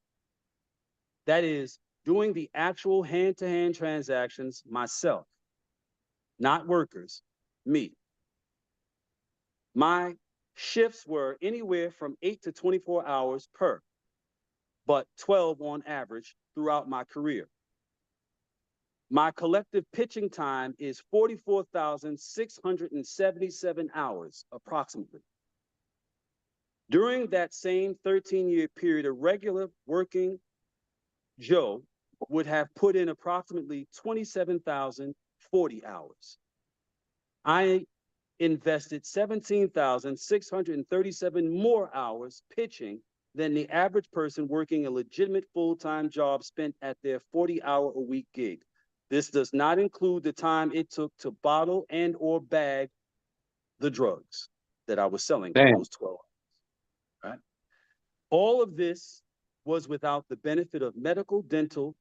[SPEAKER 2] That is, doing the actual hand-to-hand transactions myself, not workers, me. My shifts were anywhere from 8 to 24 hours per, but 12 on average throughout my career. My collective pitching time is 44,677 hours approximately. During that same 13-year period, a regular working Joe would have put in approximately 27,040 hours. I invested 17,637 more hours pitching than the average person working a legitimate full-time job spent at their 40-hour-a-week gig. This does not include the time it took to bottle and or bag the drugs that I was selling for those 12 hours, right? All of this was without the benefit of medical, dental,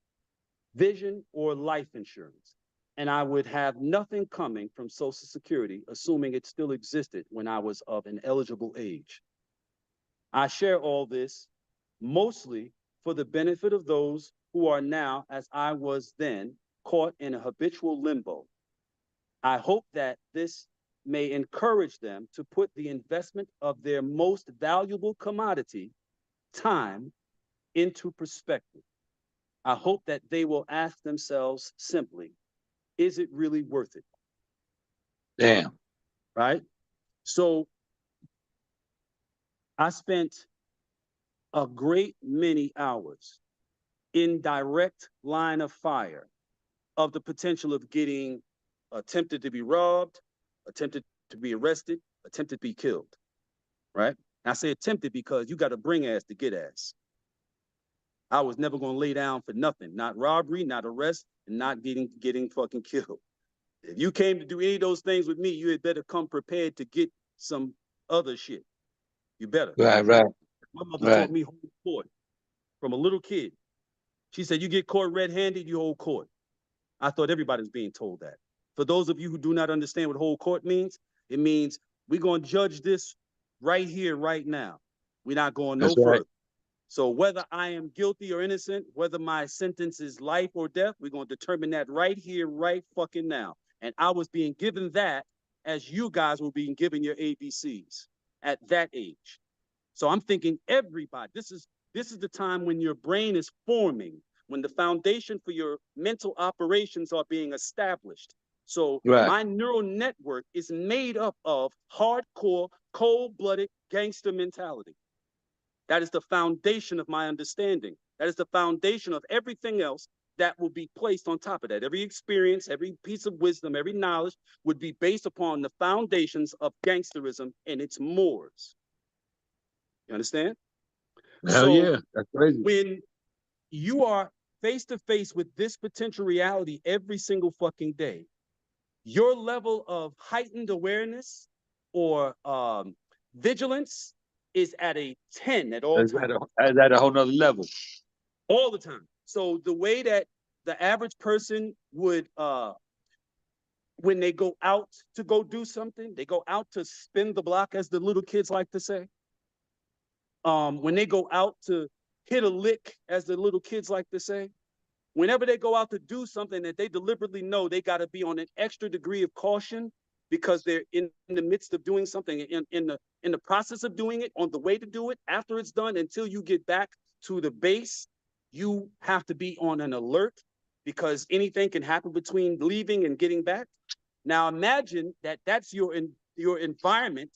[SPEAKER 2] vision, or life insurance. And I would have nothing coming from Social Security, assuming it still existed when I was of an eligible age. I share all this mostly for the benefit of those who are now, as I was then, caught in a habitual limbo. I hope that this may encourage them to put the investment of their most valuable commodity, time, into perspective. I hope that they will ask themselves simply, is it really worth it?
[SPEAKER 1] Damn.
[SPEAKER 2] Right? So I spent a great many hours in direct line of fire of the potential of getting attempted to be robbed, attempted to be arrested, attempted to be killed, right? I say attempted because you got to bring ass to get ass. I was never going to lay down for nothing, not robbery, not arrest, and not getting fucking killed. If you came to do any of those things with me, you had better come prepared to get some other shit. You better.
[SPEAKER 1] Right, right.
[SPEAKER 2] My mother
[SPEAKER 1] right.
[SPEAKER 2] taught me hold court from a little kid. She said, you get caught red-handed, you hold court. I thought everybody was being told that. For those of you who do not understand what hold court means, it means we're going to judge this right here, right now. We're not going no further. So whether I am guilty or innocent, whether my sentence is life or death, we're going to determine that right here, right fucking now. And I was being given that as you guys were being given your ABCs at that age. So I'm thinking everybody, this is the time when your brain is forming, when the foundation for your mental operations are being established. So my neural network is made up of hardcore, cold-blooded gangster mentality. That is the foundation of my understanding. That is the foundation of everything else that will be placed on top of that. Every experience, every piece of wisdom, every knowledge would be based upon the foundations of gangsterism and its mores. You understand?
[SPEAKER 1] Hell yeah, that's crazy.
[SPEAKER 2] When you are face to face with this potential reality every single fucking day, your level of heightened awareness or vigilance is at a 10 at all times.
[SPEAKER 1] At a whole nother level.
[SPEAKER 2] All the time. So the way that the average person would, when they go out to go do something, they go out to spin the block, as the little kids like to say. When they go out to hit a lick, as the little kids like to say, whenever they go out to do something that they deliberately know they got to be on an extra degree of caution because they're in the midst of doing something, in the process of doing it, on the way to do it, after it's done, until you get back to the base, you have to be on an alert because anything can happen between leaving and getting back. Now imagine that that's your environment.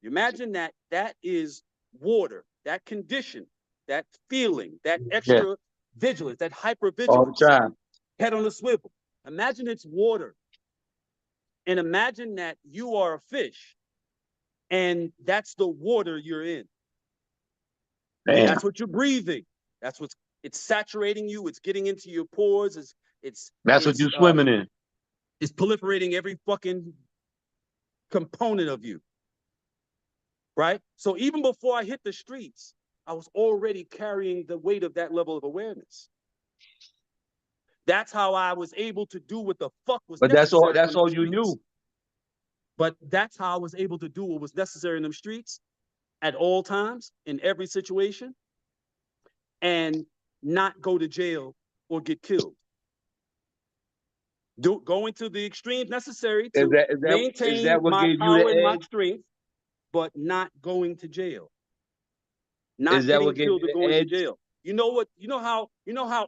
[SPEAKER 2] Imagine that is water, that condition, that feeling, that extra vigilance, that hypervigilance.
[SPEAKER 1] All the time.
[SPEAKER 2] Head on a swivel. Imagine it's water. And imagine that you are a fish and that's the water you're in.
[SPEAKER 1] Damn.
[SPEAKER 2] That's what you're breathing. That's it's saturating you. It's getting into your pores.
[SPEAKER 1] That's what you're swimming in.
[SPEAKER 2] It's proliferating every fucking component of you. Right? So even before I hit the streets, I was already carrying the weight of that level of awareness. That's how I was able to do what the fuck was necessary. But
[SPEAKER 1] that's all you knew.
[SPEAKER 2] But that's how I was able to do what was necessary in them streets at all times, in every situation, and not go to jail or get killed. Going to the extremes necessary to maintain my power and my strength, but not going to jail. Not getting killed or going to jail. You know what? You know how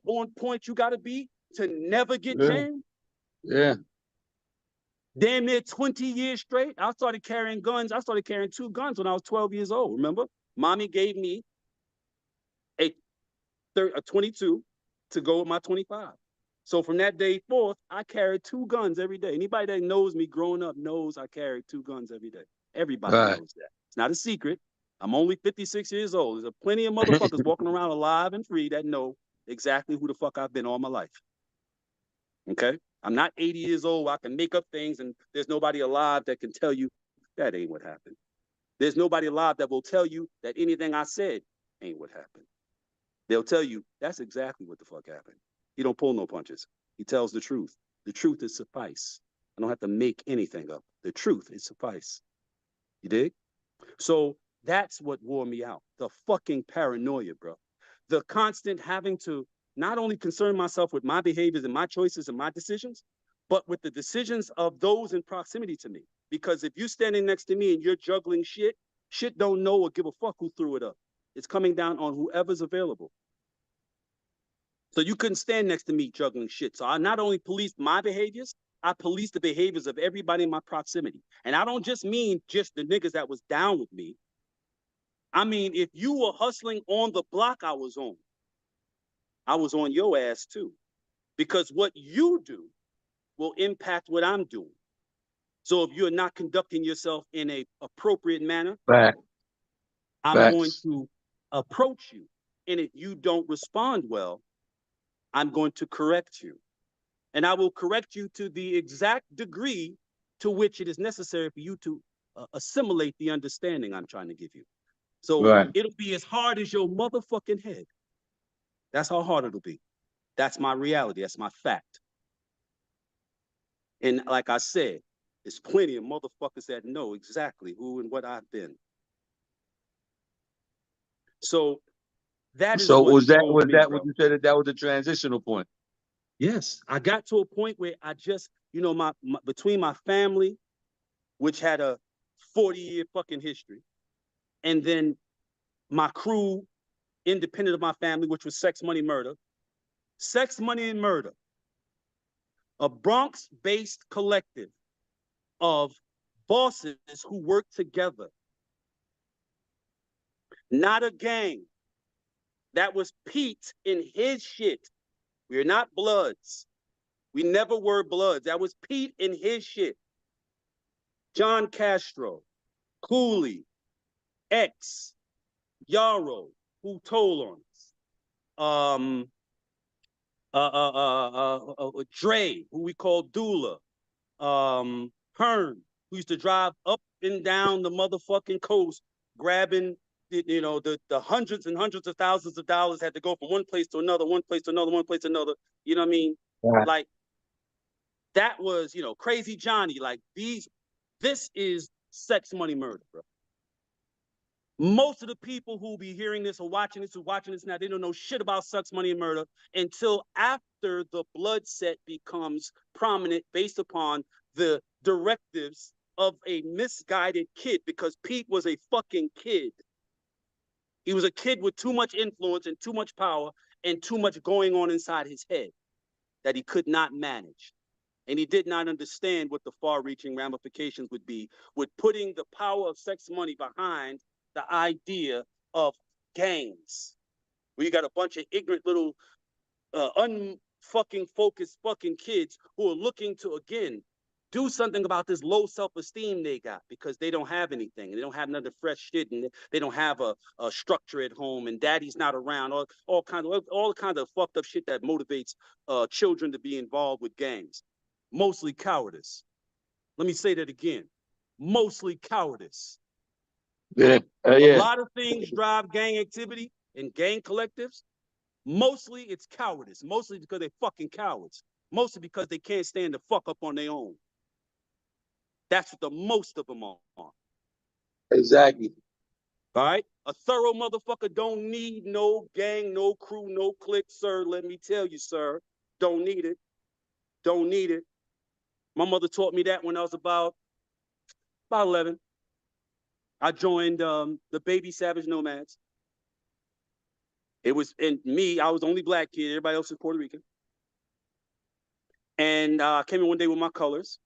[SPEAKER 2] on point you got to be to never get jammed?
[SPEAKER 1] Yeah.
[SPEAKER 2] Damn near 20 years straight. I started carrying guns. I started carrying 2 guns when I was 12 years old. Remember? Mommy gave me a 22 to go with my 25. So from that day forth, I carried 2 guns every day. Anybody that knows me growing up knows I carried 2 guns every day. Everybody
[SPEAKER 1] Right.
[SPEAKER 2] knows that. It's not a secret. I'm only 56 years old. There's plenty of motherfuckers walking around alive and free that know exactly who the fuck I've been all my life. Okay? I'm not 80 years old. I can make up things, and there's nobody alive that can tell you that ain't what happened. There's nobody alive that will tell you that anything I said ain't what happened. They'll tell you that's exactly what the fuck happened. He don't pull no punches. He tells the truth. The truth is suffice. I don't have to make anything up. The truth is suffice. You dig? So that's what wore me out. The fucking paranoia, bro. The constant having to not only concern myself with my behaviors and my choices and my decisions, but with the decisions of those in proximity to me. Because if you're standing next to me and you're juggling shit, shit don't know or give a fuck who threw it up. It's coming down on whoever's available. So you couldn't stand next to me juggling shit. So I not only policed my behaviors, I policed the behaviors of everybody in my proximity. And I don't just mean just the niggas that was down with me. I mean, if you were hustling on the block I was on your ass too. Because what you do will impact what I'm doing. So if you're not conducting yourself in an appropriate manner,
[SPEAKER 1] Facts.
[SPEAKER 2] I'm going to approach you. And if you don't respond well, I'm going to correct you. And I will correct you to the exact degree to which it is necessary for you to assimilate the understanding I'm trying to give you. So it'll be as hard as your motherfucking head. That's how hard it'll be. That's my reality. That's my fact. And like I said, there's plenty of motherfuckers that know exactly who and what I've been. So that is
[SPEAKER 1] So
[SPEAKER 2] what
[SPEAKER 1] was that
[SPEAKER 2] drove me, bro.
[SPEAKER 1] what you said that was the transitional point?
[SPEAKER 2] Yes, I got to a point where I just, my between my family, which had a 40-year fucking history, and then my crew, independent of my family, which was Sex, Money, Murder. Sex, Money, and Murder, a Bronx-based collective of bosses who work together. Not a gang. That was Pete in his shit. We're not Bloods. We never were Bloods. That was Pete in his shit. John Castro, Cooley, X, Yarrow, who told on us. Dre, who we call Dula. Hearn, who used to drive up and down the motherfucking coast, grabbing the hundreds and hundreds of thousands of dollars, had to go from one place to another, one place to another, one place to another. You know what I mean?
[SPEAKER 1] Right.
[SPEAKER 2] Like that was, Crazy Johnny. Like this is Sex, Money, Murder, bro. Most of the people who be hearing this or watching this now, they don't know shit about Sex, Money, and Murder until after the blood set becomes prominent based upon the directives of a misguided kid, because Pete was a fucking kid. He was a kid with too much influence and too much power and too much going on inside his head that he could not manage. And he did not understand what the far-reaching ramifications would be with putting the power of sex money behind the idea of gangs, where you got a bunch of ignorant little unfucking focused fucking kids who are looking to, again, do something about this low self-esteem they got because they don't have anything. They don't have none of the fresh shit, and they don't have a structure at home, and daddy's not around. All kinds of fucked up shit that motivates children to be involved with gangs. Mostly cowardice. Let me say that again. Mostly cowardice.
[SPEAKER 1] Yeah.
[SPEAKER 2] A lot of things drive gang activity and gang collectives. Mostly it's cowardice. Mostly because they're fucking cowards. Mostly because they can't stand the fuck up on their own. That's what the most of them are.
[SPEAKER 1] Exactly.
[SPEAKER 2] All right? A thorough motherfucker don't need no gang, no crew, no clique, sir. Let me tell you, sir. Don't need it. Don't need it. My mother taught me that when I was about 11. I joined the Baby Savage Nomads. It was, and me, I was the only black kid. Everybody else was Puerto Rican. And I came in one day with my colors.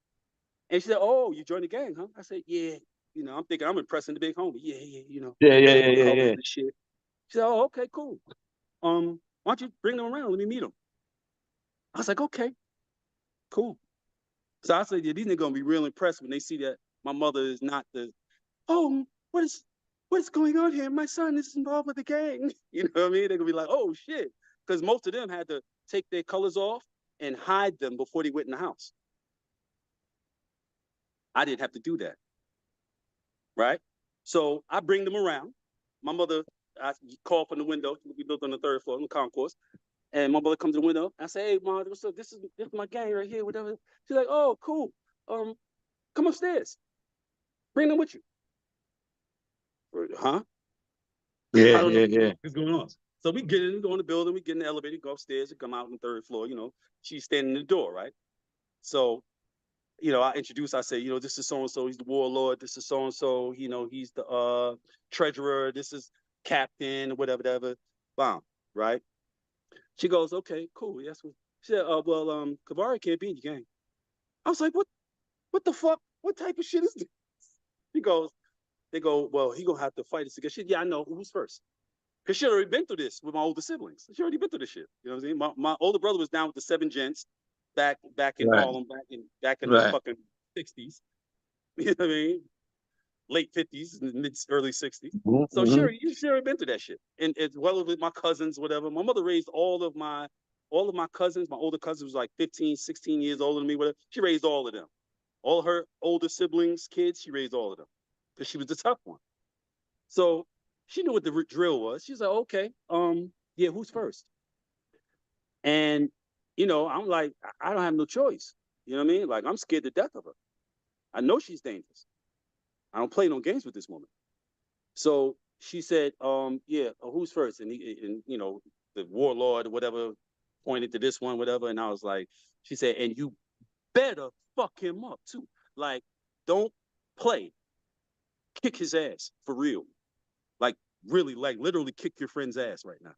[SPEAKER 2] And she said, "Oh, you joined the gang, huh?" I said, "Yeah." I'm thinking I'm impressing the big homie. Yeah.
[SPEAKER 1] Yeah.
[SPEAKER 2] And shit. She said, "Oh, okay, cool. Why don't you bring them around? Let me meet them." I was like, okay, cool. So I said, yeah, these niggas gonna be real impressed when they see that my mother is not the, oh, what is going on here? My son is involved with the gang. You know what I mean? They're gonna be like, oh shit. Because most of them had to take their colors off and hide them before they went in the house. I didn't have to do that. Right? So I bring them around. My mother, I call from the window. We lived on the third floor in the concourse. And my mother comes to the window. I say, hey, mom, what's up? This is my gang right here, whatever. She's like, oh, cool. Come upstairs. Bring them with you. Huh?
[SPEAKER 1] Yeah,
[SPEAKER 2] I don't know
[SPEAKER 1] yeah.
[SPEAKER 2] what's going on. So we get in, go in the building, we get in the elevator, go upstairs, and come out on the third floor. You know, she's standing in the door, right? So, I introduce, I say, this is so and so, he's the warlord. This is so and so, he's the treasurer. This is captain, whatever, whatever. Bomb, right? She goes, okay, cool. Yes. She said, well, Kavari can't be in your gang. I was like, what the fuck? What type of shit is this? He goes, they go, well, he gonna have to fight us again. She, yeah, I know. Who's first? Because she already been through this with my older siblings. She already been through this shit. You know what I'm saying? My older brother was down with the Seven Gents back in
[SPEAKER 1] Right.
[SPEAKER 2] Harlem, back in the
[SPEAKER 1] Right.
[SPEAKER 2] fucking 60s. You know what I mean? Late 50s, early 60s. So she already been through that shit. And as well as with my cousins, whatever. My mother raised all of my cousins. My older cousin was like 15, 16 years older than me, whatever. She raised all of them. All her older siblings, kids, she raised all of them. Because she was the tough one. So she knew what the drill was. She's like, okay, yeah, who's first? And, I'm like, I don't have no choice. You know what I mean? Like, I'm scared to death of her. I know she's dangerous. I don't play no games with this woman. So she said, yeah, who's first? And the warlord or whatever pointed to this one, whatever. And I was like, she said, and you better fuck him up too. Like, don't play. Kick his ass for real. Like, really, like literally kick your friend's ass right now.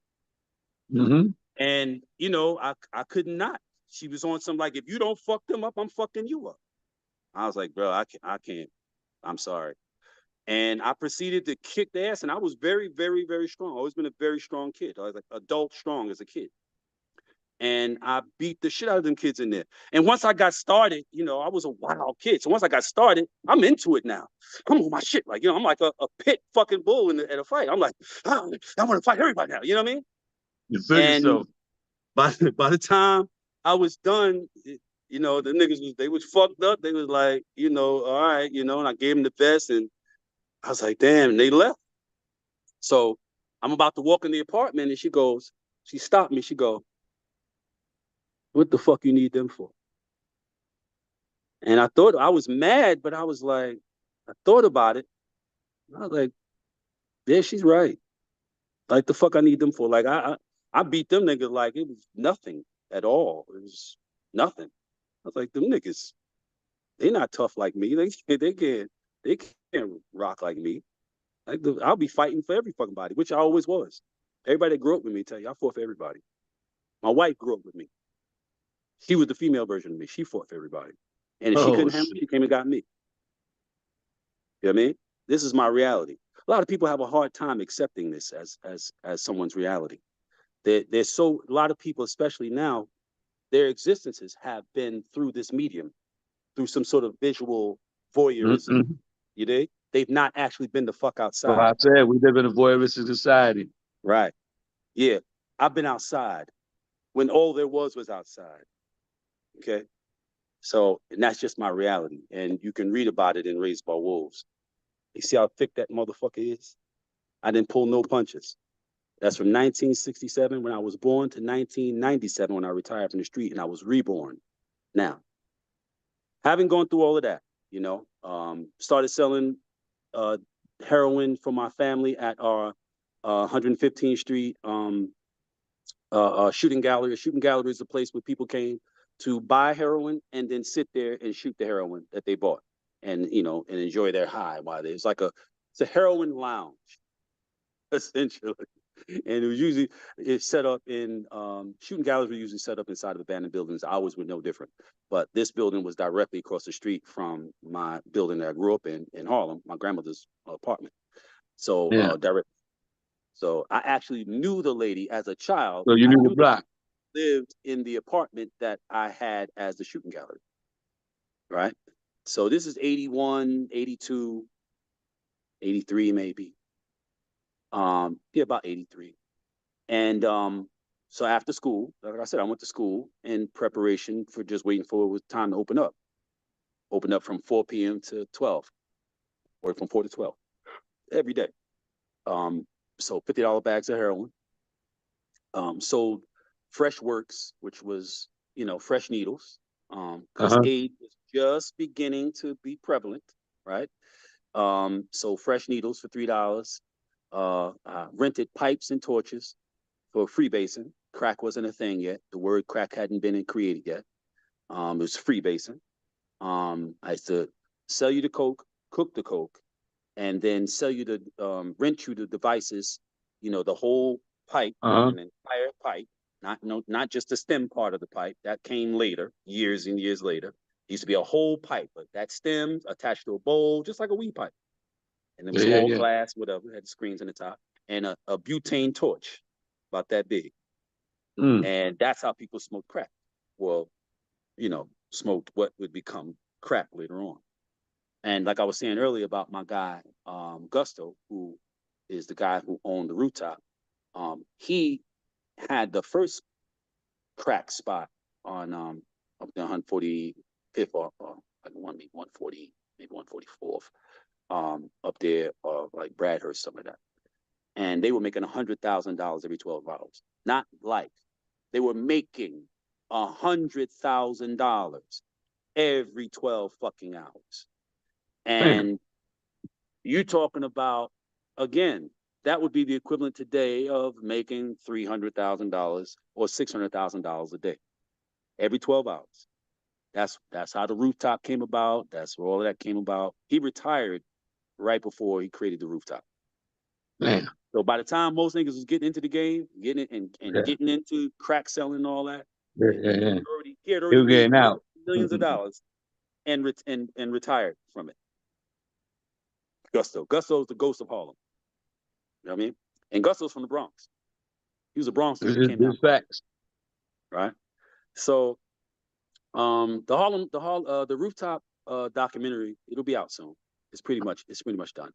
[SPEAKER 1] Mm-hmm.
[SPEAKER 2] And I could not. She was on some like, if you don't fuck them up, I'm fucking you up. I was like, bro, I can't. I'm sorry. And I proceeded to kick the ass, and I was very, very, very strong. I've always been a very strong kid. I was like adult strong as a kid. And I beat the shit out of them kids in there. And once I got started, I was a wild kid. So once I got started, I'm into it now. I'm on my shit. Like, I'm like a pit fucking bull at a fight. I'm like, oh, I want to fight everybody now. You know what I mean?
[SPEAKER 1] You feel
[SPEAKER 2] And
[SPEAKER 1] yourself.
[SPEAKER 2] by the time I was done, the niggas they was fucked up. They was like, all right, and I gave them the vest, and I was like, damn, and they left. So I'm about to walk in the apartment, and she stopped me. She go, what the fuck you need them for? And I thought I was mad, but I was like, I thought about it. I was like, yeah, she's right. Like the fuck I need them for? Like I beat them niggas like it was nothing at all. It was nothing. I was like, them niggas, they not tough like me. They can't rock like me. Like I'll be fighting for every fucking body, which I always was. Everybody that grew up with me tell you I fought for everybody. My wife grew up with me. She was the female version of me. She fought for everybody. And if she couldn't handle it, she came and got me. You know what I mean? This is my reality. A lot of people have a hard time accepting this as someone's reality. There's a lot of people, especially now, their existences have been through this medium, through some sort of visual voyeurism.
[SPEAKER 1] Mm-hmm.
[SPEAKER 2] You dig? They've not actually been the fuck
[SPEAKER 1] So
[SPEAKER 2] outside.
[SPEAKER 1] I said we live in a voyeuristic society.
[SPEAKER 2] Right. Yeah. I've been outside when all there was outside. Okay. So, and that's just my reality. And you can read about it in Raised by Wolves. You see how thick that motherfucker is? I didn't pull no punches. That's from 1967 when I was born to 1997 when I retired from the street and I was reborn. Now, having gone through all of that, started selling heroin for my family at our 115th Street shooting gallery. A shooting gallery is a place where people came to buy heroin and then sit there and shoot the heroin that they bought, and and enjoy their high while it's a heroin lounge, essentially. And it's set up in shooting galleries were usually set up inside of abandoned buildings. Ours were no different, but this building was directly across the street from my building that I grew up in Harlem, my grandmother's apartment. So
[SPEAKER 1] Yeah.
[SPEAKER 2] direct. So I actually knew the lady as a child.
[SPEAKER 1] So you
[SPEAKER 2] I
[SPEAKER 1] knew the
[SPEAKER 2] knew
[SPEAKER 1] block.
[SPEAKER 2] lived in the apartment that I had as the shooting gallery, right? So this is 81, 82, 83 maybe. Yeah, about 83. And so after school, like I said, I went to school in preparation for just waiting for it was time to open up. Open up from 4 p.m. to 12, or from 4 to 12 every day. So $50 bags of heroin. Sold fresh works, which was, fresh needles, because
[SPEAKER 1] Uh-huh.
[SPEAKER 2] AIDS was just beginning to be prevalent, right? So fresh needles for $3. Rented pipes and torches for freebasing. Crack wasn't a thing yet. The word crack hadn't been created yet. It was freebasing. I used to sell you the coke, cook the coke, and then sell you rent you the devices, the whole pipe, like
[SPEAKER 1] Uh-huh.
[SPEAKER 2] an entire pipe, not just the stem part of the pipe. That came later, years and years later. It used to be a whole pipe, but that stem attached to a bowl, just like a weed pipe. And it
[SPEAKER 1] Yeah,
[SPEAKER 2] was
[SPEAKER 1] yeah,
[SPEAKER 2] all
[SPEAKER 1] yeah.
[SPEAKER 2] glass, whatever, had screens in the top, and a butane torch, about that big.
[SPEAKER 1] Mm.
[SPEAKER 2] And that's how people smoked crack. Well, smoked what would become crack later on. And like I was saying earlier about my guy, Gusto, who is the guy who owned the rooftop, he had the first crack spot on up there 145th or like maybe 140, maybe 144th, up there, like Bradhurst, some of that. And they were making $100,000 every 12 hours. Not like they were making $100,000 every 12 fucking hours.
[SPEAKER 1] Damn.
[SPEAKER 2] And you talking about, again, that would be the equivalent today of making $300,000 or $600,000 a day every 12 hours. That's how the rooftop came about. That's where all of that came about. He retired right before he created the rooftop.
[SPEAKER 1] Man.
[SPEAKER 2] So by the time most niggas was getting into the game, getting and
[SPEAKER 1] Yeah.
[SPEAKER 2] getting into crack selling and all that,
[SPEAKER 1] Yeah, yeah, yeah.
[SPEAKER 2] he had
[SPEAKER 1] He
[SPEAKER 2] already
[SPEAKER 1] was
[SPEAKER 2] made
[SPEAKER 1] getting out.
[SPEAKER 2] millions of dollars and retired from it. Gusto's the ghost of Harlem. You know what I mean? And Gusto's from the Bronx. He was a Bronx dude that came down
[SPEAKER 1] This
[SPEAKER 2] from Harlem,
[SPEAKER 1] facts.
[SPEAKER 2] right? So the rooftop documentary, it'll be out soon. It's pretty much done.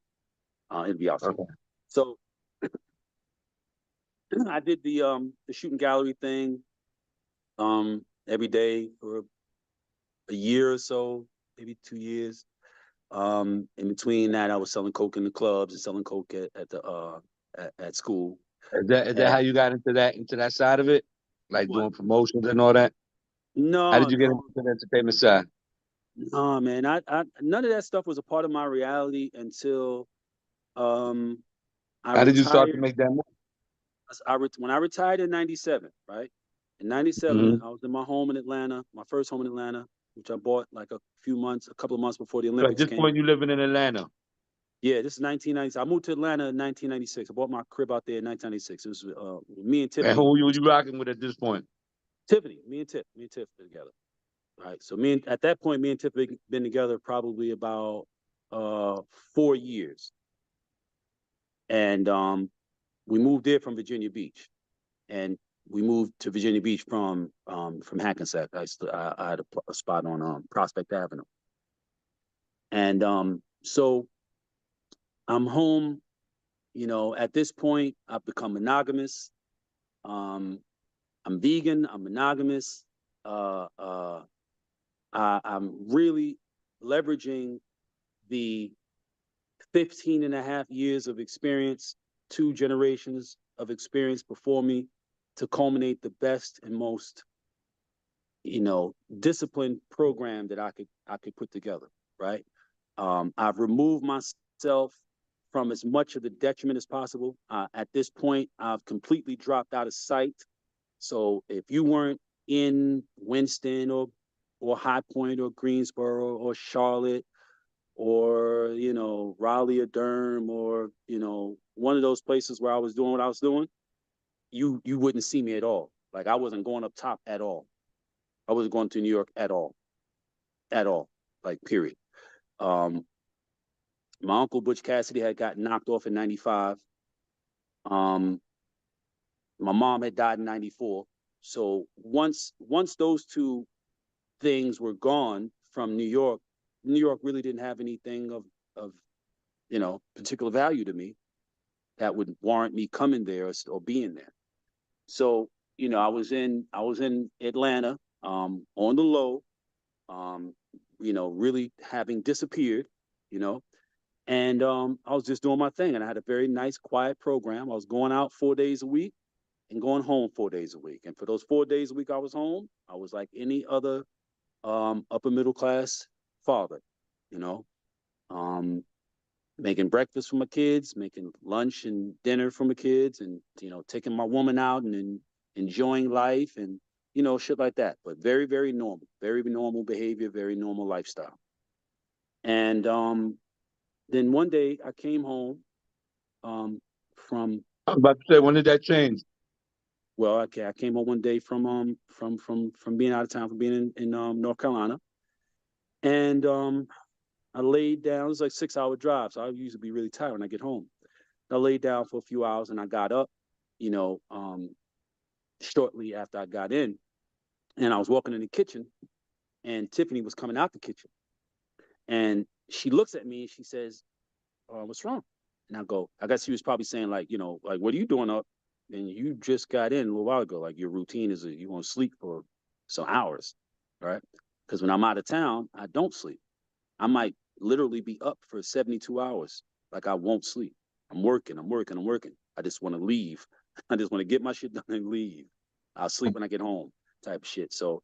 [SPEAKER 2] It'll be out soon.
[SPEAKER 1] Okay.
[SPEAKER 2] So I did the shooting gallery thing every day for a year or so, maybe 2 years. In between that, I was selling coke in the clubs and selling coke at school.
[SPEAKER 1] Is that
[SPEAKER 2] And
[SPEAKER 1] how you got into that side of it? Like
[SPEAKER 2] what?
[SPEAKER 1] doing promotions and all that? How
[SPEAKER 2] No,
[SPEAKER 1] did you get
[SPEAKER 2] no,
[SPEAKER 1] into the entertainment side?
[SPEAKER 2] no, man. I none of that stuff was a part of my reality until um I
[SPEAKER 1] How did you start to
[SPEAKER 2] retired.
[SPEAKER 1] make that move?
[SPEAKER 2] When I retired in '97, right? In '97,
[SPEAKER 1] Mm-hmm.
[SPEAKER 2] I was in my home in Atlanta, my first home in Atlanta, which I bought like a couple of months before the
[SPEAKER 1] So at
[SPEAKER 2] Olympics
[SPEAKER 1] this
[SPEAKER 2] came.
[SPEAKER 1] point, you living in Atlanta.
[SPEAKER 2] Yeah, this is 1990. I moved to Atlanta in 1996. I bought my crib out there in 1996. It was me and
[SPEAKER 1] And
[SPEAKER 2] Tiffany.
[SPEAKER 1] who you rocking with at this point?
[SPEAKER 2] Me and Tiff together. Right. So at that point, me and Tiff been together probably about 4 years, and we moved there from Virginia Beach, and we moved to Virginia Beach from Hackensack. I had a spot on Prospect Avenue, and so I'm home. At this point, I've become monogamous. Um, I'm vegan. I'm monogamous. Uh, uh, I'm really leveraging the 15 and a half years of experience, 2 generations of experience before me to culminate the best and most, disciplined program that I could put together, right? I've removed myself from as much of the detriment as possible. At this point, I've completely dropped out of sight. So if you weren't in Winston or High Point or Greensboro or Charlotte or Raleigh or Durham or one of those places where I was doing what I was doing, you wouldn't see me at all. Like I wasn't going up top at all. I wasn't going to New York at all. Like period. Um, my uncle Butch Cassidy had got knocked off in '95. Um, my mom had died in '94. So once those two things were gone from New York, New York really didn't have anything of particular value to me that would warrant me coming there or being there. So I was in Atlanta, on the low, really having disappeared, and I was just doing my thing, and I had a very nice, quiet program. I was going out 4 days a week and going home 4 days a week. And for those 4 days a week I was home, I was like any other upper middle class father, you know, um, making breakfast for my kids, making lunch and dinner for my kids, and taking my woman out and enjoying life and shit like that. But very, very normal behavior, very normal lifestyle. And then one day I came home from
[SPEAKER 1] I was about to say, when did that change?
[SPEAKER 2] well, okay, I came home one day from being out of town, from being in North Carolina, and I laid down. It was like 6 hour drive, so I usually be really tired when I get home. I laid down for a few hours, and I got up, you know, um, shortly after I got in, and I was walking in the kitchen, and Tiffany was coming out the kitchen, and she looks at me and she says, "What's wrong?" And I go, I guess she was probably saying like, like, what are you doing up? And you just got in a little while ago. Like your routine is you want to sleep for some hours, right? Because when I'm out of town, I don't sleep. I might literally be up for 72 hours. Like I won't sleep. I'm working, I'm working, I'm working. I just want to leave. I just want to get my shit done and leave. I'll sleep when I get home, type of shit. So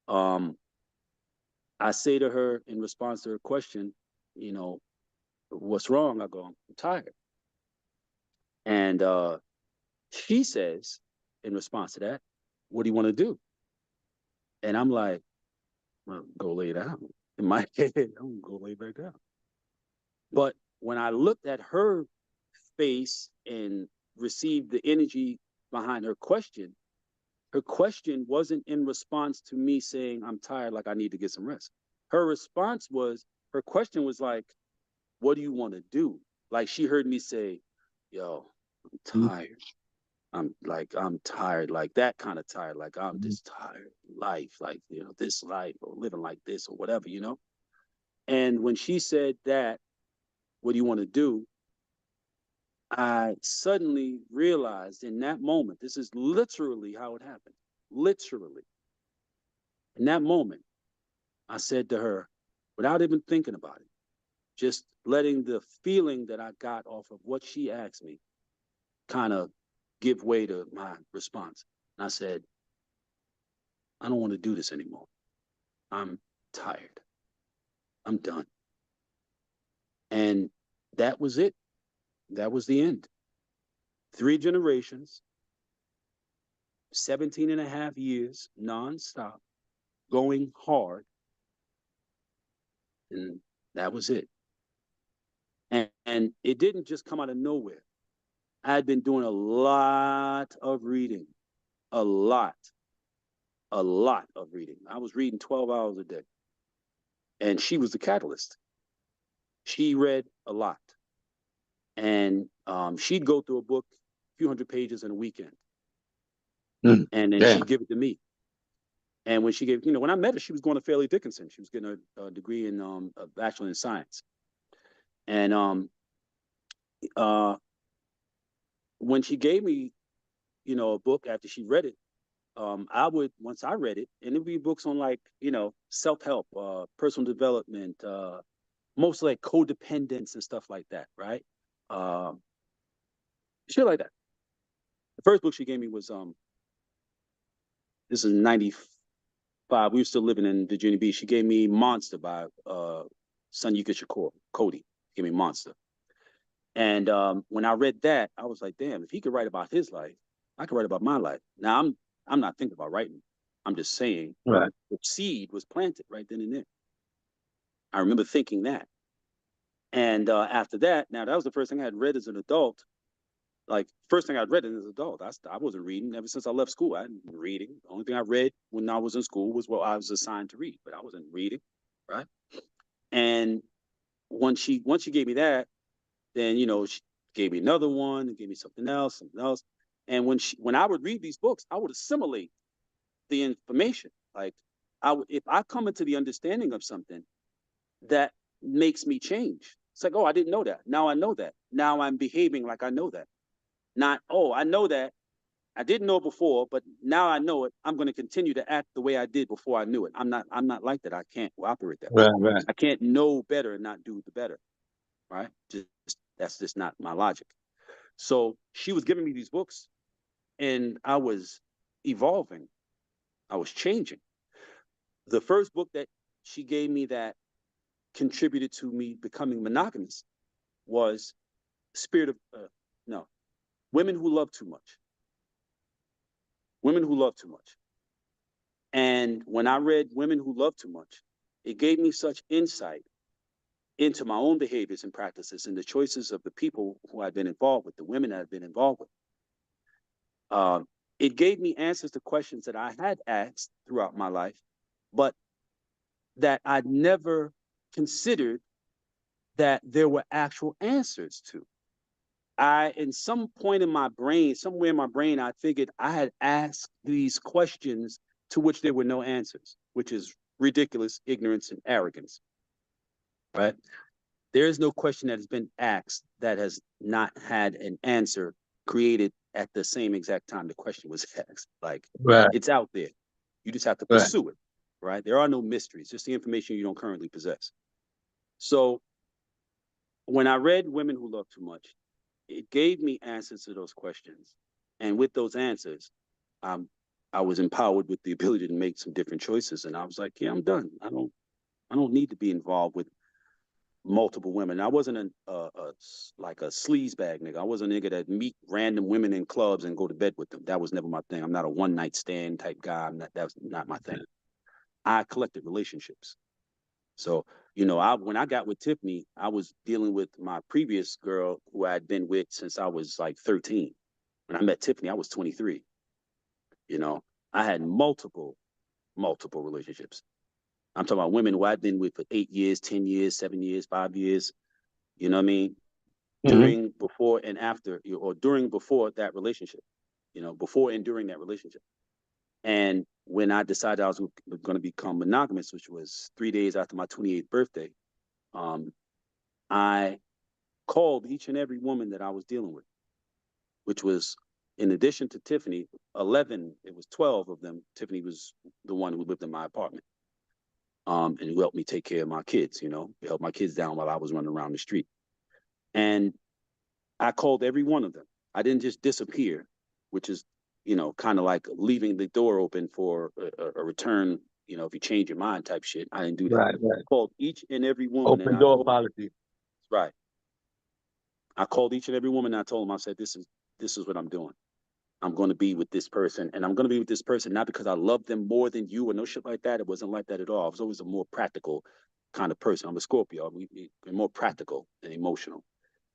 [SPEAKER 2] um, I say to her in response to her question, you know, what's wrong? I go, I'm tired. And she says in response to that, what do you want to do? And I'm like, well, go lay down. In my head, I'm gonna go lay back down. But when I looked at her face and received the energy behind her question wasn't in response to me saying, I'm tired, like I need to get some rest. Her question was like, what do you want to do? Like she heard me say, yo, I'm tired. I'm tired, like that kind of tired, like I'm just tired. Life, like, this life or living like this or whatever. And when she said that, what do you want to do? I suddenly realized in that moment, this is literally how it happened. Literally. In that moment, I said to her, without even thinking about it, just letting the feeling that I got off of what she asked me kind of give way to my response. And I said, I don't want to do this anymore. I'm tired. I'm done. And that was it. That was the end. 3 generations, 17 and a half years, nonstop, going hard. And that was it. And it didn't just come out of nowhere. I had been doing a lot of reading, a lot, a lot of reading. I was reading 12 hours a day. And she was the catalyst. She read a lot. And she'd go through a book, a few hundred pages in a weekend. And then
[SPEAKER 1] Yeah.
[SPEAKER 2] she'd give it to me. And when she gave, when I met her, she was going to Fairleigh Dickinson. She was getting a degree in a bachelor in science. And when she gave me, a book after she read it, I would, once I read it, and it'd be books on like, self-help, personal development, mostly like codependence and stuff like that, right? Shit like that. The first book she gave me was this is 95. We were still living in Virginia Beach. She gave me Monster by Syndicate Shakur, Cody. He gave me Monster. And when I read that, I was like, damn, if he could write about his life, I could write about my life. Now I'm not thinking about writing. I'm just saying
[SPEAKER 1] Right.
[SPEAKER 2] the seed was planted right then and there. I remember thinking that. And after that, now that was the first thing I had read as an adult. Like first thing I'd read as an adult. I wasn't reading ever since I left school. I hadn't been reading. The only thing I read when I was in school was what I was assigned to read, but I wasn't reading, right? And once she gave me that, then she gave me another one and gave me something else. And when I would read these books, I would assimilate the information. Like, if I come into the understanding of something, that makes me change. It's like, oh, I didn't know that. Now I know that. Now I'm behaving like I know that. Not, oh, I know that. I didn't know it before, but now I know it. I'm going to continue to act the way I did before I knew it. I'm not like that. I can't operate that way.
[SPEAKER 3] Right, right.
[SPEAKER 2] I can't know better and not do the better. Right? That's just not my logic. So she was giving me these books, and I was evolving. I was changing. The first book that she gave me that contributed to me becoming monogamous was Spirit of no, Women Who Love Too Much. Women Who Love Too Much. And when I read Women Who Love Too Much, it gave me such insight into my own behaviors and practices and the choices of the people who I've been involved with, the women that I've been involved with. It gave me answers to questions that I had asked throughout my life, but that I'd never considered that there were actual answers to. In some point in my brain, somewhere in my brain, I figured I had asked these questions to which there were no answers, which is ridiculous ignorance and arrogance, right? There is no question that has been asked that has not had an answer created at the same exact time the question was asked. Like,
[SPEAKER 3] Right,
[SPEAKER 2] it's out there. You just have to
[SPEAKER 3] right.
[SPEAKER 2] pursue it, right? There are no mysteries, just the information you don't currently possess. So when I read Women Who Love Too Much, it gave me answers to those questions. And with those answers, I was empowered with the ability to make some different choices. And I was like, yeah, I'm done. I don't need to be involved with multiple women. I wasn't like a sleaze bag nigga. I wasn't a nigga that meet random women in clubs and go to bed with them. That was never my thing. I'm not a one night stand type guy. That's not my thing. I collected relationships. So, when I got with Tiffany, I was dealing with my previous girl who I had been with since I was like 13. When I met Tiffany, I was 23. I had multiple relationships. I'm talking about women who I'd been with for 8 years, 10 years, 7 years, 5 years. You know what I mean?
[SPEAKER 3] Mm-hmm.
[SPEAKER 2] During, before, and after, or during, before that relationship, before and during that relationship. And when I decided I was going to become monogamous, which was 3 days after my 28th birthday, I called each and every woman that I was dealing with, which was, in addition to Tiffany, 11, it was 12 of them. Tiffany was the one who lived in my apartment, and who helped me take care of my kids, helped my kids down while I was running around the street. And I called every one of them. I didn't just disappear, which is, kind of like leaving the door open for a return, if you change your mind type shit. I didn't do that.
[SPEAKER 3] Right, right.
[SPEAKER 2] I called each and every woman, and
[SPEAKER 3] Open
[SPEAKER 2] I
[SPEAKER 3] door
[SPEAKER 2] told,
[SPEAKER 3] policy.
[SPEAKER 2] right. I called each and every woman, and I told them, I said, this is what I'm doing. I'm going to be with this person, and I'm going to be with this person not because I love them more than you or no shit like that. It wasn't like that at all. I was always a more practical kind of person. I'm a Scorpio. We're more practical than emotional.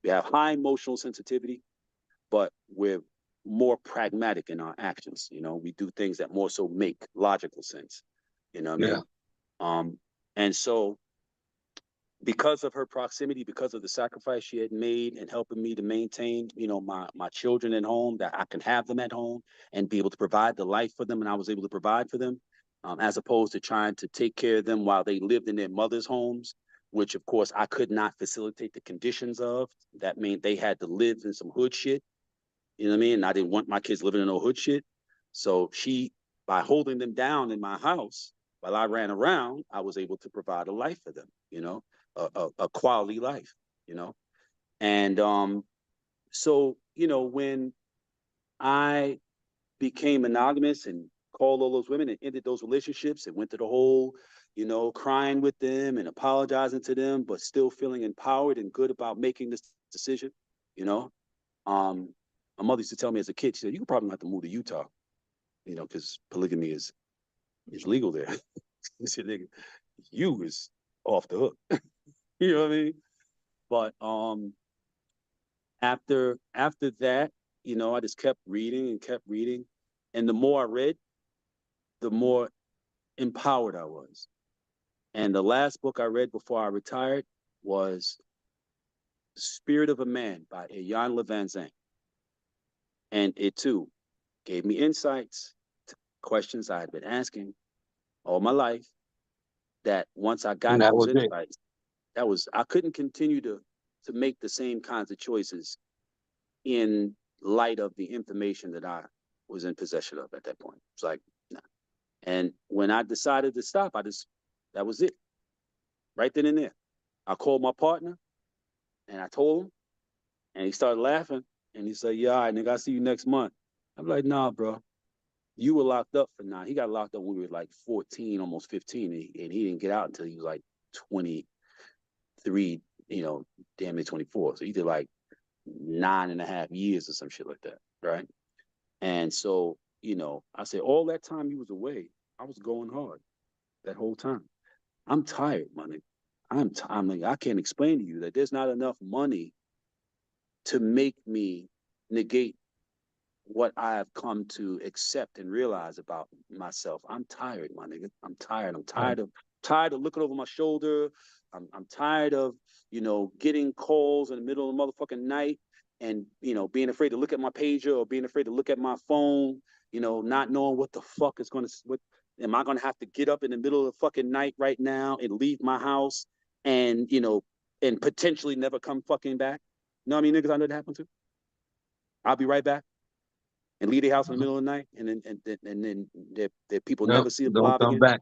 [SPEAKER 2] We have high emotional sensitivity, but we're more pragmatic in our actions. We do things that more so make logical sense. You know what I
[SPEAKER 3] Yeah.
[SPEAKER 2] mean? And so, because of her proximity, because of the sacrifice she had made in helping me to maintain, my children at home, that I can have them at home and be able to provide the life for them, and I was able to provide for them, as opposed to trying to take care of them while they lived in their mother's homes, which of course I could not facilitate the conditions of. That meant they had to live in some hood shit. You know what I mean? And I didn't want my kids living in no hood shit. So by holding them down in my house while I ran around, I was able to provide a life for them, a quality life, And so, when I became monogamous and called all those women and ended those relationships and went to the whole, crying with them and apologizing to them, but still feeling empowered and good about making this decision, you know, um, my mother used to tell me as a kid, she said, you could probably have to move to Utah, because polygamy is legal there. She said, nigga, you is off the hook. You know what I mean? But after that, I just kept reading and kept reading. And the more I read, the more empowered I was. And the last book I read before I retired was The Spirit of a Man by Ian Levanzin. And it too gave me insights questions I had been asking all my life, that once I got
[SPEAKER 1] And that
[SPEAKER 2] those
[SPEAKER 1] was it.
[SPEAKER 2] insights, I couldn't continue to make the same kinds of choices in light of the information that I was in possession of at that point. It's like, nah. And when I decided to stop, that was it. Right then and there. I called my partner and I told him, and he started laughing. And he said, yeah, all right, nigga, I'll see you next month. I'm like, nah, bro. You were locked up for 9. He got locked up when we were like 14, almost 15, and he didn't get out until he was like 23, damn near 24. So he did like 9.5 years or some shit like that, right? And so, I said, all that time he was away, I was going hard that whole time. I'm tired, money. I'm like, I can't explain to you that there's not enough money to make me negate what I have come to accept and realize about myself. I'm tired, my nigga. I'm tired. I'm tired of looking over my shoulder. I'm tired of, getting calls in the middle of the motherfucking night and, being afraid to look at my pager or being afraid to look at my phone, not knowing what the fuck is what am I gonna have to get up in the middle of the fucking night right now and leave my house and, and potentially never come fucking back. You know what I mean, niggas, I know that happened to. I'll be right back. And leave their house in the middle of the night, and then their people never see them
[SPEAKER 1] Don't
[SPEAKER 2] alive
[SPEAKER 1] come
[SPEAKER 2] again,
[SPEAKER 1] back.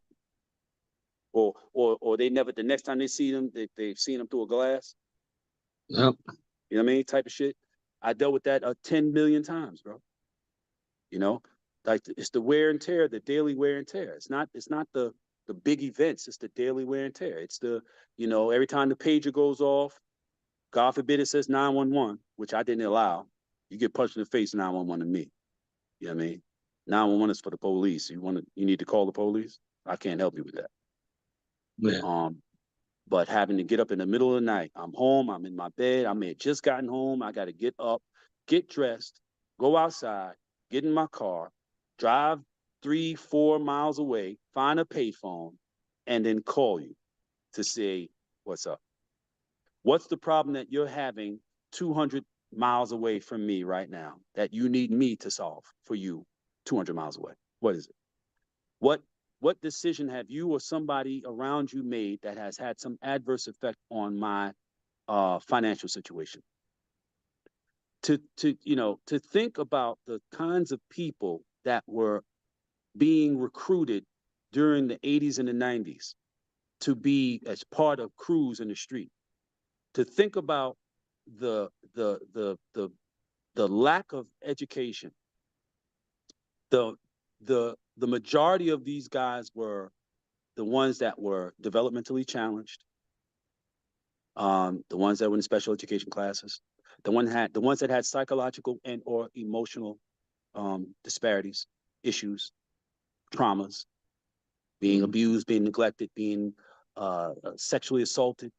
[SPEAKER 2] or they never, the next time they see them, they've seen them through a glass.
[SPEAKER 1] Yep.
[SPEAKER 2] You know what I mean? Type of shit. I dealt with that 10 million times, bro. Like it's the wear and tear, the daily wear and tear. It's not the big events. It's the daily wear and tear. It's the every time the pager goes off, God forbid it says 911, which I didn't allow. You get punched in the face, 911 to me. You know what I mean? 911 is for the police. You need to call the police? I can't help you with that.
[SPEAKER 1] Yeah.
[SPEAKER 2] But having to get up in the middle of the night, I'm home, I'm in my bed, I may have just gotten home, I got to get up, get dressed, go outside, get in my car, drive 3-4 miles away, find a payphone, and then call you to say, what's up? What's the problem that you're having 200 miles away from me right now that you need me to solve for you 200 miles away? What is it? What decision have you or somebody around you made that has had some adverse effect on my financial situation? To think about the kinds of people that were being recruited during the 80s and the 90s to be as part of crews in the street. To think about the lack of education. The majority of these guys were the ones that were developmentally challenged, the ones that were in special education classes, the ones that had psychological and or emotional disparities, issues, traumas, being abused, being neglected, being sexually assaulted,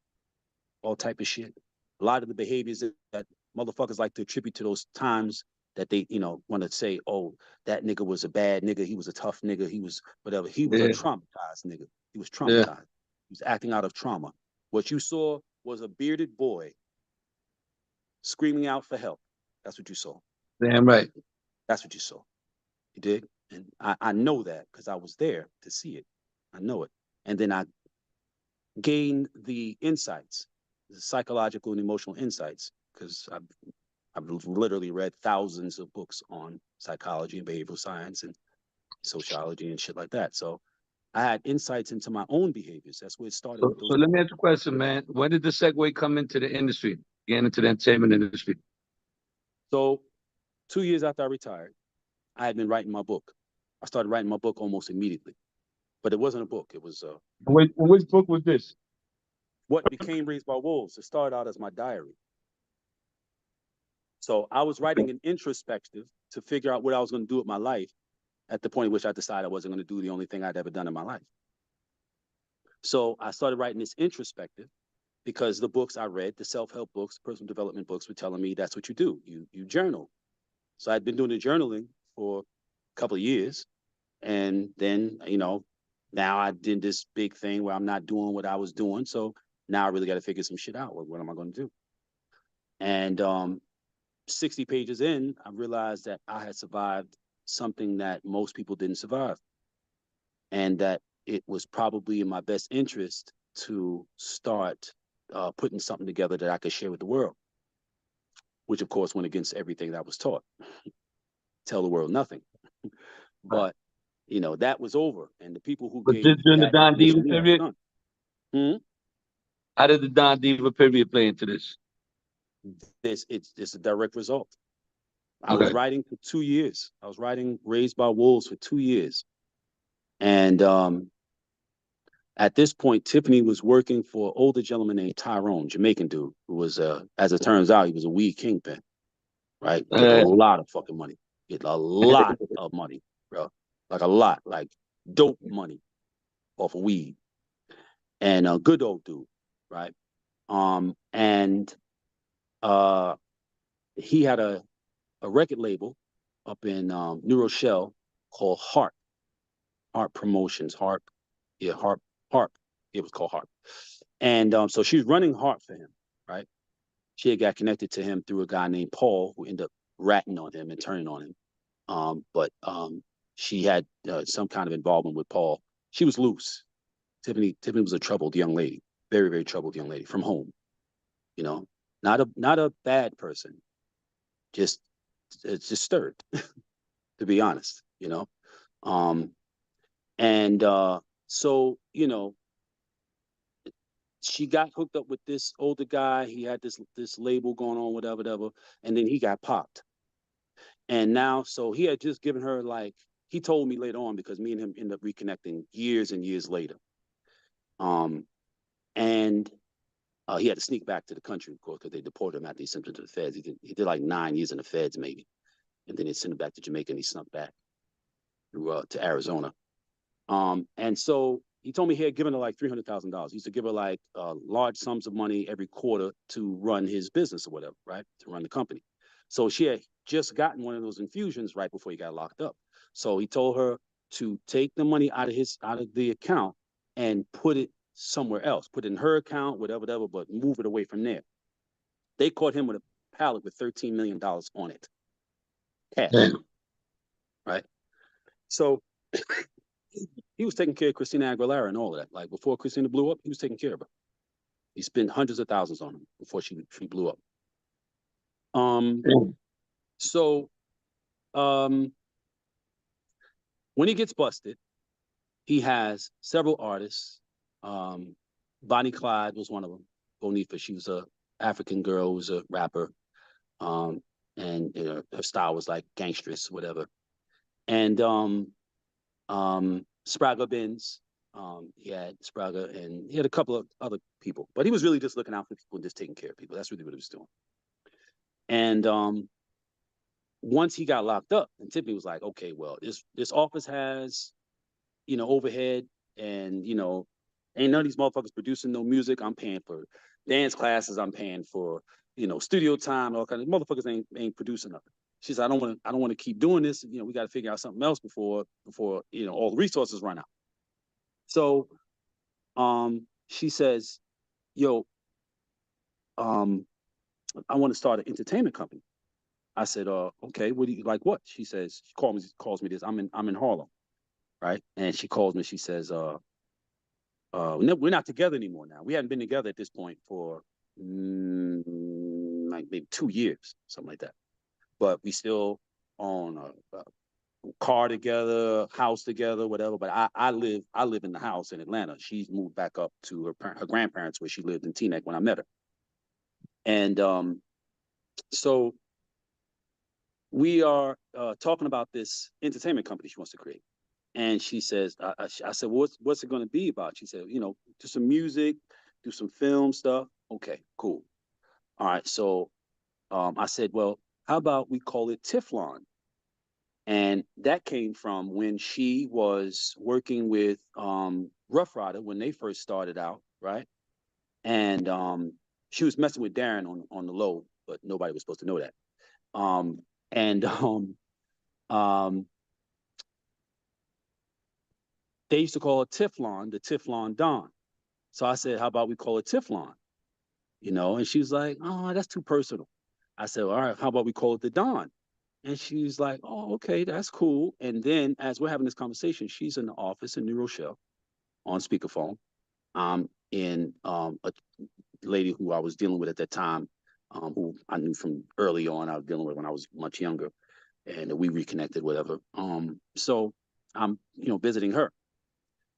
[SPEAKER 2] all type of shit. A lot of the behaviors that motherfuckers like to attribute to those times that they, want to say, oh, that nigga was a bad nigga. He was a tough nigga. He was whatever. He was a traumatized nigga. He was traumatized. Yeah. He was acting out of trauma. What you saw was a bearded boy screaming out for help. That's what you saw.
[SPEAKER 1] Damn right.
[SPEAKER 2] That's what you saw. You dig? And I know that because I was there to see it. I know it. And then I gained the insights, the psychological and emotional insights, because I've literally read thousands of books on psychology and behavioral science and sociology and shit like that. So I had insights into my own behaviors. That's where it started.
[SPEAKER 1] So let me ask you a question, man. When did the segue come into the industry, getting into the entertainment industry?
[SPEAKER 2] So 2 years after I retired, I had been writing my book. I started writing my book almost immediately, but it wasn't a book. It was
[SPEAKER 1] Which book was this?
[SPEAKER 2] What Became Raised by Wolves. It started out as my diary. So I was writing an introspective to figure out what I was going to do with my life at the point at which I decided I wasn't going to do the only thing I'd ever done in my life. So I started writing this introspective because the books I read, the self-help books, personal development books, were telling me that's what you do. You journal. So I'd been doing the journaling for a couple of years. And then, now I did this big thing where I'm not doing what I was doing. So now I really got to figure some shit out. What am I going to do? And 60 pages in, I realized that I had survived something that most people didn't survive, and that it was probably in my best interest to start putting something together that I could share with the world, which of course went against everything that I was taught. Tell the world nothing. But that was over, and the people who
[SPEAKER 1] Was this
[SPEAKER 2] gave
[SPEAKER 1] during the
[SPEAKER 2] that
[SPEAKER 1] Don
[SPEAKER 2] information
[SPEAKER 1] Diva
[SPEAKER 2] to me, I was
[SPEAKER 1] period?
[SPEAKER 2] done. Hmm?
[SPEAKER 1] How did the Don Diva period play into this?
[SPEAKER 2] It's a direct result. I was
[SPEAKER 1] Okay.
[SPEAKER 2] writing for 2 years. I was writing Raised by Wolves for 2 years. And at this point, Tiffany was working for an older gentleman named Tyrone, Jamaican dude, who was, as it turns out, he was a weed kingpin, right? Get a lot of fucking money. Get a lot of money, bro. Like a lot, like dope money off of weed. And a good old dude, right? And he had a record label up in New Rochelle called Harp Promotions, Harp, yeah, Harp. It was called Harp. And so she was running Harp for him, right? She had got connected to him through a guy named Paul, who ended up ratting on him and turning on him. But she had some kind of involvement with Paul. She was loose. Tiffany was a troubled young lady, very, very troubled young lady from home. Not a bad person, just it's just stirred, to be honest. And so she got hooked up with this older guy. He had this label going on, whatever, and then he got popped. And now, so he had just given her, like, he told me later on, because me and him ended up reconnecting years and years later. And he had to sneak back to the country, of course, because they deported him after he sent him to the feds. He did like 9 years in the feds, maybe, and then they sent him back to Jamaica, and he snuck back to Arizona. And so he told me he had given her like $300,000. He used to give her like large sums of money every quarter to run his business or whatever, right? To run the company. So she had just gotten one of those infusions right before he got locked up. So he told her to take the money out of the account and put it somewhere else, put it in her account, whatever, but move it away from there. They caught him with a pallet with $13 million on it. Cash. Damn. Right? So he was taking care of Christina Aguilera and all of that. Like before Christina blew up, he was taking care of her. He spent hundreds of thousands on her before she blew up. So when he gets busted, he has several artists. Bonnie Clyde was one of them. Bonifa, she was a African girl who was a rapper. And her style was like gangsterous, whatever. And Sprague Benz, he had Sprague, and he had a couple of other people, but he was really just looking out for people and just taking care of people. That's really what he was doing. And once he got locked up, and Tiffany was like, okay, well, this office has, overhead, and ain't none of these motherfuckers producing no music. I'm paying for dance classes. I'm paying for studio time. All kinds of motherfuckers ain't producing nothing. She said, I don't want to keep doing this. We got to figure out something else before all the resources run out. So, she says, yo, I want to start an entertainment company. I said, okay, what do you like? What? She says, she calls me this. I'm in Harlem, right? And she calls me. She says, we're not together anymore now. We hadn't been together at this point for like maybe 2 years, something like that. But we still own a car together, house together, whatever. But I live in the house in Atlanta. She's moved back up to her grandparents where she lived in Teaneck when I met her. And so we are talking about this entertainment company she wants to create. And she says, I said, well, what's it going to be about? She said, do some music, do some film stuff. Okay, cool. All right. So I said, well, how about we call it Tiflon? And that came from when she was working with Rough Rider when they first started out, right? And she was messing with Darren on the low, but nobody was supposed to know that. They used to call it Tiflon, the Tiflon Don. So I said, how about we call it Tiflon? And she was like, oh, that's too personal. I said, all right, how about we call it the Don? And she's like, oh, okay, that's cool. And then as we're having this conversation, she's in the office in New Rochelle on speakerphone. In a lady who I was dealing with at that time, who I knew from early on, I was dealing with when I was much younger, and we reconnected, whatever. So I'm, visiting her.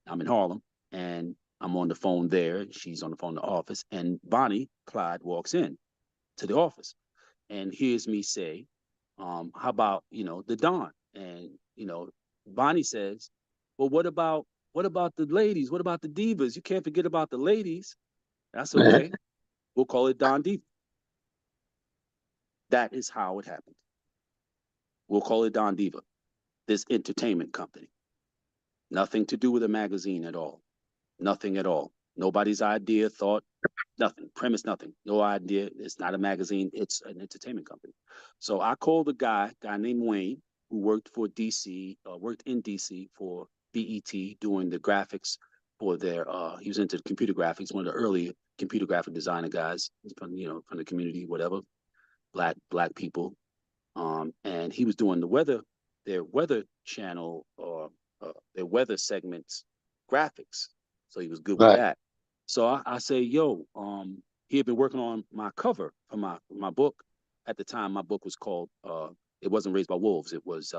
[SPEAKER 2] I'm in Harlem, and I'm on the phone there. She's on the phone in the office, and Bonnie Clyde walks in to the office and hears me say, how about, the Don? And, Bonnie says, well, what about the ladies? What about the divas? You can't forget about the ladies. That's okay. We'll call it Don Diva. That is how it happened. We'll call it Don Diva, this entertainment company. Nothing to do with a magazine at all. Nothing at all. Nobody's idea, thought, nothing. Premise, nothing. No idea. It's not a magazine. It's an entertainment company. So I called a guy named Wayne, who worked for DC, worked in DC for BET doing the graphics for their. He was into computer graphics, one of the early computer graphic designer guys from from the community, whatever, black people. And he was doing their weather channel or their weather segments graphics. So he was good with
[SPEAKER 1] Right.
[SPEAKER 2] that. So I say, yo, he had been working on my cover for my book. At the time, my book was called it wasn't Raised by Wolves. It was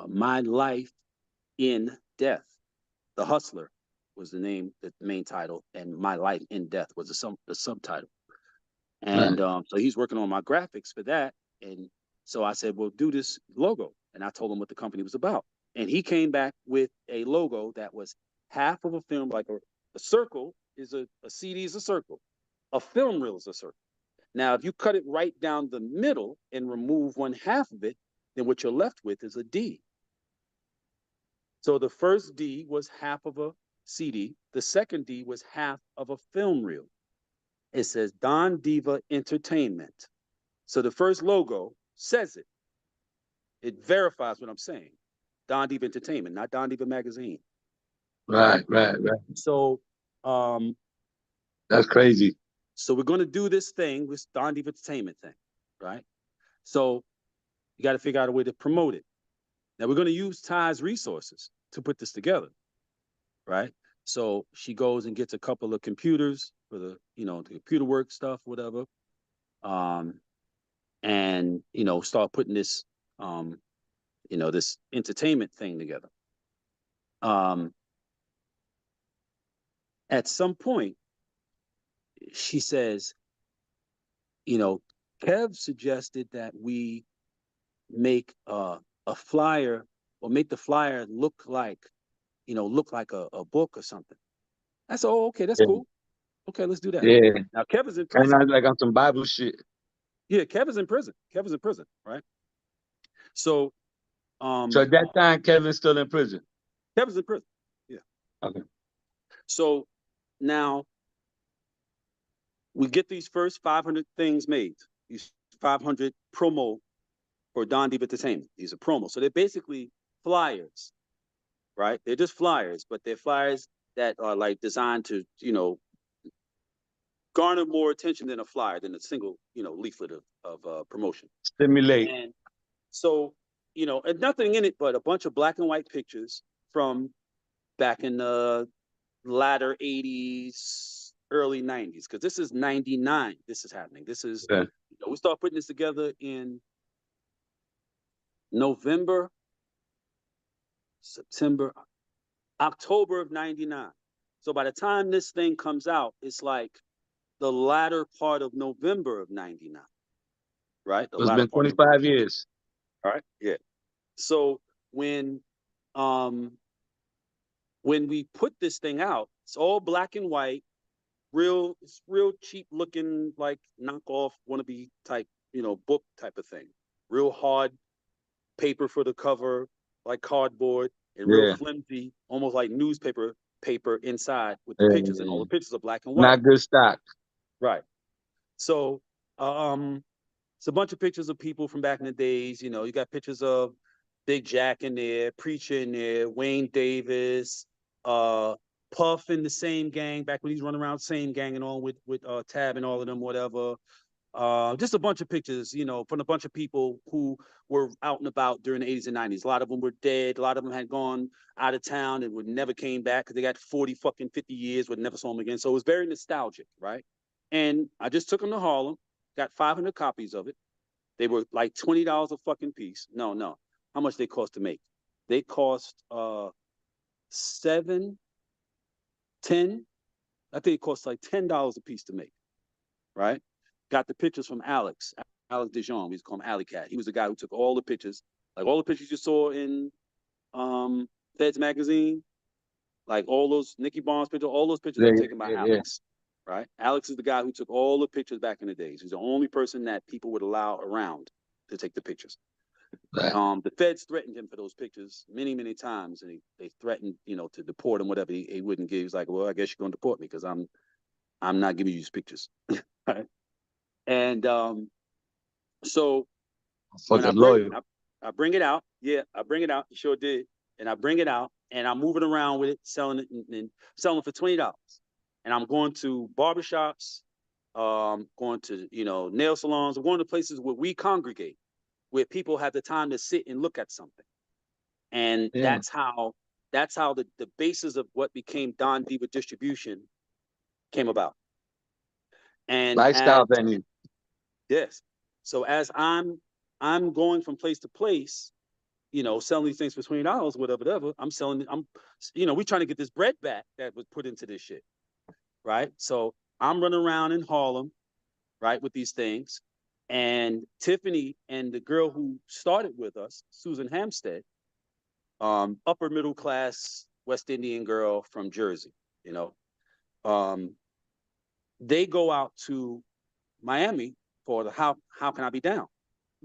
[SPEAKER 2] My Life in Death. The Hustler was the main title, and My Life in Death was the subtitle. And
[SPEAKER 1] Right.
[SPEAKER 2] so he's working on my graphics for that. And so I said, well, do this logo. And I told him what the company was about. And he came back with a logo that was half of a film, like a circle is a CD is a circle. A film reel is a circle. Now, if you cut it right down the middle and remove one half of it, then what you're left with is a D. So the first D was half of a CD. The second D was half of a film reel. It says Don Diva Entertainment. So the first logo says it. It verifies what I'm saying. Don Diva Entertainment, not Don Diva Magazine.
[SPEAKER 1] Right. Right.
[SPEAKER 2] So, um,
[SPEAKER 1] That's crazy.
[SPEAKER 2] so we're going to do this thing, this Don Diva Entertainment thing, right? So you got to figure out a way to promote it. Now we're going to use Ty's resources to put this together, right? So she goes and gets a couple of computers for the computer work stuff, whatever. And start putting this this entertainment thing together. At some point she says, Kev suggested that we make a flyer, or make the flyer look like a book or something. I said, oh, okay, that's
[SPEAKER 1] Yeah.
[SPEAKER 2] cool. Okay, let's do that.
[SPEAKER 1] Yeah.
[SPEAKER 2] Now Kev is in
[SPEAKER 1] And
[SPEAKER 2] prison.
[SPEAKER 1] I like on some Bible shit.
[SPEAKER 2] Yeah, Kev is in prison. Kev is in prison, right? So
[SPEAKER 1] So at that time, Kevin's still in prison.
[SPEAKER 2] Kev is in prison. Yeah.
[SPEAKER 1] Okay.
[SPEAKER 2] So now we get these first 500 things made, these 500 promo for Don Diva Entertainment. These are promos. So they're basically flyers, right? They're just flyers, but they're flyers that are like designed to, garner more attention than a flyer, than a single, leaflet of promotion.
[SPEAKER 1] Stimulate.
[SPEAKER 2] And so, and nothing in it but a bunch of black and white pictures from back in the latter 80s, early 90s, because this is 99. This is happening. This is,
[SPEAKER 1] Okay.
[SPEAKER 2] we start putting this together in November, September, October of 99. So by the time this thing comes out, it's like the latter part of November of 99, right? The
[SPEAKER 1] It's
[SPEAKER 2] latter
[SPEAKER 1] been
[SPEAKER 2] part of
[SPEAKER 1] 25 years.
[SPEAKER 2] all right. Yeah. So um when we put this thing out, it's all black and white, it's real cheap looking, like knockoff wannabe type, book type of thing. Real hard paper for the cover, like cardboard, and real
[SPEAKER 1] Yeah.
[SPEAKER 2] flimsy, almost like newspaper paper inside with the pictures, and all
[SPEAKER 1] Yeah.
[SPEAKER 2] the pictures are black and white.
[SPEAKER 1] Not good stock.
[SPEAKER 2] Right. So it's a bunch of pictures of people from back in the days. You got pictures of Big Jack in there, Preacher in there, Wayne Davis, Puff in the same gang back when he's running around, same gang and all with Tab and all of them, whatever. Just a bunch of pictures, from a bunch of people who were out and about during the 80s and 90s. A lot of them were dead. A lot of them had gone out of town and would never came back because they got 40 fucking 50 years, would never saw them again. So it was very nostalgic, right? And I just took them to Harlem, got 500 copies of it. They were like $20 a fucking piece. No. How much they cost to make? They cost 7, 10. I think it cost like $10 a piece to make, right? Got the pictures from Alex Dijon. We used to call him Alley Cat. He was the guy who took all the pictures, like all the pictures you saw in Feds magazine, like all those Nicky Barnes pictures, all those pictures were taken by Alex, right? Alex is the guy who took all the pictures back in the days. He's the only person that people would allow around to take the pictures.
[SPEAKER 1] Right.
[SPEAKER 2] The feds threatened him for those pictures many, many times, and they threatened, to deport him, whatever. He wouldn't give. He was like, "Well, I guess you're going to deport me because I'm not giving you these pictures." Right? And so when I bring it out, I bring it out. He sure did, and I bring it out, and I'm moving around with it, selling it, and selling for $20. And I'm going to barbershops, going to nail salons. I'm going to places where we congregate, where people have the time to sit and look at something. And that's how the basis of what became Don Diva Distribution came about. And
[SPEAKER 1] lifestyle venue.
[SPEAKER 2] Yes. So as I'm going from place to place, selling these things for $20, whatever. I'm selling. we trying to get this bread back that was put into this shit, right? So I'm running around in Harlem, right, with these things. And Tiffany and the girl who started with us, Susan Hampstead, upper middle class West Indian girl from Jersey, they go out to Miami for the How Can I Be Down?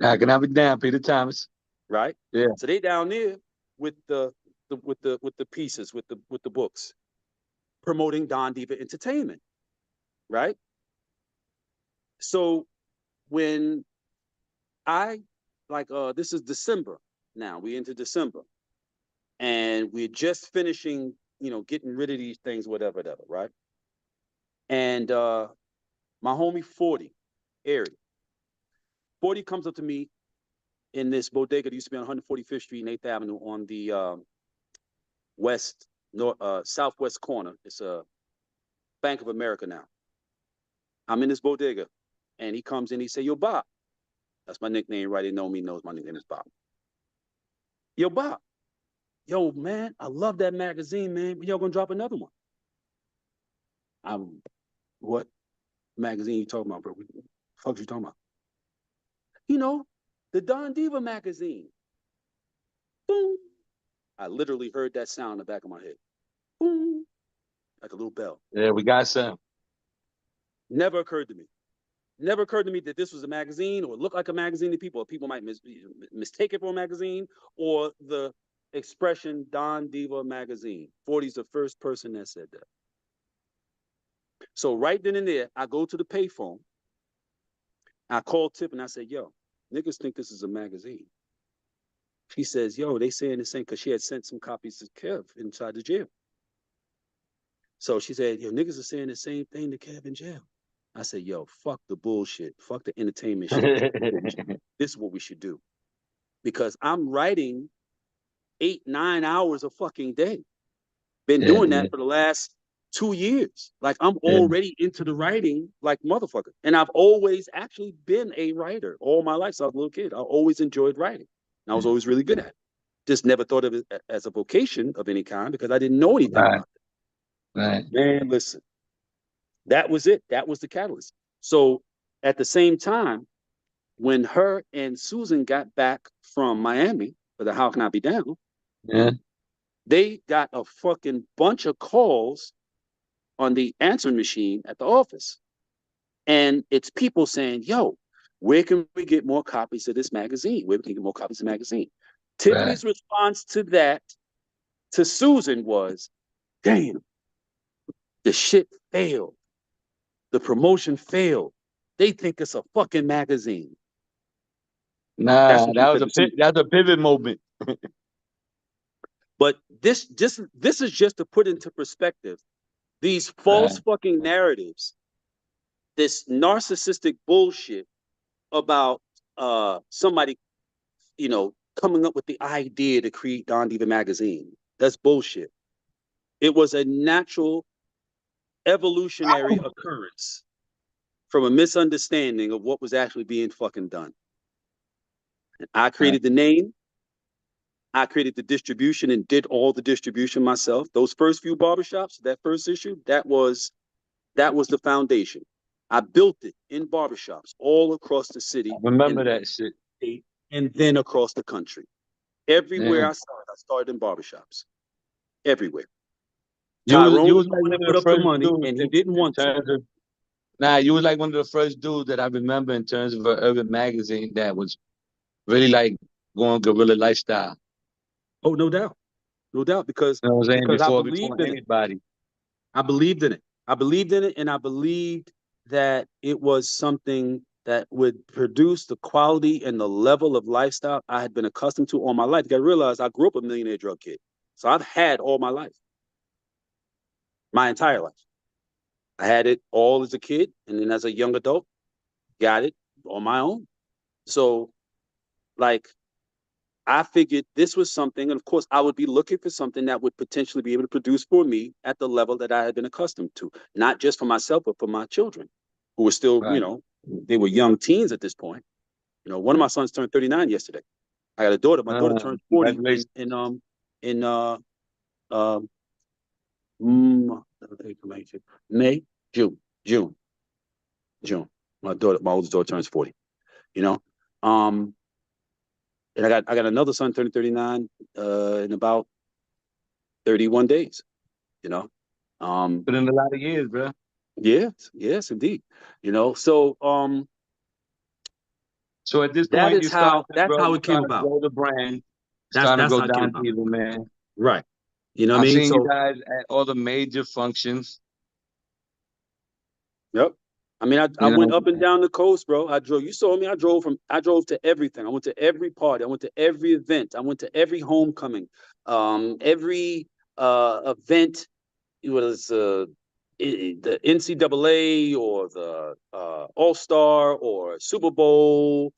[SPEAKER 1] How Can I Be Down, Peter Thomas?
[SPEAKER 2] Right?
[SPEAKER 1] Yeah.
[SPEAKER 2] So they down there with the pieces, with the books, promoting Don Diva Entertainment, right? So when this is December now, we into December, and we're just finishing, getting rid of these things, whatever, right? And my homie 40, Airy, 40 comes up to me in this bodega that used to be on 145th Street and 8th Avenue on the southwest corner. It's a Bank of America now. I'm in this bodega, and he comes in. He say, "Yo, Bob," that's my nickname, right? They know me, knows my nickname is Bob. "Yo, Bob, yo, man, I love that magazine, man. When y'all gonna drop another one?" What magazine you talking about, bro? What the fuck you talking about? The Don Diva magazine. Boom. I literally heard that sound in the back of my head. Boom. Like a little bell.
[SPEAKER 1] Yeah, we got some.
[SPEAKER 2] Never occurred to me. Never occurred to me that this was a magazine or looked like a magazine to people. Or people might mistake it for a magazine, or the expression Don Diva magazine. 40's the first person that said that. So right then and there, I go to the payphone. I call Tip and I say, "Yo, niggas think this is a magazine." She says, "Yo, they saying the same," because she had sent some copies to Kev inside the jail. So she said, "Yo, niggas are saying the same thing to Kev in jail." I said, "Yo, fuck the bullshit. Fuck the entertainment shit. This is what we should do." Because I'm writing 8, 9 hours a fucking day. Been doing that for the last 2 years. Like, I'm already into the writing like motherfucker. And I've always actually been a writer all my life. So I was a little kid. I always enjoyed writing. And I was always really good at it. Just never thought of it as a vocation of any kind because I didn't know anything about it.
[SPEAKER 1] Right.
[SPEAKER 2] Man, listen. That was it. That was the catalyst. So at the same time, when her and Susan got back from Miami for the How Can I Be Down, they got a fucking bunch of calls on the answering machine at the office. And it's people saying, "Yo, where can we get more copies of this magazine? Where we can get more copies of the magazine?" Tiffany's response to that, to Susan, was, "Damn, the shit failed. The promotion failed. They think it's a fucking magazine."
[SPEAKER 1] Nah, that was a pivot moment.
[SPEAKER 2] But this is just to put into perspective these false fucking narratives this narcissistic bullshit about somebody, coming up with the idea to create Don Diva magazine. That's bullshit. It was a natural evolutionary occurrence from a misunderstanding of what was actually being fucking done. And I created the name. I created the distribution and did all the distribution myself. Those first few barbershops, that first issue, that was the foundation. I built it in barbershops all across the city.
[SPEAKER 1] I remember that shit.
[SPEAKER 2] And then across the country. Everywhere I started in barbershops. Everywhere.
[SPEAKER 1] You
[SPEAKER 2] Tyrone
[SPEAKER 1] was like one of
[SPEAKER 2] put
[SPEAKER 1] the
[SPEAKER 2] up the
[SPEAKER 1] first
[SPEAKER 2] money,
[SPEAKER 1] dudes
[SPEAKER 2] and he didn't want to.
[SPEAKER 1] You was like one of the first dudes that I remember in terms of an urban magazine that was really like going guerrilla lifestyle.
[SPEAKER 2] Oh, no doubt. No doubt, because
[SPEAKER 1] You know what I'm saying?
[SPEAKER 2] I
[SPEAKER 1] Before
[SPEAKER 2] believed in
[SPEAKER 1] anybody.
[SPEAKER 2] I believed in it. I believed in it, and I believed that it was something that would produce the quality and the level of lifestyle I had been accustomed to all my life. You got to realize I grew up a millionaire drug kid. So I've had all my life, my entire life. I had it all as a kid, and then as a young adult, got it on my own. So, like, I figured this was something, and of course, I would be looking for something that would potentially be able to produce for me at the level that I had been accustomed to, not just for myself, but for my children, who were still, they were young teens at this point. One of my sons turned 39 yesterday. I got a daughter. My daughter turned 40 in June. My oldest daughter turns 40. And I got another son turning 39 in about 31 days.
[SPEAKER 1] Been in a lot of years, bro.
[SPEAKER 2] Yes, indeed. So
[SPEAKER 1] at this point,
[SPEAKER 2] that's how it came about.
[SPEAKER 1] Grow the brand.
[SPEAKER 2] That's
[SPEAKER 1] starting to go
[SPEAKER 2] how it came
[SPEAKER 1] down
[SPEAKER 2] about.
[SPEAKER 1] Diva, man.
[SPEAKER 2] Right. You know what I
[SPEAKER 1] I've
[SPEAKER 2] mean?
[SPEAKER 1] seen you guys at all the major functions.
[SPEAKER 2] Yep. I mean, I went up and down the coast, bro. You saw me. I drove to everything. I went to every party. I went to every event. I went to every homecoming. Every event, whether it's the NCAA or the All-Star or Super Bowl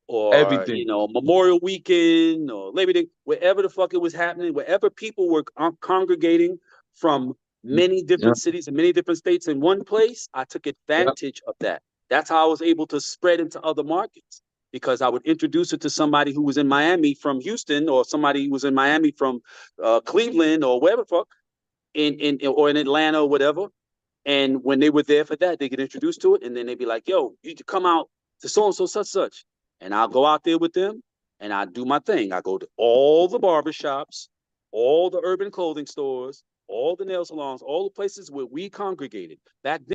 [SPEAKER 2] or
[SPEAKER 1] Everything.
[SPEAKER 2] Memorial Weekend or Labor Day, wherever the fuck it was happening, wherever people were congregating from many different cities and many different states in one place, I took advantage of that. That's how I was able to spread into other markets, because I would introduce it to somebody who was in Miami from Houston, or somebody who was in Miami from Cleveland or wherever the fuck, or in Atlanta or whatever. And when they were there for that, they get introduced to it, and then they'd be like, yo, you should come out to so-and-so such. And I'll go out there with them, and I do my thing. I go to all the barbershops, all the urban clothing stores, all the nail salons, all the places where we congregated. Back then,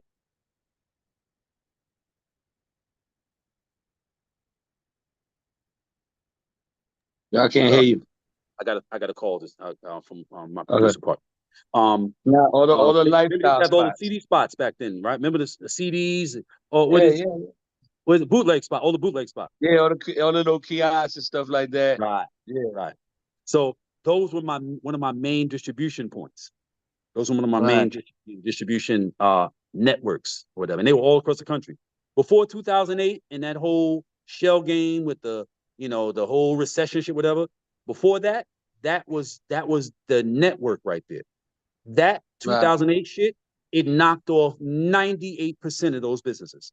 [SPEAKER 1] I can't hear you.
[SPEAKER 2] I got to call this from my producer part.
[SPEAKER 1] Now all the lifestyle
[SPEAKER 2] have all the
[SPEAKER 1] spots.
[SPEAKER 2] CD spots back then, right? Remember the CDs? Or
[SPEAKER 1] What
[SPEAKER 2] is it bootleg spot? All the bootleg spots.
[SPEAKER 1] Yeah, all the little kiosks and stuff like that.
[SPEAKER 2] Right. Yeah. Right. So those were one of my main distribution points. Those were one of my main distribution networks or whatever, and they were all across the country. Before 2008 and that whole shell game with the the whole recession shit, whatever. Before that, that was the network right there. That 2008 shit, it knocked off 98% of those businesses.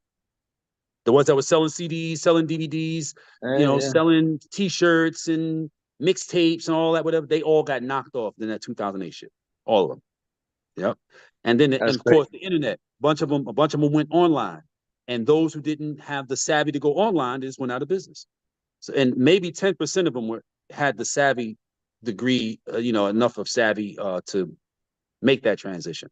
[SPEAKER 2] The ones that were selling CDs, selling DVDs, selling T-shirts and mixtapes and all that, whatever, they all got knocked off in that 2008 shit. All of them. Yep. And then, of course, the internet. A bunch of them went online. And those who didn't have the savvy to go online, they just went out of business. So, and maybe 10% of them had the savvy degree, enough of savvy to make that transition.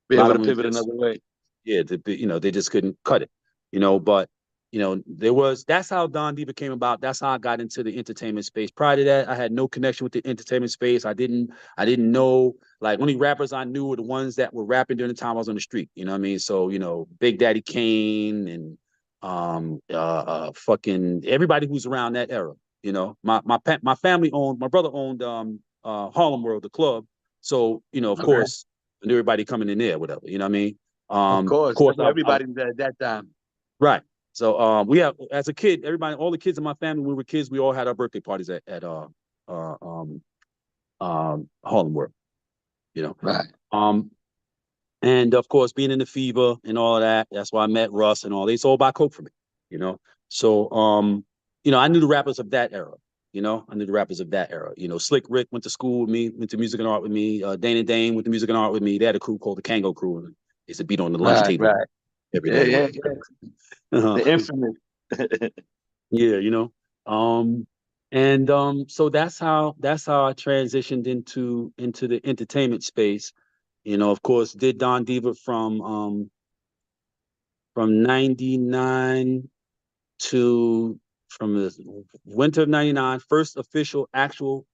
[SPEAKER 1] Be able to pivot another way.
[SPEAKER 2] Yeah, they just couldn't cut it. But that's how Don Diva came about. That's how I got into the entertainment space. Prior to that, I had no connection with the entertainment space. I didn't know, like, only rappers I knew were the ones that were rapping during the time I was on the street. You know what I mean? So, Big Daddy Kane and fucking everybody who's around that era. My family my brother owned Harlem World, the club. So, of course, and everybody coming in there, whatever. You know what I mean?
[SPEAKER 1] Of
[SPEAKER 2] Of
[SPEAKER 1] course,
[SPEAKER 2] course,
[SPEAKER 1] that's what everybody did at that time.
[SPEAKER 2] right. So we have, as a kid, everybody, all the kids in my family, when we were kids, we all had our birthday parties at Harlem World, you know.
[SPEAKER 1] Right.
[SPEAKER 2] And of course, being in the fever and all of that, that's why I met Russ and all. They sold by Coke for me, you know. So I knew the rappers of that era. I knew the rappers of that era. Slick Rick went to school with me, went to music and art with me. Dane and Dane went to music and art with me. They had a crew called the Kango Crew, and they used to beat on the lunch
[SPEAKER 1] Right.
[SPEAKER 2] table
[SPEAKER 1] Right.
[SPEAKER 2] every
[SPEAKER 1] Yeah.
[SPEAKER 2] day.
[SPEAKER 1] Yeah. Yeah.
[SPEAKER 2] Uh-huh.
[SPEAKER 1] The infamous.
[SPEAKER 2] Yeah, so that's how I transitioned into the entertainment space. Of course, did Don Diva from 99 to from the winter of 99, first official actual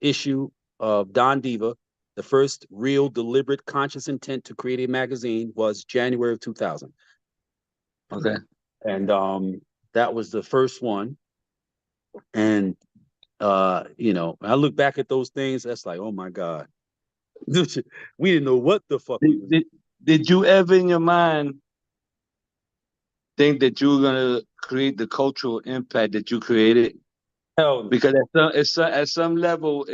[SPEAKER 2] issue of Don Diva. The first real deliberate conscious intent to create a magazine was January of 2000.
[SPEAKER 1] Okay.
[SPEAKER 2] And that was the first one. And I look back at those things, that's like, oh my God. We didn't know what the fuck we
[SPEAKER 1] Did,
[SPEAKER 2] was
[SPEAKER 1] did, did you ever in your mind think that you were gonna create the cultural impact that you created?
[SPEAKER 2] hell no.
[SPEAKER 1] Because at some level,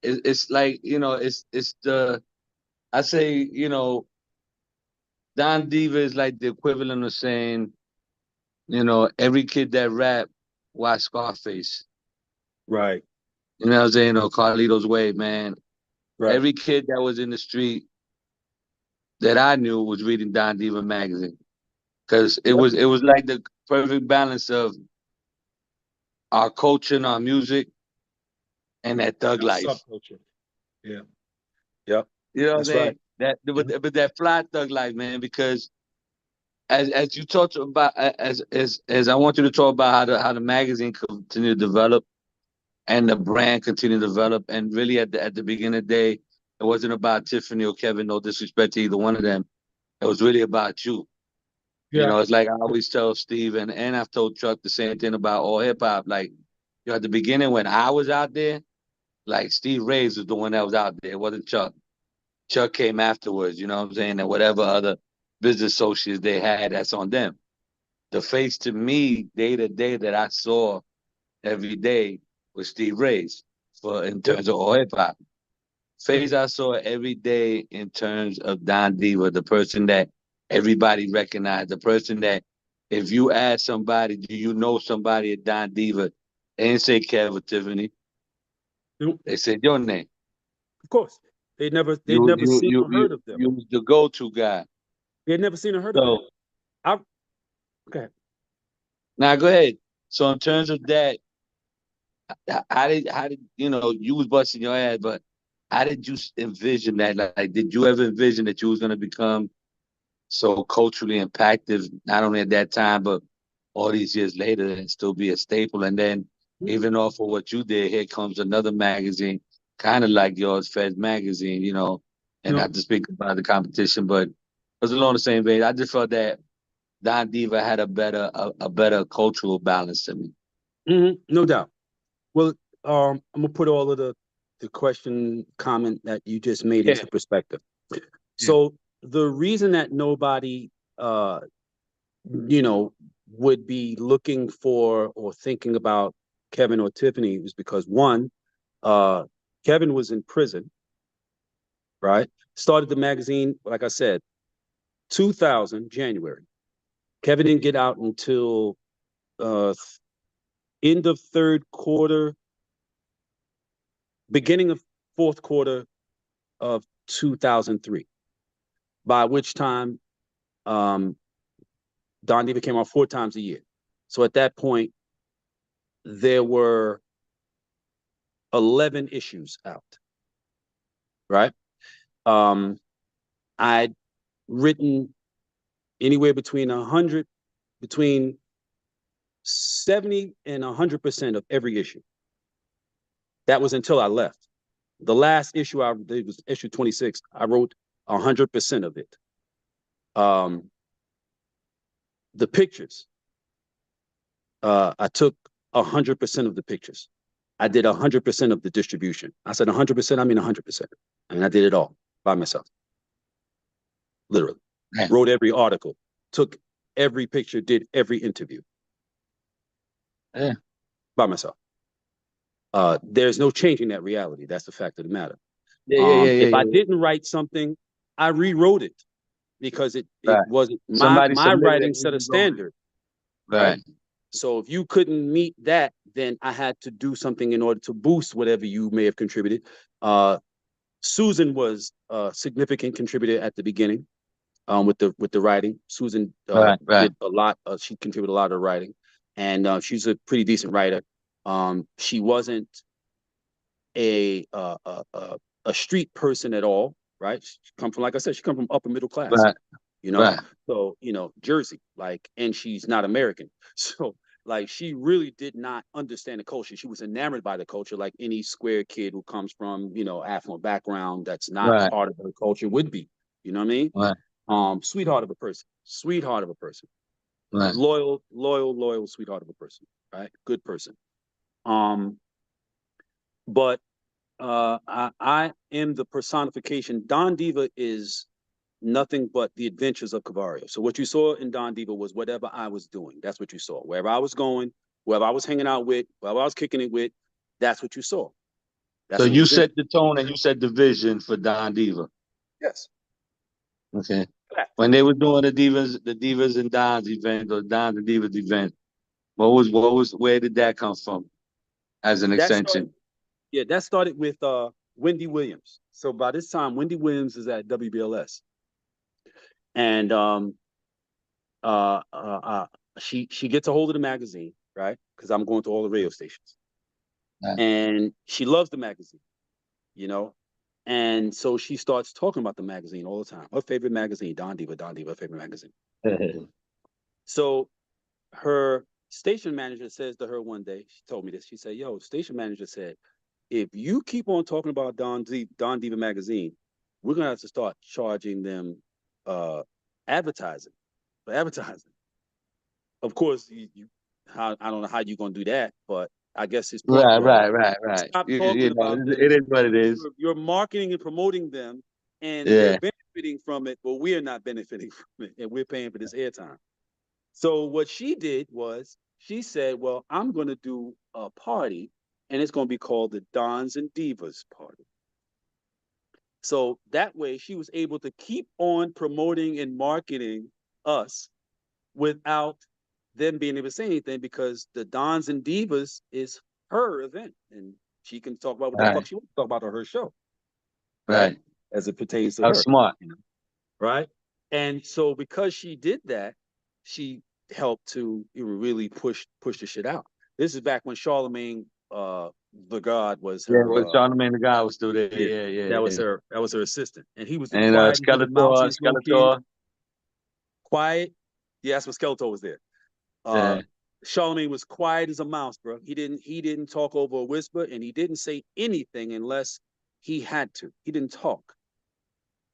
[SPEAKER 1] it's like it's the I say Don Diva is like the equivalent of saying every kid that rap watch Scarface.
[SPEAKER 2] Right,
[SPEAKER 1] You know what I'm saying? Or Carlito's Way, man.
[SPEAKER 2] right.
[SPEAKER 1] Every kid that was in the street that I knew was reading Don Diva magazine because it
[SPEAKER 2] Yep.
[SPEAKER 1] was like the perfect balance of our culture and our music and that thug life.
[SPEAKER 2] Subculture. Yeah. Yep.
[SPEAKER 1] You know what I'm
[SPEAKER 2] That's right.
[SPEAKER 1] saying? That
[SPEAKER 2] Mhm.
[SPEAKER 1] but that fly thug life, man. Because as you talked about, as I want you to talk about how the magazine continued to develop and the brand continued to develop, and really at the beginning of the day, it wasn't about Tiffany or Kevin. No disrespect to either one of them. It was really about you.
[SPEAKER 2] Yeah.
[SPEAKER 1] It's like I always tell Steve and I've told Chuck the same thing about all hip hop. Like, at the beginning when I was out there, like Steve Reyes was the one that was out there. It wasn't Chuck. Chuck came afterwards, you know what I'm saying? And whatever other business associates they had, that's on them. The face to me day to day that I saw every day was Steve Reyes for in
[SPEAKER 2] Yep.
[SPEAKER 1] terms of all hip hop. Face I saw every day in terms of Don Diva, the person that everybody recognized, the person that if you ask somebody, do you know somebody at Don Diva? They didn't say Kev or Tiffany.
[SPEAKER 2] Nope.
[SPEAKER 1] They said your name.
[SPEAKER 2] Of course. They'd
[SPEAKER 1] You
[SPEAKER 2] never
[SPEAKER 1] you
[SPEAKER 2] seen
[SPEAKER 1] you
[SPEAKER 2] or heard
[SPEAKER 1] you
[SPEAKER 2] of them.
[SPEAKER 1] you was the go-to guy.
[SPEAKER 2] They'd never seen or heard of them.
[SPEAKER 1] So
[SPEAKER 2] I Okay.
[SPEAKER 1] now go ahead. So in terms of that, how did you was busting your ass, but how did you envision that? Like, did you ever envision that you was gonna become so culturally impactful, not only at that time, but all these years later, and still be a staple? And then even off of what you did, here comes another magazine, kind of like yours, Fed Magazine, and
[SPEAKER 2] No.
[SPEAKER 1] not to speak about the competition, but it was along the same vein. I just felt that Don Diva had a better cultural balance to me.
[SPEAKER 2] No doubt. Well, I'm gonna put all of the question comment that you just made
[SPEAKER 1] Yeah,
[SPEAKER 2] into perspective.
[SPEAKER 1] yeah.
[SPEAKER 2] So the reason that nobody you know would be looking for or thinking about Kevin or Tiffany was because one, Kevin was in prison, right? Started the magazine, like I said, 2000 January. Kevin didn't get out until uh end of third quarter, beginning of fourth quarter of 2003, by which time um, Don Diva came out 4 times a year. So at that point, there were 11 issues out, right? Um, I'd written anywhere between 70 and 100% of every issue. That was until I left. The last issue I did was issue 26. I wrote 100% of it. The pictures, I took 100% of the pictures. I did 100% of the distribution. I said 100%, I mean 100%. And I did it all by myself. literally.
[SPEAKER 1] Yeah.
[SPEAKER 2] Wrote every article, took every picture, did every interview.
[SPEAKER 1] Yeah.
[SPEAKER 2] By myself. There's no changing that reality. That's the fact of the matter. If I didn't write something, I rewrote it because it
[SPEAKER 1] Right.
[SPEAKER 2] wasn't
[SPEAKER 1] Somebody
[SPEAKER 2] my
[SPEAKER 1] submitted
[SPEAKER 2] writing
[SPEAKER 1] and
[SPEAKER 2] set a
[SPEAKER 1] you wrote it.
[SPEAKER 2] standard.
[SPEAKER 1] Right.
[SPEAKER 2] So if you couldn't meet that, then I had to do something in order to boost whatever you may have contributed. Susan was a significant contributor at the beginning with the writing. Susan
[SPEAKER 1] Right.
[SPEAKER 2] did a lot. She contributed a lot of the writing, and she's a pretty decent writer. She wasn't a street person at all, right? She come from, like I said, she come from upper middle class,
[SPEAKER 1] Right.
[SPEAKER 2] you know.
[SPEAKER 1] Right.
[SPEAKER 2] So Jersey, like, and she's not American, so like she really did not understand the culture. She was enamored by the culture, like any square kid who comes from affluent background that's not
[SPEAKER 1] Right.
[SPEAKER 2] part of her culture would be. You know what I mean?
[SPEAKER 1] Right.
[SPEAKER 2] Sweetheart of a person, sweetheart of a person,
[SPEAKER 1] Right.
[SPEAKER 2] loyal, sweetheart of a person, right? Good person. But I am the personification. Don Diva is nothing but the adventures of Cavario. So what you saw in Don Diva was whatever I was doing. That's what you saw. Wherever I was going, wherever I was hanging out with, wherever I was kicking it with, that's what you saw. That's
[SPEAKER 1] So
[SPEAKER 2] what
[SPEAKER 1] you
[SPEAKER 2] was in.
[SPEAKER 1] set the tone and you set the vision for Don Diva.
[SPEAKER 2] Yes.
[SPEAKER 1] Okay. When they were doing the Divas and Dons event or Dons and Divas event, where did that come from as an extension?
[SPEAKER 2] That started with Wendy Williams. So by this time, Wendy Williams is at WBLS, and she gets a hold of the magazine, right? Because I'm going to all the radio stations, and she loves the magazine, and so she starts talking about the magazine all the time. Her favorite magazine, Don Diva, her favorite magazine. So her station manager says to her one day, she told me this. She said, "Yo, station manager said, if you keep on talking about Don Diva magazine, we're gonna have to start charging them advertising for advertising." Of course, I don't know how you're gonna do that, but I guess his point was,
[SPEAKER 1] Right.
[SPEAKER 2] stop talking about them.
[SPEAKER 1] It is what it is.
[SPEAKER 2] You're marketing and promoting them, and
[SPEAKER 1] Yeah.
[SPEAKER 2] they're benefiting from it, but we're not benefiting from it, and we're paying for this airtime. So what she did was she said, "Well, I'm going to do a party, and it's going to be called the Dons and Divas Party." So that way, she was able to keep on promoting and marketing us without them being able to say anything, because the Dons and Divas is her event, and she can talk about what the fuck she wants to talk about on her show,
[SPEAKER 1] right?
[SPEAKER 2] As it pertains to
[SPEAKER 1] How
[SPEAKER 2] her.
[SPEAKER 1] Smart,
[SPEAKER 2] right? And so because she did that, she helped to really push the shit out. This is back when Charlemagne the God was her.
[SPEAKER 1] When Charlemagne the God was still there. Yeah.
[SPEAKER 2] That was her assistant, and he was the
[SPEAKER 1] And
[SPEAKER 2] quietest, the mountainous little kid. Quiet. Yeah, that's when Skeletor was there. Charlemagne was quiet as a mouse, bro. He didn't talk over a whisper, and he didn't say anything unless he had to. He didn't talk.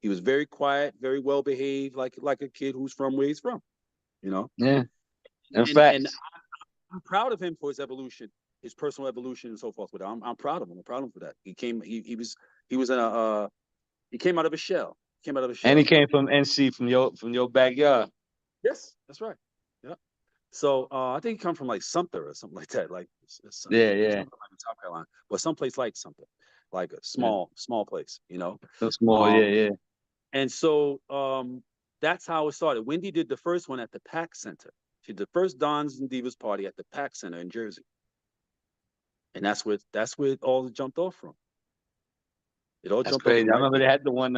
[SPEAKER 2] He was very quiet, very well behaved, like a kid who's from where he's from,
[SPEAKER 1] Yeah.
[SPEAKER 2] And I'm proud of him for his evolution, his personal evolution, and so forth. But I'm proud of him. I'm proud of him for that. He came out of a shell.
[SPEAKER 1] And he came from NC, from your backyard.
[SPEAKER 2] Yes, that's right. Yeah. So I think he come from like Sumter or something like that. Like
[SPEAKER 1] South
[SPEAKER 2] Carolina, but someplace like Sumter, like a small place,
[SPEAKER 1] So small, yeah.
[SPEAKER 2] And so that's how it started. Wendy did the first one at the PAC Center. She did the first Dons and Divas party at the PAC Center in Jersey. And that's where it all jumped off from. It all jumped
[SPEAKER 1] crazy.
[SPEAKER 2] off.
[SPEAKER 1] I remember they had the one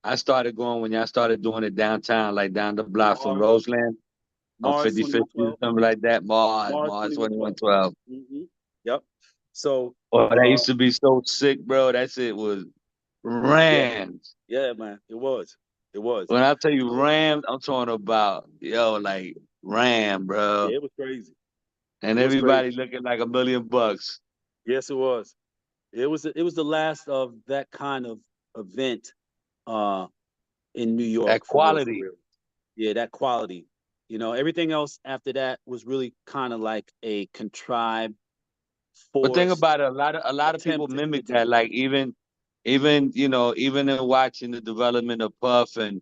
[SPEAKER 1] I started going when y'all started doing it downtown, like down the block from Roseland on 55th Street, something like that. Mars 2112.
[SPEAKER 2] Mm-hmm. Yep. So
[SPEAKER 1] that used to be so sick, bro. That shit was rammed.
[SPEAKER 2] Yeah, man. It was.
[SPEAKER 1] When I tell you rammed, I'm talking about like ram, bro.
[SPEAKER 2] Yeah, it was crazy.
[SPEAKER 1] And everybody looking like $1 million.
[SPEAKER 2] Yes, it was. It was the last of that kind of event in New York.
[SPEAKER 1] That quality.
[SPEAKER 2] For real. Yeah, that quality. Everything else after that was really kind of like a contrived.
[SPEAKER 1] But think about it, a lot of people mimic that. Like even in watching the development of Puff and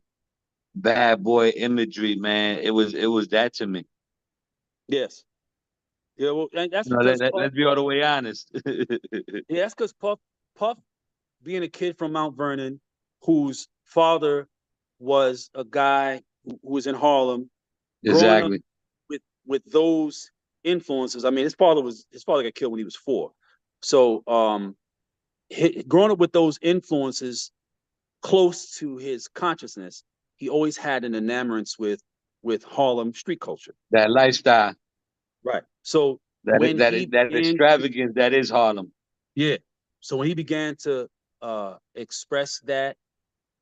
[SPEAKER 1] bad boy imagery, man. It was that to me.
[SPEAKER 2] Yes. Yeah, well, and that's
[SPEAKER 1] You know,
[SPEAKER 2] because Puff.
[SPEAKER 1] let's be all the way honest.
[SPEAKER 2] Yeah, that's because Puff, being a kid from Mount Vernon, whose father was a guy who was in Harlem, growing up
[SPEAKER 1] Exactly.
[SPEAKER 2] with those influences. I mean, his father got killed when he was 4, so growing up with those influences close to his consciousness, he always had an enamorance with Harlem street culture.
[SPEAKER 1] That lifestyle,
[SPEAKER 2] Right. So
[SPEAKER 1] that
[SPEAKER 2] when
[SPEAKER 1] that
[SPEAKER 2] he
[SPEAKER 1] that
[SPEAKER 2] began to,
[SPEAKER 1] extravagance that is Harlem.
[SPEAKER 2] yeah, so when he began to express that,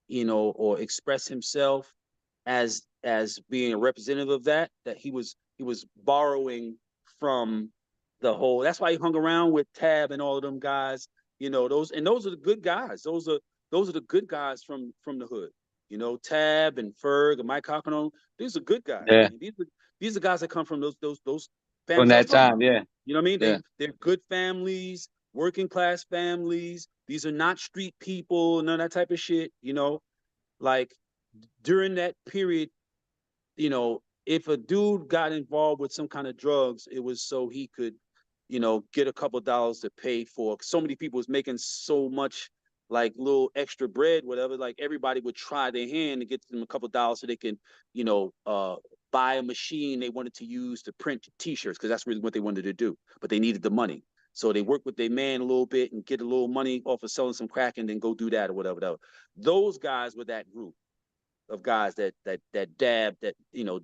[SPEAKER 2] or express himself as being a representative of that he was borrowing from the whole. That's why he hung around with Tab and all of them guys. Those are the good guys. Those are the good guys from the hood. Tab and Ferg and Mike Cockano. These are good guys,
[SPEAKER 1] Yeah,
[SPEAKER 2] man. These are guys that come from those
[SPEAKER 1] from
[SPEAKER 2] families I was
[SPEAKER 1] that
[SPEAKER 2] talking
[SPEAKER 1] time.
[SPEAKER 2] about.
[SPEAKER 1] Yeah,
[SPEAKER 2] You know what I mean?
[SPEAKER 1] yeah.
[SPEAKER 2] They're good families, working class families. These are not street people, none of that type of shit. Like during that period, if a dude got involved with some kind of drugs, it was so he could, get a couple dollars to pay for. So many people was making so much like little extra bread, whatever. Like everybody would try their hand to get them a couple dollars so they can, you know, uh, buy a machine they wanted to use to print T-shirts because that's really what they wanted to do. But they needed the money. So they worked with their man a little bit and get a little money off of selling some crack and then go do that or whatever. Those guys were that group of guys that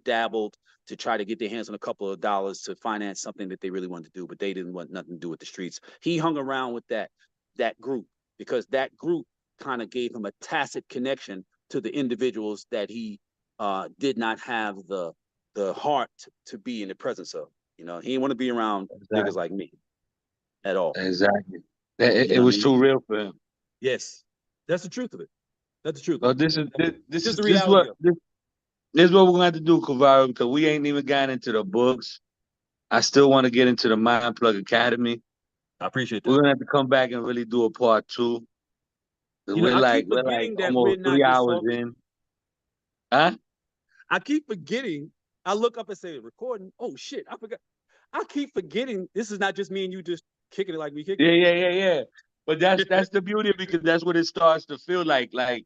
[SPEAKER 2] dabbled to try to get their hands on a couple of dollars to finance something that they really wanted to do, but they didn't want nothing to do with the streets. He hung around with that group because that group kind of gave him a tacit connection to the individuals that he did not have the heart to be in the presence of. He didn't want to be around niggas
[SPEAKER 1] Exactly.
[SPEAKER 2] like me at all.
[SPEAKER 1] Exactly. It,
[SPEAKER 2] You
[SPEAKER 1] it
[SPEAKER 2] know what I
[SPEAKER 1] was
[SPEAKER 2] mean?
[SPEAKER 1] too real for him.
[SPEAKER 2] Yes, that's the truth of it. That's the truth of
[SPEAKER 1] So
[SPEAKER 2] it.
[SPEAKER 1] this is this, this
[SPEAKER 2] Just
[SPEAKER 1] is
[SPEAKER 2] the
[SPEAKER 1] this
[SPEAKER 2] reality
[SPEAKER 1] what
[SPEAKER 2] of it.
[SPEAKER 1] this is what we're gonna have to do, Kavara, because we ain't even gotten into the books. I still want to get into the Mind Plug Academy.
[SPEAKER 2] I appreciate
[SPEAKER 1] We're
[SPEAKER 2] that.
[SPEAKER 1] gonna have to come back and really do a part 2. 'Cause
[SPEAKER 2] You know,
[SPEAKER 1] we're
[SPEAKER 2] I
[SPEAKER 1] like
[SPEAKER 2] keep
[SPEAKER 1] we're like
[SPEAKER 2] forgetting that we're
[SPEAKER 1] almost
[SPEAKER 2] not
[SPEAKER 1] three
[SPEAKER 2] just
[SPEAKER 1] hours
[SPEAKER 2] talking.
[SPEAKER 1] in. Huh?
[SPEAKER 2] I keep forgetting. I look up and say recording. Oh shit, I forgot. I keep forgetting this is not just me and you just kicking it like we kicking
[SPEAKER 1] Yeah,
[SPEAKER 2] it.
[SPEAKER 1] yeah, yeah, yeah. But that's the beauty because that's what it starts to feel like. Like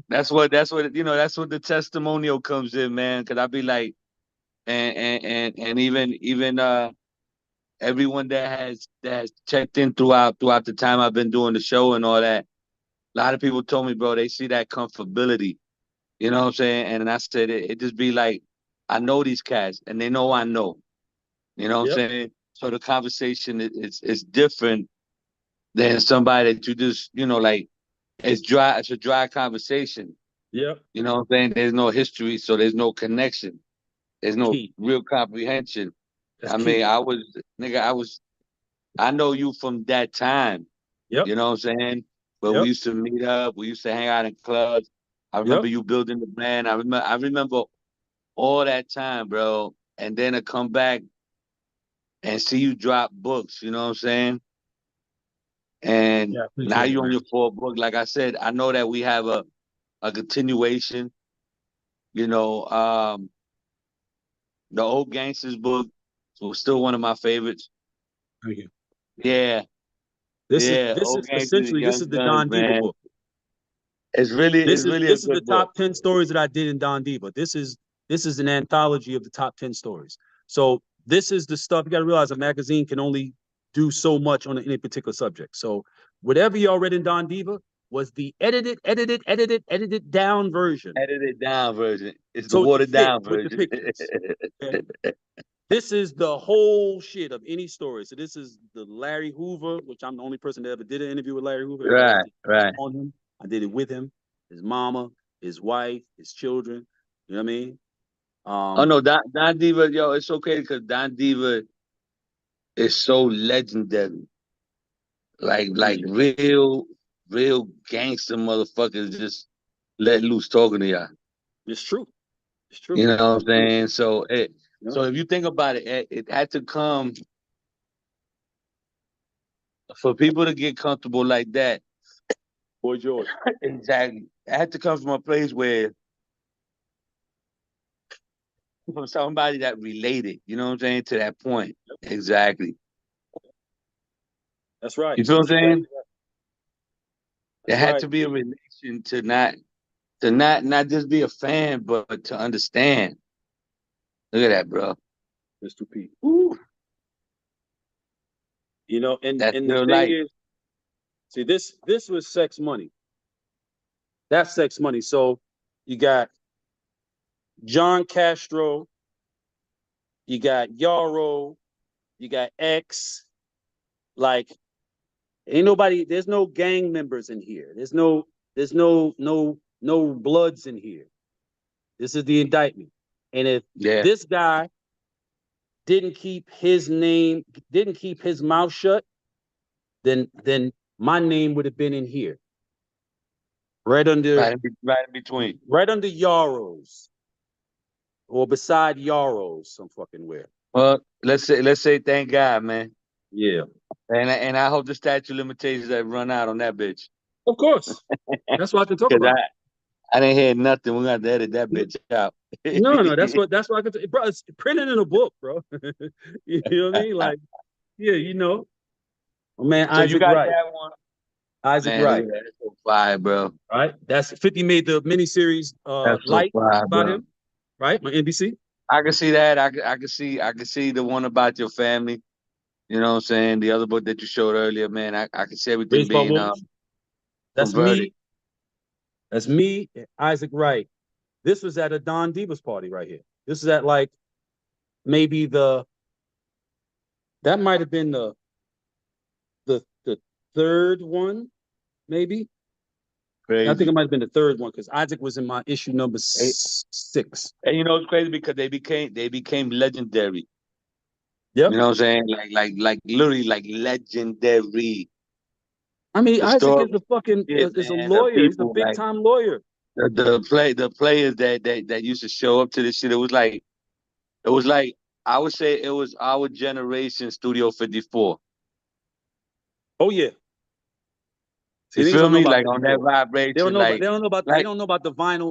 [SPEAKER 1] that's what the testimonial comes in, man. Because I be like, and even everyone that has checked in throughout the time I've been doing the show and all that. A lot of people told me, bro, they see that comfortability. You know what I'm saying? And I said it just be like, I know these cats, and they know I know. You know what I'm
[SPEAKER 2] Yep.
[SPEAKER 1] saying? So the conversation is different than somebody that you just, like it's dry. It's a dry conversation.
[SPEAKER 2] Yep.
[SPEAKER 1] You know what I'm saying? There's no history, so there's no connection. There's no
[SPEAKER 2] Key.
[SPEAKER 1] real comprehension.
[SPEAKER 2] That's
[SPEAKER 1] I mean,
[SPEAKER 2] key.
[SPEAKER 1] I know you from that time.
[SPEAKER 2] Yep.
[SPEAKER 1] You know what I'm saying? But we
[SPEAKER 2] Yep.
[SPEAKER 1] used to meet up. We used to hang out in clubs. I remember
[SPEAKER 2] Yep.
[SPEAKER 1] you building the band. I remember all that time, bro. And then to come back and see you drop books, you know what I'm saying? And
[SPEAKER 2] Yeah, I
[SPEAKER 1] now
[SPEAKER 2] appreciate it,
[SPEAKER 1] you're on
[SPEAKER 2] man.
[SPEAKER 1] your fourth book. Like I said, I know that we have a continuation. You know, the old gangsters book was still one of my favorites.
[SPEAKER 2] Thank you.
[SPEAKER 1] Yeah,
[SPEAKER 2] This is
[SPEAKER 1] yeah,
[SPEAKER 2] this
[SPEAKER 1] old
[SPEAKER 2] is
[SPEAKER 1] gangsters and
[SPEAKER 2] essentially this
[SPEAKER 1] young
[SPEAKER 2] is the
[SPEAKER 1] guns,
[SPEAKER 2] Don Diva
[SPEAKER 1] man.
[SPEAKER 2] book.
[SPEAKER 1] It's
[SPEAKER 2] This is
[SPEAKER 1] really a
[SPEAKER 2] this is the
[SPEAKER 1] good book.
[SPEAKER 2] top 10 stories that I did in Don Diva. This is an anthology of the top 10 stories. So this is the stuff you got to realize a magazine can only do so much on any particular subject. So whatever y'all read in Don Diva was the edited down version.
[SPEAKER 1] Edited down version. It's the
[SPEAKER 2] So it could
[SPEAKER 1] watered
[SPEAKER 2] fit
[SPEAKER 1] down
[SPEAKER 2] with the
[SPEAKER 1] version.
[SPEAKER 2] pictures. Okay. This is the whole shit of any story. So this is the Larry Hoover, which I'm the only person that ever did an interview with Larry Hoover. Everybody else
[SPEAKER 1] Right,
[SPEAKER 2] did
[SPEAKER 1] right.
[SPEAKER 2] on him. I did it with him, his mama, his wife, his children. You know what I mean?
[SPEAKER 1] Oh
[SPEAKER 2] Um,
[SPEAKER 1] no, Don Diva, yo, it's okay because Don Diva is so legendary. Like
[SPEAKER 2] appreciate that.
[SPEAKER 1] real gangster motherfuckers just let loose talking to y'all.
[SPEAKER 2] It's true. It's true.
[SPEAKER 1] You know what I'm
[SPEAKER 2] It's true.
[SPEAKER 1] saying? So
[SPEAKER 2] Yeah.
[SPEAKER 1] so if you think about it, it had to come for people to get comfortable like that.
[SPEAKER 2] Boy George.
[SPEAKER 1] Exactly. It had to come from a place where from somebody that related. You know what I'm saying, to that point. Exactly.
[SPEAKER 2] That's right.
[SPEAKER 1] You feel what I'm
[SPEAKER 2] That's exactly
[SPEAKER 1] saying?
[SPEAKER 2] right.
[SPEAKER 1] There
[SPEAKER 2] That's
[SPEAKER 1] had
[SPEAKER 2] right.
[SPEAKER 1] to be a relation to not just be a fan, but to understand. Look at that, bro.
[SPEAKER 2] Mr. P.
[SPEAKER 1] Ooh,
[SPEAKER 2] You know,
[SPEAKER 1] that's
[SPEAKER 2] and the
[SPEAKER 1] real
[SPEAKER 2] thing
[SPEAKER 1] life.
[SPEAKER 2] is, see, this was sex money. That's sex money. So you got John Castro, you got Yarrow, you got X. Like, ain't nobody. There's no gang members in here. There's no bloods in here. This is the indictment. And if
[SPEAKER 1] Yeah,
[SPEAKER 2] this guy didn't keep his name, didn't keep his mouth shut, then my name would have been in here, right under
[SPEAKER 1] right in between.
[SPEAKER 2] right under Yarrow's or beside Yarrow's, some fucking where.
[SPEAKER 1] Well, let's say thank God, man.
[SPEAKER 2] Yeah,
[SPEAKER 1] And I hope the statute of limitations that run out on that bitch.
[SPEAKER 2] of course. That's what I can talk
[SPEAKER 1] Cause
[SPEAKER 2] about.
[SPEAKER 1] I didn't hear nothing. We're gonna have to edit that bitch out.
[SPEAKER 2] No, that's what I can. Bro, it's printed in a book, bro. You know what I mean? Like, yeah, you know, oh, man,
[SPEAKER 1] So you
[SPEAKER 2] Isaac
[SPEAKER 1] got
[SPEAKER 2] Wright,
[SPEAKER 1] that one,
[SPEAKER 2] Isaac
[SPEAKER 1] man. Look
[SPEAKER 2] Wright.
[SPEAKER 1] at that. That's so fire, bro.
[SPEAKER 2] Right, that's 50 made the miniseries
[SPEAKER 1] That's so
[SPEAKER 2] Light
[SPEAKER 1] fire,
[SPEAKER 2] about
[SPEAKER 1] bro.
[SPEAKER 2] him, right, on NBC.
[SPEAKER 1] I can see that. I can see the one about your family. You know what I'm saying? The other book that you showed earlier, man. I can see everything
[SPEAKER 2] Baseball
[SPEAKER 1] being
[SPEAKER 2] Wolves. That's
[SPEAKER 1] converted.
[SPEAKER 2] me. That's me, Isaac Wright. This was at a Don Divas party right here. This is at like maybe that might have been the third one, maybe. I think it
[SPEAKER 1] Crazy.
[SPEAKER 2] might have been the third one because Isaac was in my issue number
[SPEAKER 1] And,
[SPEAKER 2] 6.
[SPEAKER 1] and you know it's crazy because they became legendary.
[SPEAKER 2] Yep.
[SPEAKER 1] You know what I'm saying? Like literally like legendary.
[SPEAKER 2] I mean,
[SPEAKER 1] The
[SPEAKER 2] Isaac
[SPEAKER 1] story
[SPEAKER 2] is a fucking
[SPEAKER 1] shit,
[SPEAKER 2] is a
[SPEAKER 1] man. The
[SPEAKER 2] lawyer. He's a
[SPEAKER 1] people
[SPEAKER 2] big
[SPEAKER 1] like
[SPEAKER 2] time lawyer.
[SPEAKER 1] the players that used to show up to this shit. It was like I would say it was our generation Studio 54.
[SPEAKER 2] Oh yeah. See,
[SPEAKER 1] You
[SPEAKER 2] niggas
[SPEAKER 1] feel
[SPEAKER 2] don't know
[SPEAKER 1] me?
[SPEAKER 2] about
[SPEAKER 1] Like on that
[SPEAKER 2] 54. They don't
[SPEAKER 1] vibration,
[SPEAKER 2] know about
[SPEAKER 1] like
[SPEAKER 2] they don't know about they
[SPEAKER 1] like
[SPEAKER 2] don't know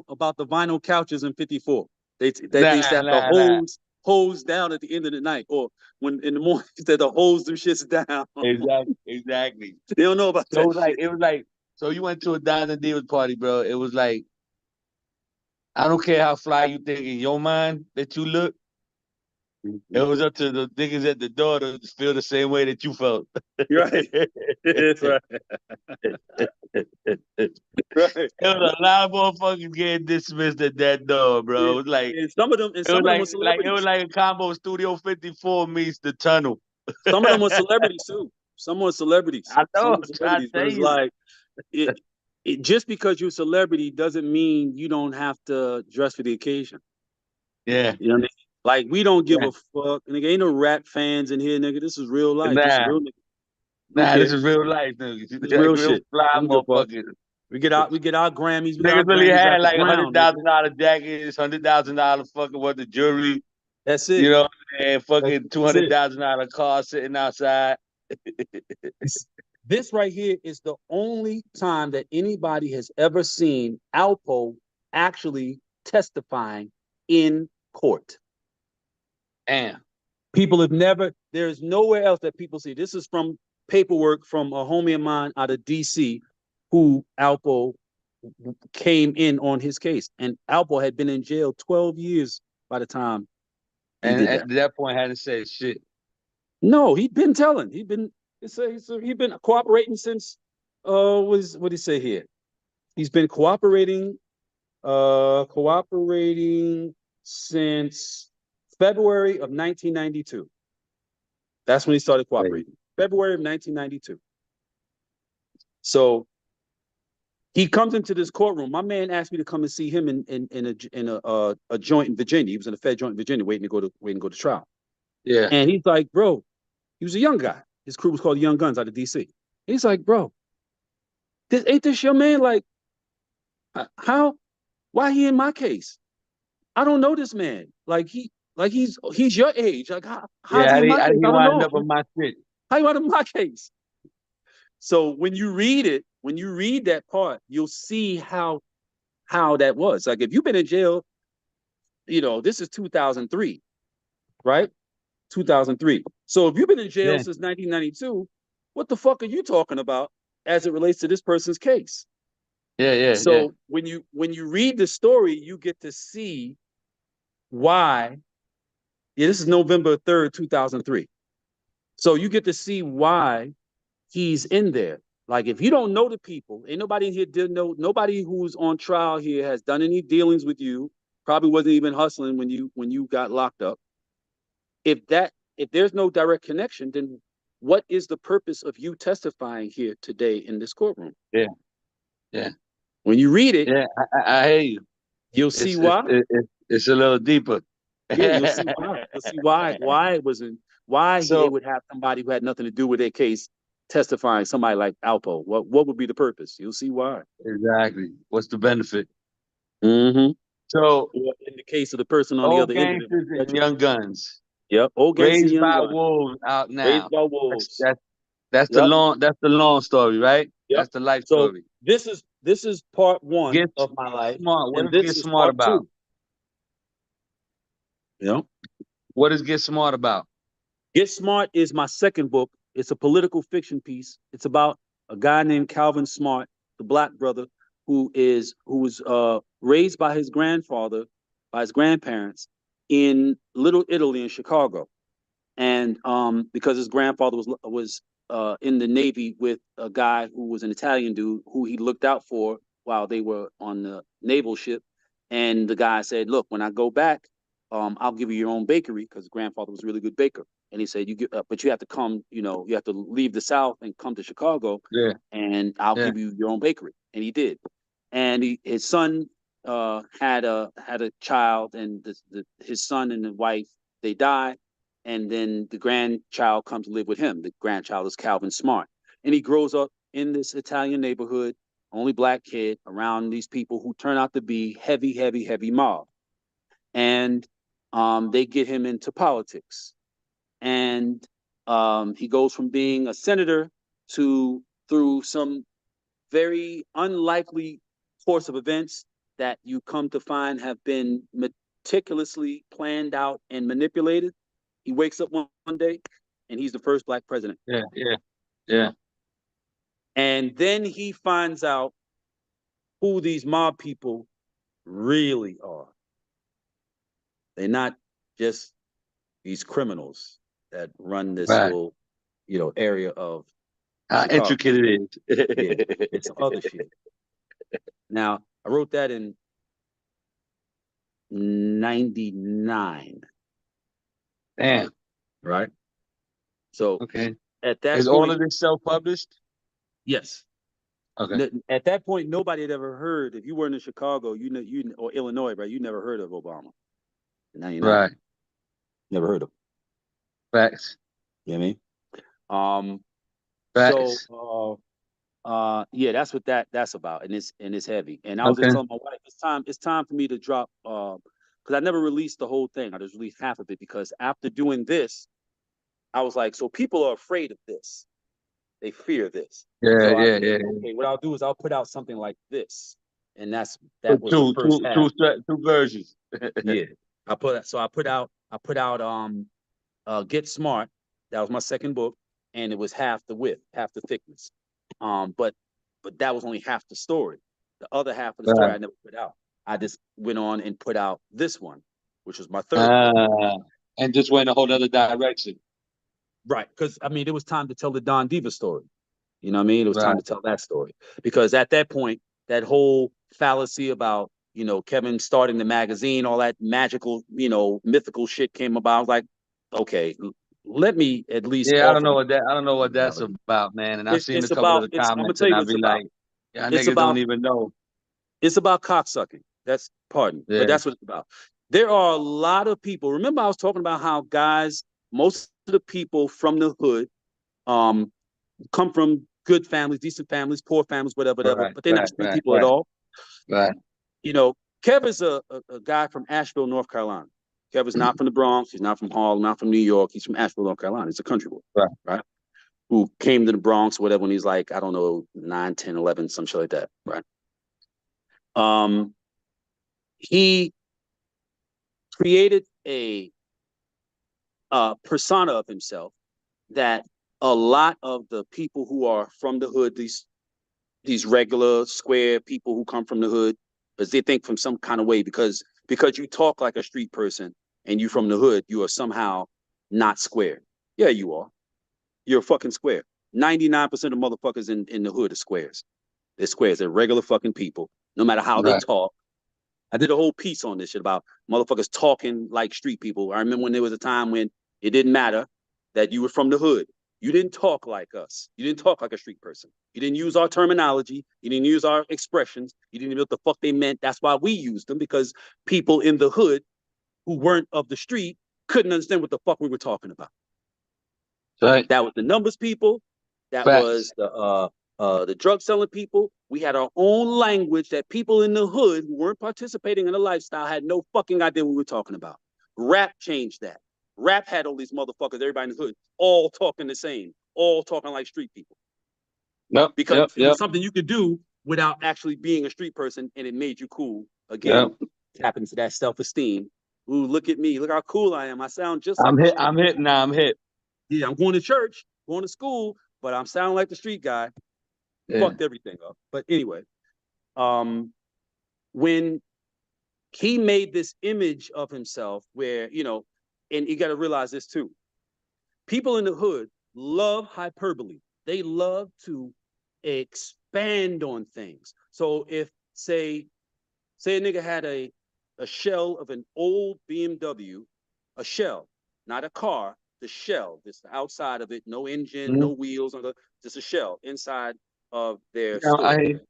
[SPEAKER 2] about the vinyl couches in 54. They
[SPEAKER 1] nah
[SPEAKER 2] sat the
[SPEAKER 1] nah nah.
[SPEAKER 2] hose down at the end of the night, or when in the morning that the hose them shits down.
[SPEAKER 1] Exactly.
[SPEAKER 2] They don't know about
[SPEAKER 1] So it
[SPEAKER 2] that
[SPEAKER 1] was like
[SPEAKER 2] shit.
[SPEAKER 1] it was like so you went to a Diamond and Divas party, bro. It was like I don't care how fly you think in your mind that you look. It was up to the niggas at the door to feel the same way that you felt.
[SPEAKER 2] You're right. That's right. Right.
[SPEAKER 1] There was a lot of motherfuckers getting dismissed at that door, bro. It was like
[SPEAKER 2] And some of them
[SPEAKER 1] it was
[SPEAKER 2] were
[SPEAKER 1] like it was
[SPEAKER 2] celebrities.
[SPEAKER 1] like a combo Studio 54 meets the tunnel.
[SPEAKER 2] Some of them were celebrities too. Some were celebrities.
[SPEAKER 1] I
[SPEAKER 2] Some
[SPEAKER 1] know,
[SPEAKER 2] were
[SPEAKER 1] I'm trying to
[SPEAKER 2] celebrities. But
[SPEAKER 1] tell
[SPEAKER 2] it's
[SPEAKER 1] you.
[SPEAKER 2] like it, just because you're a celebrity doesn't mean you don't have to dress for the occasion.
[SPEAKER 1] Yeah.
[SPEAKER 2] You know what I mean? Like we don't give
[SPEAKER 1] Yeah.
[SPEAKER 2] a fuck. Nigga, ain't no rap fans in here, nigga. This is real life. This is
[SPEAKER 1] Nah,
[SPEAKER 2] real nigga. We don't
[SPEAKER 1] nah, this
[SPEAKER 2] care.
[SPEAKER 1] is real life, niggas.
[SPEAKER 2] This is
[SPEAKER 1] Like
[SPEAKER 2] real
[SPEAKER 1] real
[SPEAKER 2] shit.
[SPEAKER 1] fly
[SPEAKER 2] We don't give a fuck.
[SPEAKER 1] motherfuckers.
[SPEAKER 2] We get our Grammys. We got our
[SPEAKER 1] Niggas really
[SPEAKER 2] Grammys
[SPEAKER 1] had
[SPEAKER 2] after
[SPEAKER 1] like a
[SPEAKER 2] Brown,
[SPEAKER 1] hundred
[SPEAKER 2] nigga.
[SPEAKER 1] thousand dollar jackets, $100,000 fucking worth of jewelry,
[SPEAKER 2] That's
[SPEAKER 1] you
[SPEAKER 2] it.
[SPEAKER 1] know, and fucking two
[SPEAKER 2] That's
[SPEAKER 1] hundred
[SPEAKER 2] it.
[SPEAKER 1] thousand dollar car sitting outside.
[SPEAKER 2] This right here is the only time that anybody has ever seen Alpo actually testifying in court.
[SPEAKER 1] Damn.
[SPEAKER 2] People have never, there's nowhere else that people see. This is from paperwork from a homie of mine out of DC who Alpo came in on his case. And Alpo had been in jail 12 years by the time he
[SPEAKER 1] And
[SPEAKER 2] did
[SPEAKER 1] at
[SPEAKER 2] that.
[SPEAKER 1] that point, hadn't said shit.
[SPEAKER 2] No, he'd been telling. He'd been cooperating since was what did he say here? He's been cooperating since February of 1992. That's when he started
[SPEAKER 1] Right.
[SPEAKER 2] cooperating. February of 1992. So he comes into this courtroom. My man asked me to come and see him in a joint in Virginia. He was in a Fed joint in Virginia, waiting to go to trial.
[SPEAKER 1] Yeah.
[SPEAKER 2] And he's like, bro, he was a young guy. His crew was called Young Guns out of DC. He's like, bro, ain't this your man? Like, how? Why he in my case? I don't know this man. He's your age. Like, how's
[SPEAKER 1] Yeah,
[SPEAKER 2] he
[SPEAKER 1] how
[SPEAKER 2] in
[SPEAKER 1] did,
[SPEAKER 2] my
[SPEAKER 1] how
[SPEAKER 2] case?
[SPEAKER 1] did he
[SPEAKER 2] I don't
[SPEAKER 1] wind
[SPEAKER 2] know.
[SPEAKER 1] up on my shit?
[SPEAKER 2] How you out of my case? So when you read it, when you read that part, you'll see how that was. Like if you've been in jail this is 2003, right? 2003. So if you've been in jail
[SPEAKER 1] Yeah.
[SPEAKER 2] since 1992, what the fuck are you talking about as it relates to this person's case?
[SPEAKER 1] Yeah.
[SPEAKER 2] So when you read the story, you get to see why. Yeah, this is November 3rd, 2003. So you get to see why he's in there. Like, if you don't know the people, ain't nobody in here did know. Nobody who's on trial here has done any dealings with you. Probably wasn't even hustling when you got locked up. If there's no direct connection, then what is the purpose of you testifying here today in this courtroom?
[SPEAKER 1] Yeah.
[SPEAKER 2] When you read it,
[SPEAKER 1] Yeah. I hear you.
[SPEAKER 2] you'll see why.
[SPEAKER 1] It's a little deeper.
[SPEAKER 2] Yeah, you'll see why. You'll see why it wasn't why they
[SPEAKER 1] So
[SPEAKER 2] would have somebody who had nothing to do with their case testifying. Somebody like Alpo. What would be the purpose? You'll see why.
[SPEAKER 1] exactly. What's the benefit?
[SPEAKER 2] Mm-hmm.
[SPEAKER 1] So
[SPEAKER 2] Or in the case of the person on the
[SPEAKER 1] old
[SPEAKER 2] other end of
[SPEAKER 1] gangsters and
[SPEAKER 2] it.
[SPEAKER 1] young guns.
[SPEAKER 2] Yep. Old gangster,
[SPEAKER 1] Raised
[SPEAKER 2] young
[SPEAKER 1] by
[SPEAKER 2] gun.
[SPEAKER 1] wolves out
[SPEAKER 2] Raised
[SPEAKER 1] now.
[SPEAKER 2] by
[SPEAKER 1] That's
[SPEAKER 2] wolves.
[SPEAKER 1] that's that's the
[SPEAKER 2] Yep.
[SPEAKER 1] long story, right?
[SPEAKER 2] Yep.
[SPEAKER 1] That's the life
[SPEAKER 2] So
[SPEAKER 1] story.
[SPEAKER 2] this is part one
[SPEAKER 1] Get
[SPEAKER 2] of my life,
[SPEAKER 1] smart. What
[SPEAKER 2] and
[SPEAKER 1] is Get
[SPEAKER 2] this is
[SPEAKER 1] Smart
[SPEAKER 2] part
[SPEAKER 1] about?
[SPEAKER 2] two. You know,
[SPEAKER 1] What is Get Smart about?
[SPEAKER 2] Get Smart is my second book. It's a political fiction piece. It's about a guy named Calvin Smart, the black brother who was raised by his grandfather, by his grandparents in Little Italy in Chicago. And because his grandfather was in the Navy with a guy who was an Italian dude who he looked out for while they were on the naval ship, and the guy said, "Look, when I go back, I'll give you your own bakery," because grandfather was a really good baker. And he said, "You get, but you have to come. You have to leave the South and come to Chicago,
[SPEAKER 1] Yeah,
[SPEAKER 2] and I'll
[SPEAKER 1] yeah,
[SPEAKER 2] give you your own bakery." And he did. And his son had a child, and his son and the wife, they died, and then the grandchild comes to live with him. The grandchild is Calvin Smart, and he grows up in this Italian neighborhood, only black kid around these people who turn out to be heavy mob, and they get him into politics, and he goes from being a senator to, through some very unlikely course of events that you come to find have been meticulously planned out and manipulated. He wakes up one day and he's the first black president.
[SPEAKER 1] yeah.
[SPEAKER 2] And then he finds out who these mob people really are. They're not just these criminals that run this
[SPEAKER 1] Right.
[SPEAKER 2] little, area of
[SPEAKER 1] How
[SPEAKER 2] Chicago.
[SPEAKER 1] intricate it
[SPEAKER 2] Yeah,
[SPEAKER 1] is.
[SPEAKER 2] it's some other shit. Now, I wrote that in 99.
[SPEAKER 1] Damn.
[SPEAKER 2] Right? So
[SPEAKER 1] Okay.
[SPEAKER 2] at that
[SPEAKER 1] Is all
[SPEAKER 2] point,
[SPEAKER 1] of this self-published?
[SPEAKER 2] yes.
[SPEAKER 1] Okay.
[SPEAKER 2] At that point, nobody had ever heard. If you weren't in Chicago, or Illinois, right? You never heard of Obama. In 99,
[SPEAKER 1] Right.
[SPEAKER 2] never heard of him.
[SPEAKER 1] Facts.
[SPEAKER 2] You know what I mean?
[SPEAKER 1] Facts.
[SPEAKER 2] So yeah, that's what that's about, and it's heavy. And I was just
[SPEAKER 1] Okay.
[SPEAKER 2] telling my wife, it's time for me to drop, because I never released the whole thing. I just released half of it because after doing this, I was like, so people are afraid of this. They fear this.
[SPEAKER 1] Yeah,
[SPEAKER 2] So I
[SPEAKER 1] yeah,
[SPEAKER 2] said,
[SPEAKER 1] yeah.
[SPEAKER 2] okay, what I'll do is I'll put out something like this, and that
[SPEAKER 1] So
[SPEAKER 2] was the first half.
[SPEAKER 1] two versions.
[SPEAKER 2] Yeah, I put out Get Smart. That was my second book, and it was half the width, half the thickness. But that was only half the story. The other half of the story
[SPEAKER 1] Right.
[SPEAKER 2] I never put out. I just went on and put out this one, which was my third book.
[SPEAKER 1] And just went a whole other direction.
[SPEAKER 2] Right, because I mean, it was time to tell the Don Diva story. You know what I mean? It was time
[SPEAKER 1] Right.
[SPEAKER 2] to tell that story because at that point, that whole fallacy about Kevin starting the magazine, all that magical, mythical shit came about. I was like, okay, let me at least
[SPEAKER 1] Yeah,
[SPEAKER 2] offer
[SPEAKER 1] I don't know what that's
[SPEAKER 2] reality.
[SPEAKER 1] about, man. And I've seen a couple of the
[SPEAKER 2] I'm gonna
[SPEAKER 1] comments
[SPEAKER 2] tell
[SPEAKER 1] and
[SPEAKER 2] you what
[SPEAKER 1] I'll
[SPEAKER 2] it's
[SPEAKER 1] be
[SPEAKER 2] about.
[SPEAKER 1] like, y'all
[SPEAKER 2] It's
[SPEAKER 1] niggas don't
[SPEAKER 2] about
[SPEAKER 1] even know.
[SPEAKER 2] it's about cocksucking. That's pardon,
[SPEAKER 1] Yeah.
[SPEAKER 2] but that's what it's about. There are a lot of people. Remember, I was talking about how guys, most of the people from the hood, um, come from good families, decent families, poor families, whatever,
[SPEAKER 1] Right,
[SPEAKER 2] but they're not
[SPEAKER 1] right,
[SPEAKER 2] street
[SPEAKER 1] right,
[SPEAKER 2] people at
[SPEAKER 1] right,
[SPEAKER 2] all.
[SPEAKER 1] right.
[SPEAKER 2] Kev is a guy from Asheville, North Carolina. Kev is not from the Bronx. He's not from Harlem, not from New York. He's from Asheville, North Carolina. He's a country boy,
[SPEAKER 1] Right.
[SPEAKER 2] right? Who came to the Bronx, whatever, when he's like, I don't know, 9, 10, 11, some shit like that, right? He created a persona of himself that a lot of the people who are from the hood, these regular square people who come from the hood, because they think from some kind of way because you talk like a street person and you from the hood, you are somehow not square. Yeah, you are. You're fucking square. 99% of motherfuckers in the hood are squares. They're squares. They're regular fucking people. No matter how they
[SPEAKER 1] Right.
[SPEAKER 2] talk, I did a whole piece on this shit about motherfuckers talking like street people. I remember when there was a time when it didn't matter that you were from the hood. You didn't talk like us. You didn't talk like a street person. You didn't use our terminology. You didn't use our expressions. You didn't know what the fuck they meant. That's why we used them, because people in the hood who weren't of the street couldn't understand what the fuck we were talking about.
[SPEAKER 1] Right.
[SPEAKER 2] That was the numbers people. That
[SPEAKER 1] Facts.
[SPEAKER 2] was the drug selling people. We had our own language that people in the hood who weren't participating in the lifestyle had no fucking idea what we were talking about. Rap changed that. Rap had all these motherfuckers, everybody in the hood, all talking the same, all talking like street people,
[SPEAKER 1] Yep.
[SPEAKER 2] because
[SPEAKER 1] Yep.
[SPEAKER 2] it was
[SPEAKER 1] Yep.
[SPEAKER 2] something you could do without actually being a street person, and it made you cool.
[SPEAKER 1] Yep.
[SPEAKER 2] Again, tapping to that self-esteem. Ooh, look at me. Look how cool I am. I sound just like
[SPEAKER 1] I'm
[SPEAKER 2] the
[SPEAKER 1] hit.
[SPEAKER 2] street.
[SPEAKER 1] I'm hit now. I'm hit.
[SPEAKER 2] Yeah, I'm going to church, going to school, but I'm sounding like the street guy.
[SPEAKER 1] Yeah.
[SPEAKER 2] Fucked everything up. But anyway, um, when he made this image of himself, where and you got to realize this too. People in the hood love hyperbole. They love to expand on things. So if say a nigga had a shell of an old BMW, a shell, not a car, the shell, just the outside of it, no engine,
[SPEAKER 1] Mhm.
[SPEAKER 2] no wheels, just a shell inside of their
[SPEAKER 1] Yeah,
[SPEAKER 2] store,
[SPEAKER 1] I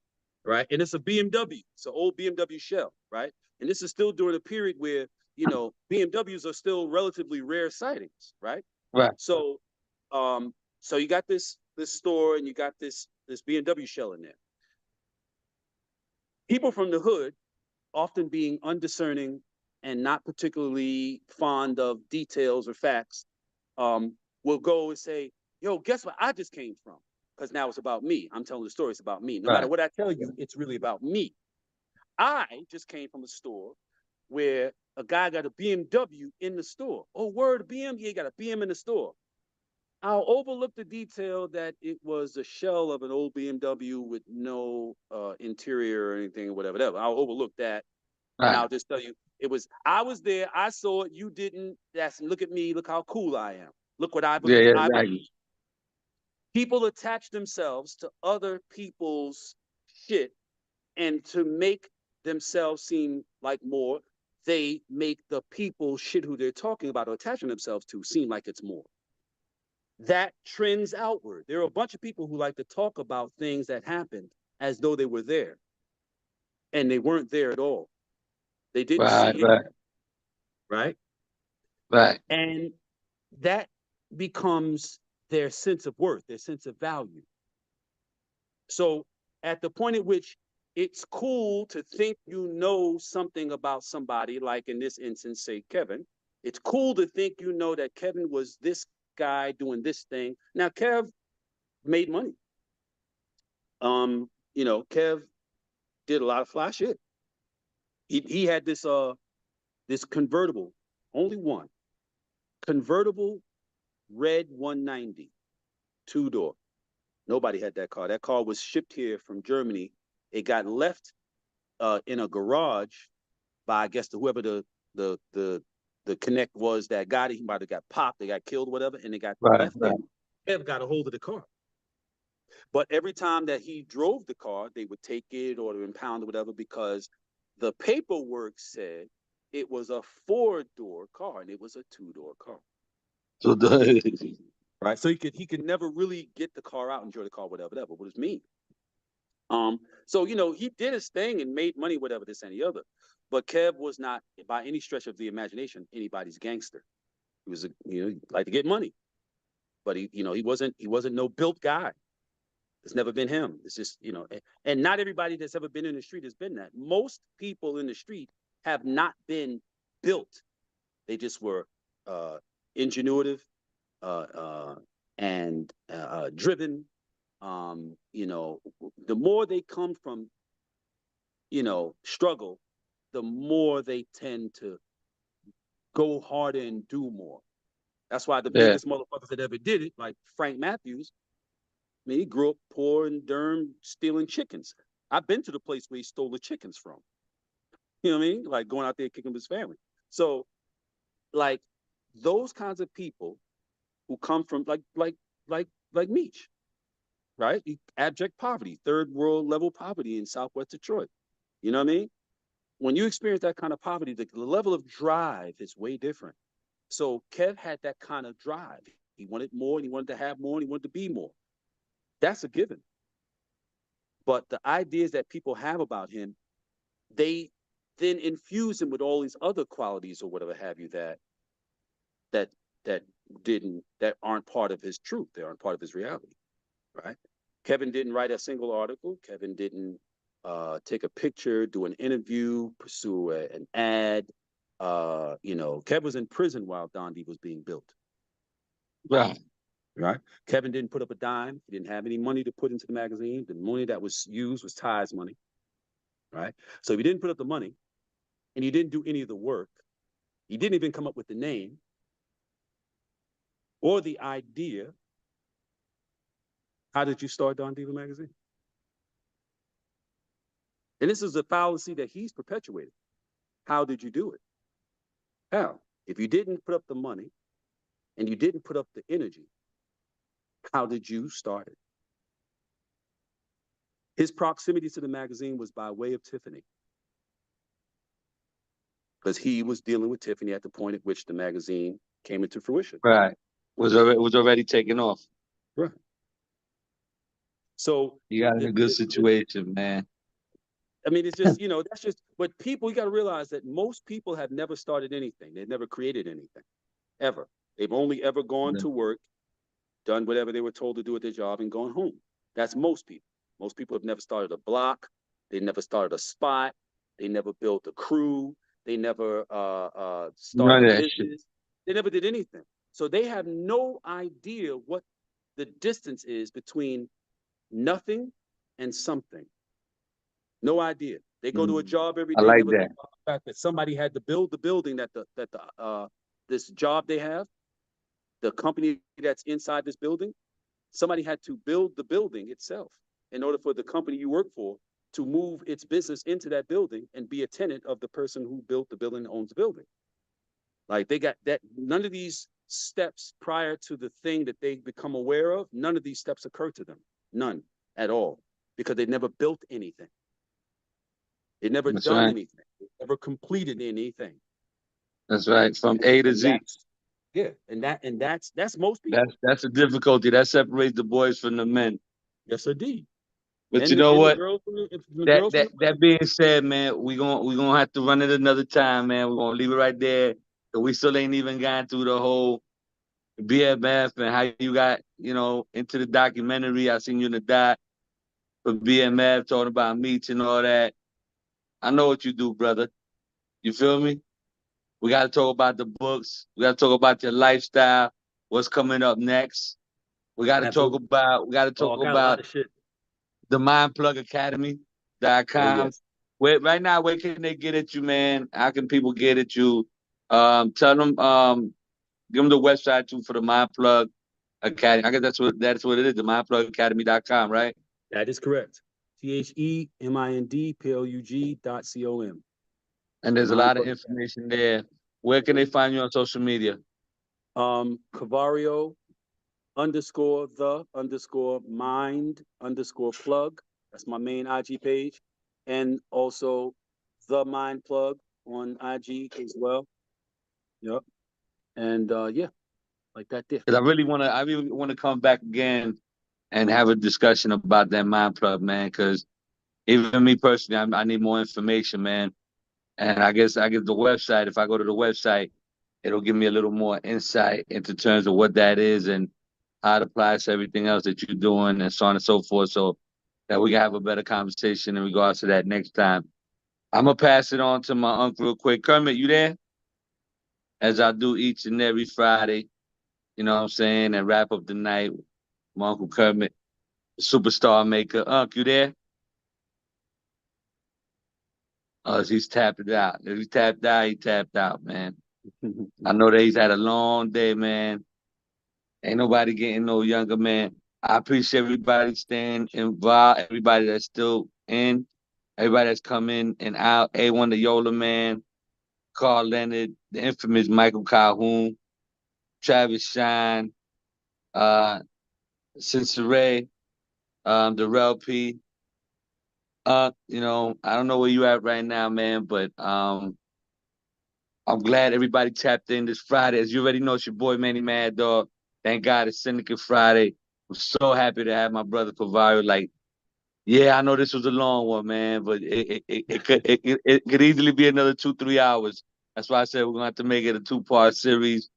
[SPEAKER 2] right? And it's a BMW, it's an old BMW shell, right? And this is still during a period where BMWs are still relatively rare sightings, right?
[SPEAKER 1] right.
[SPEAKER 2] So, so you got this store and you got this BMW shell in there. People from the hood, often being undiscerning and not particularly fond of details or facts, will go and say, "Yo, guess what I just came from?" Because now it's about me. I'm telling the story. It's about me. No matter
[SPEAKER 1] Right.
[SPEAKER 2] what I tell you, it's really about me. I just came from a store where a guy got a BMW in the store. Oh, word, BM, yeah, he got a BM in the store. I'll overlook the detail that it was a shell of an old BMW with no interior or anything, whatever. I'll overlook that, and
[SPEAKER 1] Right.
[SPEAKER 2] I'll just tell you it was. I was there. I saw it. You didn't. That's look at me. Look how cool I am. Look what
[SPEAKER 1] Yeah. Yeah.
[SPEAKER 2] I
[SPEAKER 1] Exactly.
[SPEAKER 2] people attach themselves to other people's shit, and to make themselves seem like more, they make the people shit who they're talking about or attaching themselves to seem like it's more. That trends outward. There are a bunch of people who like to talk about things that happened as though they were there, and they weren't there at all. They didn't
[SPEAKER 1] Right.
[SPEAKER 2] see it,
[SPEAKER 1] Right.
[SPEAKER 2] right?
[SPEAKER 1] Right.
[SPEAKER 2] And that becomes their sense of worth, their sense of value. So at the point at which it's cool to think you know something about somebody, like in this instance, say Kevin, it's cool to think you know that Kevin was this guy doing this thing. Now, Kev made money. Kev did a lot of fly shit. He had this convertible, only one convertible red 190 two-door. Nobody had that car. That car was shipped here from Germany. It got left in a garage by, I guess, whoever the the the connect was that got it. He might have got popped, they got killed, whatever, and it got
[SPEAKER 1] Right.
[SPEAKER 2] left there.
[SPEAKER 1] Right.
[SPEAKER 2] Kev got a hold of the car. But every time that he drove the car, they would take it or impound or whatever, because the paperwork said it was a four-door car and it was a two-door car.
[SPEAKER 1] So
[SPEAKER 2] Right. So he could never really get the car out, enjoy the car, whatever. What does it mean? So he did his thing and made money, whatever, this and the other. But Kev was not, by any stretch of the imagination, anybody's gangster. He was he liked to get money, but he wasn't no built guy. It's never been him. It's just and not everybody that's ever been in the street has been that. Most people in the street have not been built. They just were uh, ingenuitive, and driven. The more they come from struggle, the more they tend to go harder and do more. That's why the
[SPEAKER 1] Yeah.
[SPEAKER 2] biggest motherfuckers that ever did it, like Frank Matthews, I mean, he grew up poor in Durham stealing chickens. I've been to the place where he stole the chickens from. You know what I mean? Like going out there kicking his family. So, like those kinds of people who come from like Meech, right? Abject poverty, third world level poverty in Southwest Detroit. You know what I mean? When you experience that kind of poverty, the level of drive is way different. So Kev had that kind of drive. He wanted more, and he wanted to have more, and he wanted to be more. That's a given. But the ideas that people have about him, they then infuse him with all these other qualities or whatever have you that that that aren't part of his truth. They aren't part of his reality, right? Kevin didn't write a single article. Kevin didn't take a picture, do an interview, pursue an ad. Kev was in prison while Dondi was being built.
[SPEAKER 1] Right.
[SPEAKER 2] Right. Kevin didn't put up a dime. He didn't have any money to put into the magazine. The money that was used was Ty's money. Right. So if he didn't put up the money and he didn't do any of the work, he didn't even come up with the name or the idea. How did you start Don Diva magazine? And this is a fallacy that he's perpetuated. How did you do it? How? If you didn't put up the money and you didn't put up the energy, how did you start it? His proximity to the magazine was by way of Tiffany, because he was dealing with Tiffany at the point at which the magazine came into fruition.
[SPEAKER 1] Right. Was already taken off.
[SPEAKER 2] Right. So
[SPEAKER 1] you got in a good situation, man.
[SPEAKER 2] I mean, it's just, that's just, but people, you got to realize that most people have never started anything. They've never created anything, ever. They've only ever gone to work, done whatever they were told to do at their job, and gone home. That's most people. Most people have never started a block. They never started a spot. They never built a crew. They never started a business. They never did anything. So they have no idea what the distance is between nothing and something. No idea. They go to a job every day.
[SPEAKER 1] I like
[SPEAKER 2] never
[SPEAKER 1] that.
[SPEAKER 2] think about the fact that somebody had to build the building that this job they have, the company that's inside this building, somebody had to build the building itself in order for the company you work for to move its business into that building and be a tenant of the person who built the building and owns the building. Like they got that, none of these steps prior to the thing that they become aware of, none of these steps occur to them. None at all. Because they never built anything. They never done anything. They never completed anything.
[SPEAKER 1] That's right. From A to Z.
[SPEAKER 2] Yeah. And that's most people.
[SPEAKER 1] That's the difficulty. That separates the boys from the men.
[SPEAKER 2] Yes, indeed.
[SPEAKER 1] But you know what?
[SPEAKER 2] That
[SPEAKER 1] That being said, man, we gonna have to run it another time, man. We're gonna leave it right there. We still ain't even gotten through the whole BMF and how you got, into the documentary. I seen you in the doc for BMF talking about meats and all that. I know what you do, brother. You feel me? We got to talk about the books. We got to talk about your lifestyle. What's coming up next? We got to talk about. We got to talk about the mindplugacademy.com.
[SPEAKER 2] Oh, yes.
[SPEAKER 1] Right now, where can they get at you, man? How can people get at you? Tell them, give them the website too for the Mindplug Academy. I guess that's what it is, the mindplugacademy.com, right?
[SPEAKER 2] That is correct. THEMINDPLUG.com.
[SPEAKER 1] And there's a lot of information there. Where can they find you on social media?
[SPEAKER 2] Cavario _the_mind_plug. That's my main IG page. And also The Mind Plug on IG as well. Yep. And like that there.
[SPEAKER 1] Because I really want to come back again and have a discussion about that Mind Plug, man. Because even me personally, I need more information, man. And I guess the website, if I go to the website, it'll give me a little more insight into terms of what that is and how it applies to everything else that you're doing and so on and so forth. So that we can have a better conversation in regards to that next time. I'm going to pass it on to my uncle real quick. Kermit, you there? As I do each and every Friday, you know what I'm saying? And wrap up the night. My Uncle Kermit, the superstar maker. Unc, you there? Oh, he's tapped it out. If he tapped out, he tapped out, man. I know that he's had a long day, man. Ain't nobody getting no younger, man. I appreciate everybody staying involved, everybody that's still in, everybody that's come in and out. A1 the Yola man, Carl Leonard, the infamous Michael Calhoun, Travis Shine, uh, Cincinnati, Darrell P. I don't know where you at right now, man, but I'm glad everybody tapped in this Friday. As you already know, it's your boy Manny Mad Dog. Thank God it's Syndicate Friday. I'm so happy to have my brother Pavario. Like, yeah, I know this was a long one, man, but it could easily be another 2-3 hours. That's why I said we're gonna have to make it a 2-part series,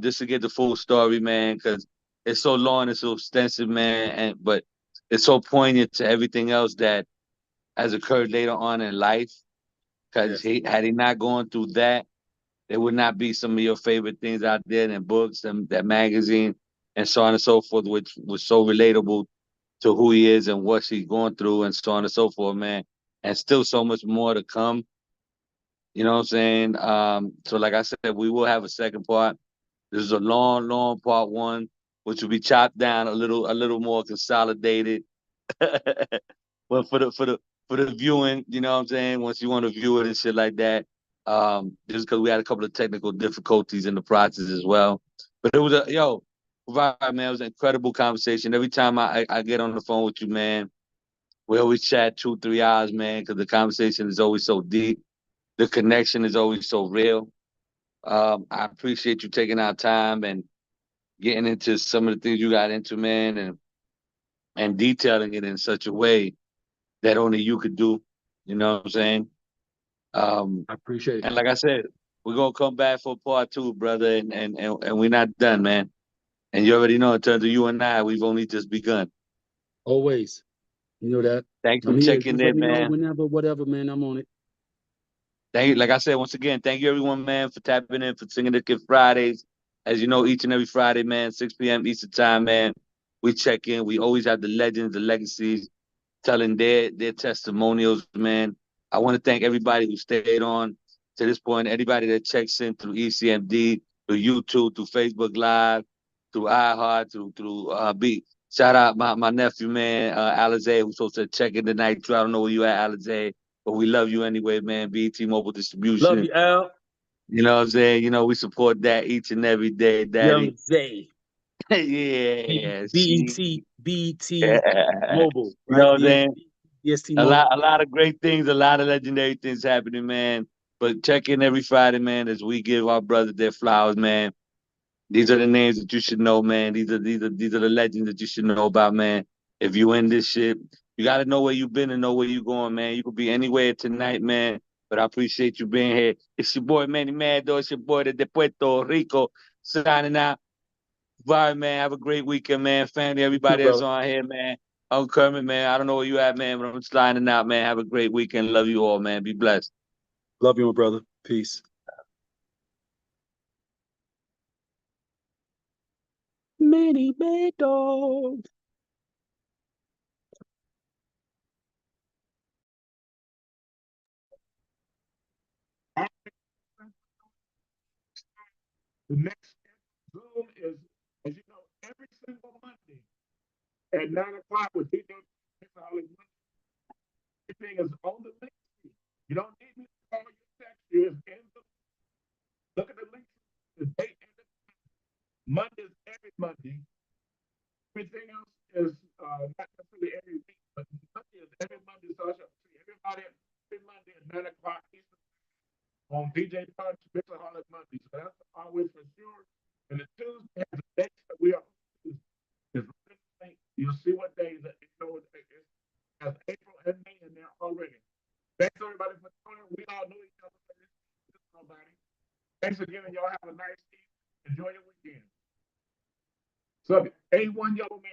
[SPEAKER 1] just to get the full story, man, because it's so long, it's so extensive, man, but it's so poignant to everything else that has occurred later on in life. Because had he not gone through that, there would not be some of your favorite things out there in books and that magazine and so on and so forth, which was so relatable to who he is and what he's going through and so on and so forth, man. And still so much more to come. You know what I'm saying? So like I said, we will have a second part. This is a long, long part one, which will be chopped down a little more consolidated. But for the viewing, you know what I'm saying? Once you want to view it and shit like that, just because we had a couple of technical difficulties in the process as well. But it was right, man, it was an incredible conversation. Every time I get on the phone with you, man, we always chat 2-3 hours, man, because the conversation is always so deep. The connection is always so real. I appreciate you taking our time and getting into some of the things you got into, man, and detailing it in such a way that only you could do. You know what I'm saying?
[SPEAKER 2] I appreciate it.
[SPEAKER 1] And like I said, we're gonna come back for part two, brother, and we're not done, man. And you already know in terms of you and I, we've only just begun.
[SPEAKER 2] Always. You know that.
[SPEAKER 1] Thanks for
[SPEAKER 2] I'm here.
[SPEAKER 1] checking
[SPEAKER 2] Just let
[SPEAKER 1] in,
[SPEAKER 2] me know
[SPEAKER 1] man.
[SPEAKER 2] whenever, whatever, man. I'm on it.
[SPEAKER 1] Thank you. Like I said, once again, thank you everyone, man, for tapping in for Syndicate Fridays. As you know, each and every Friday, man, 6 p.m. Eastern time, man, we check in. We always have the legends, the legacies, telling their testimonials, man. I want to thank everybody who stayed on to this point, everybody that checks in through ECMD, through YouTube, through Facebook Live, through iHeart, through B. Shout out my nephew, man, Alizé, who's supposed to check in tonight too. I don't know where you at, Alizé, but we love you anyway, man. BT Mobile
[SPEAKER 2] Love
[SPEAKER 1] Distribution.
[SPEAKER 2] you, Al.
[SPEAKER 1] You know what I'm saying? You know, we support that each and every day,
[SPEAKER 2] Young
[SPEAKER 1] Daddy.
[SPEAKER 2] Zay.
[SPEAKER 1] Yeah,
[SPEAKER 2] BET,
[SPEAKER 1] see.
[SPEAKER 2] BET
[SPEAKER 1] Yeah.
[SPEAKER 2] Mobile,
[SPEAKER 1] You know
[SPEAKER 2] right?
[SPEAKER 1] what I'm saying?
[SPEAKER 2] DST
[SPEAKER 1] A
[SPEAKER 2] Mobile.
[SPEAKER 1] lot, a lot of great things, a lot of legendary things happening, man. But check in every Friday, man, as we give our brothers their flowers, man. These are the names that you should know, man. These are the legends that you should know about, man. If you in this shit, you got to know where you've been and know where you going, man. You could be anywhere tonight, man. But I appreciate you being here. It's your boy Manny Mad, though. It's your boy de Puerto Rico signing out. Bye, man. Have a great weekend, man. Family,
[SPEAKER 2] You too,
[SPEAKER 1] everybody that's
[SPEAKER 2] brother.
[SPEAKER 1] on here, man. Uncle Kermit, man. I don't know where you at, man, but I'm sliding out, man. Have a great weekend. Love you all, man. Be blessed.
[SPEAKER 2] Love you, my brother. Peace. Manny Mad Dog.
[SPEAKER 4] The next Zoom is, as you know, every single Monday at 9 o'clock with DJ. Everything is on the link. You don't need me to call you, text you. It's in the look at the link. The date and the Monday is every Monday. Everything else is not necessarily every week, but Monday is every Monday. So I should see everybody every Monday at 9 o'clock Eastern on DJ Punch, Mixaholic Monday. So that's always for sure. And the Tuesday, the dates that we are is you'll see what days that you know it is. As April and May in there already. Thanks everybody for joining. We all know each other. Nobody. Thanks again, and y'all have a nice evening. Enjoy your weekend. So A1 Yellow Man.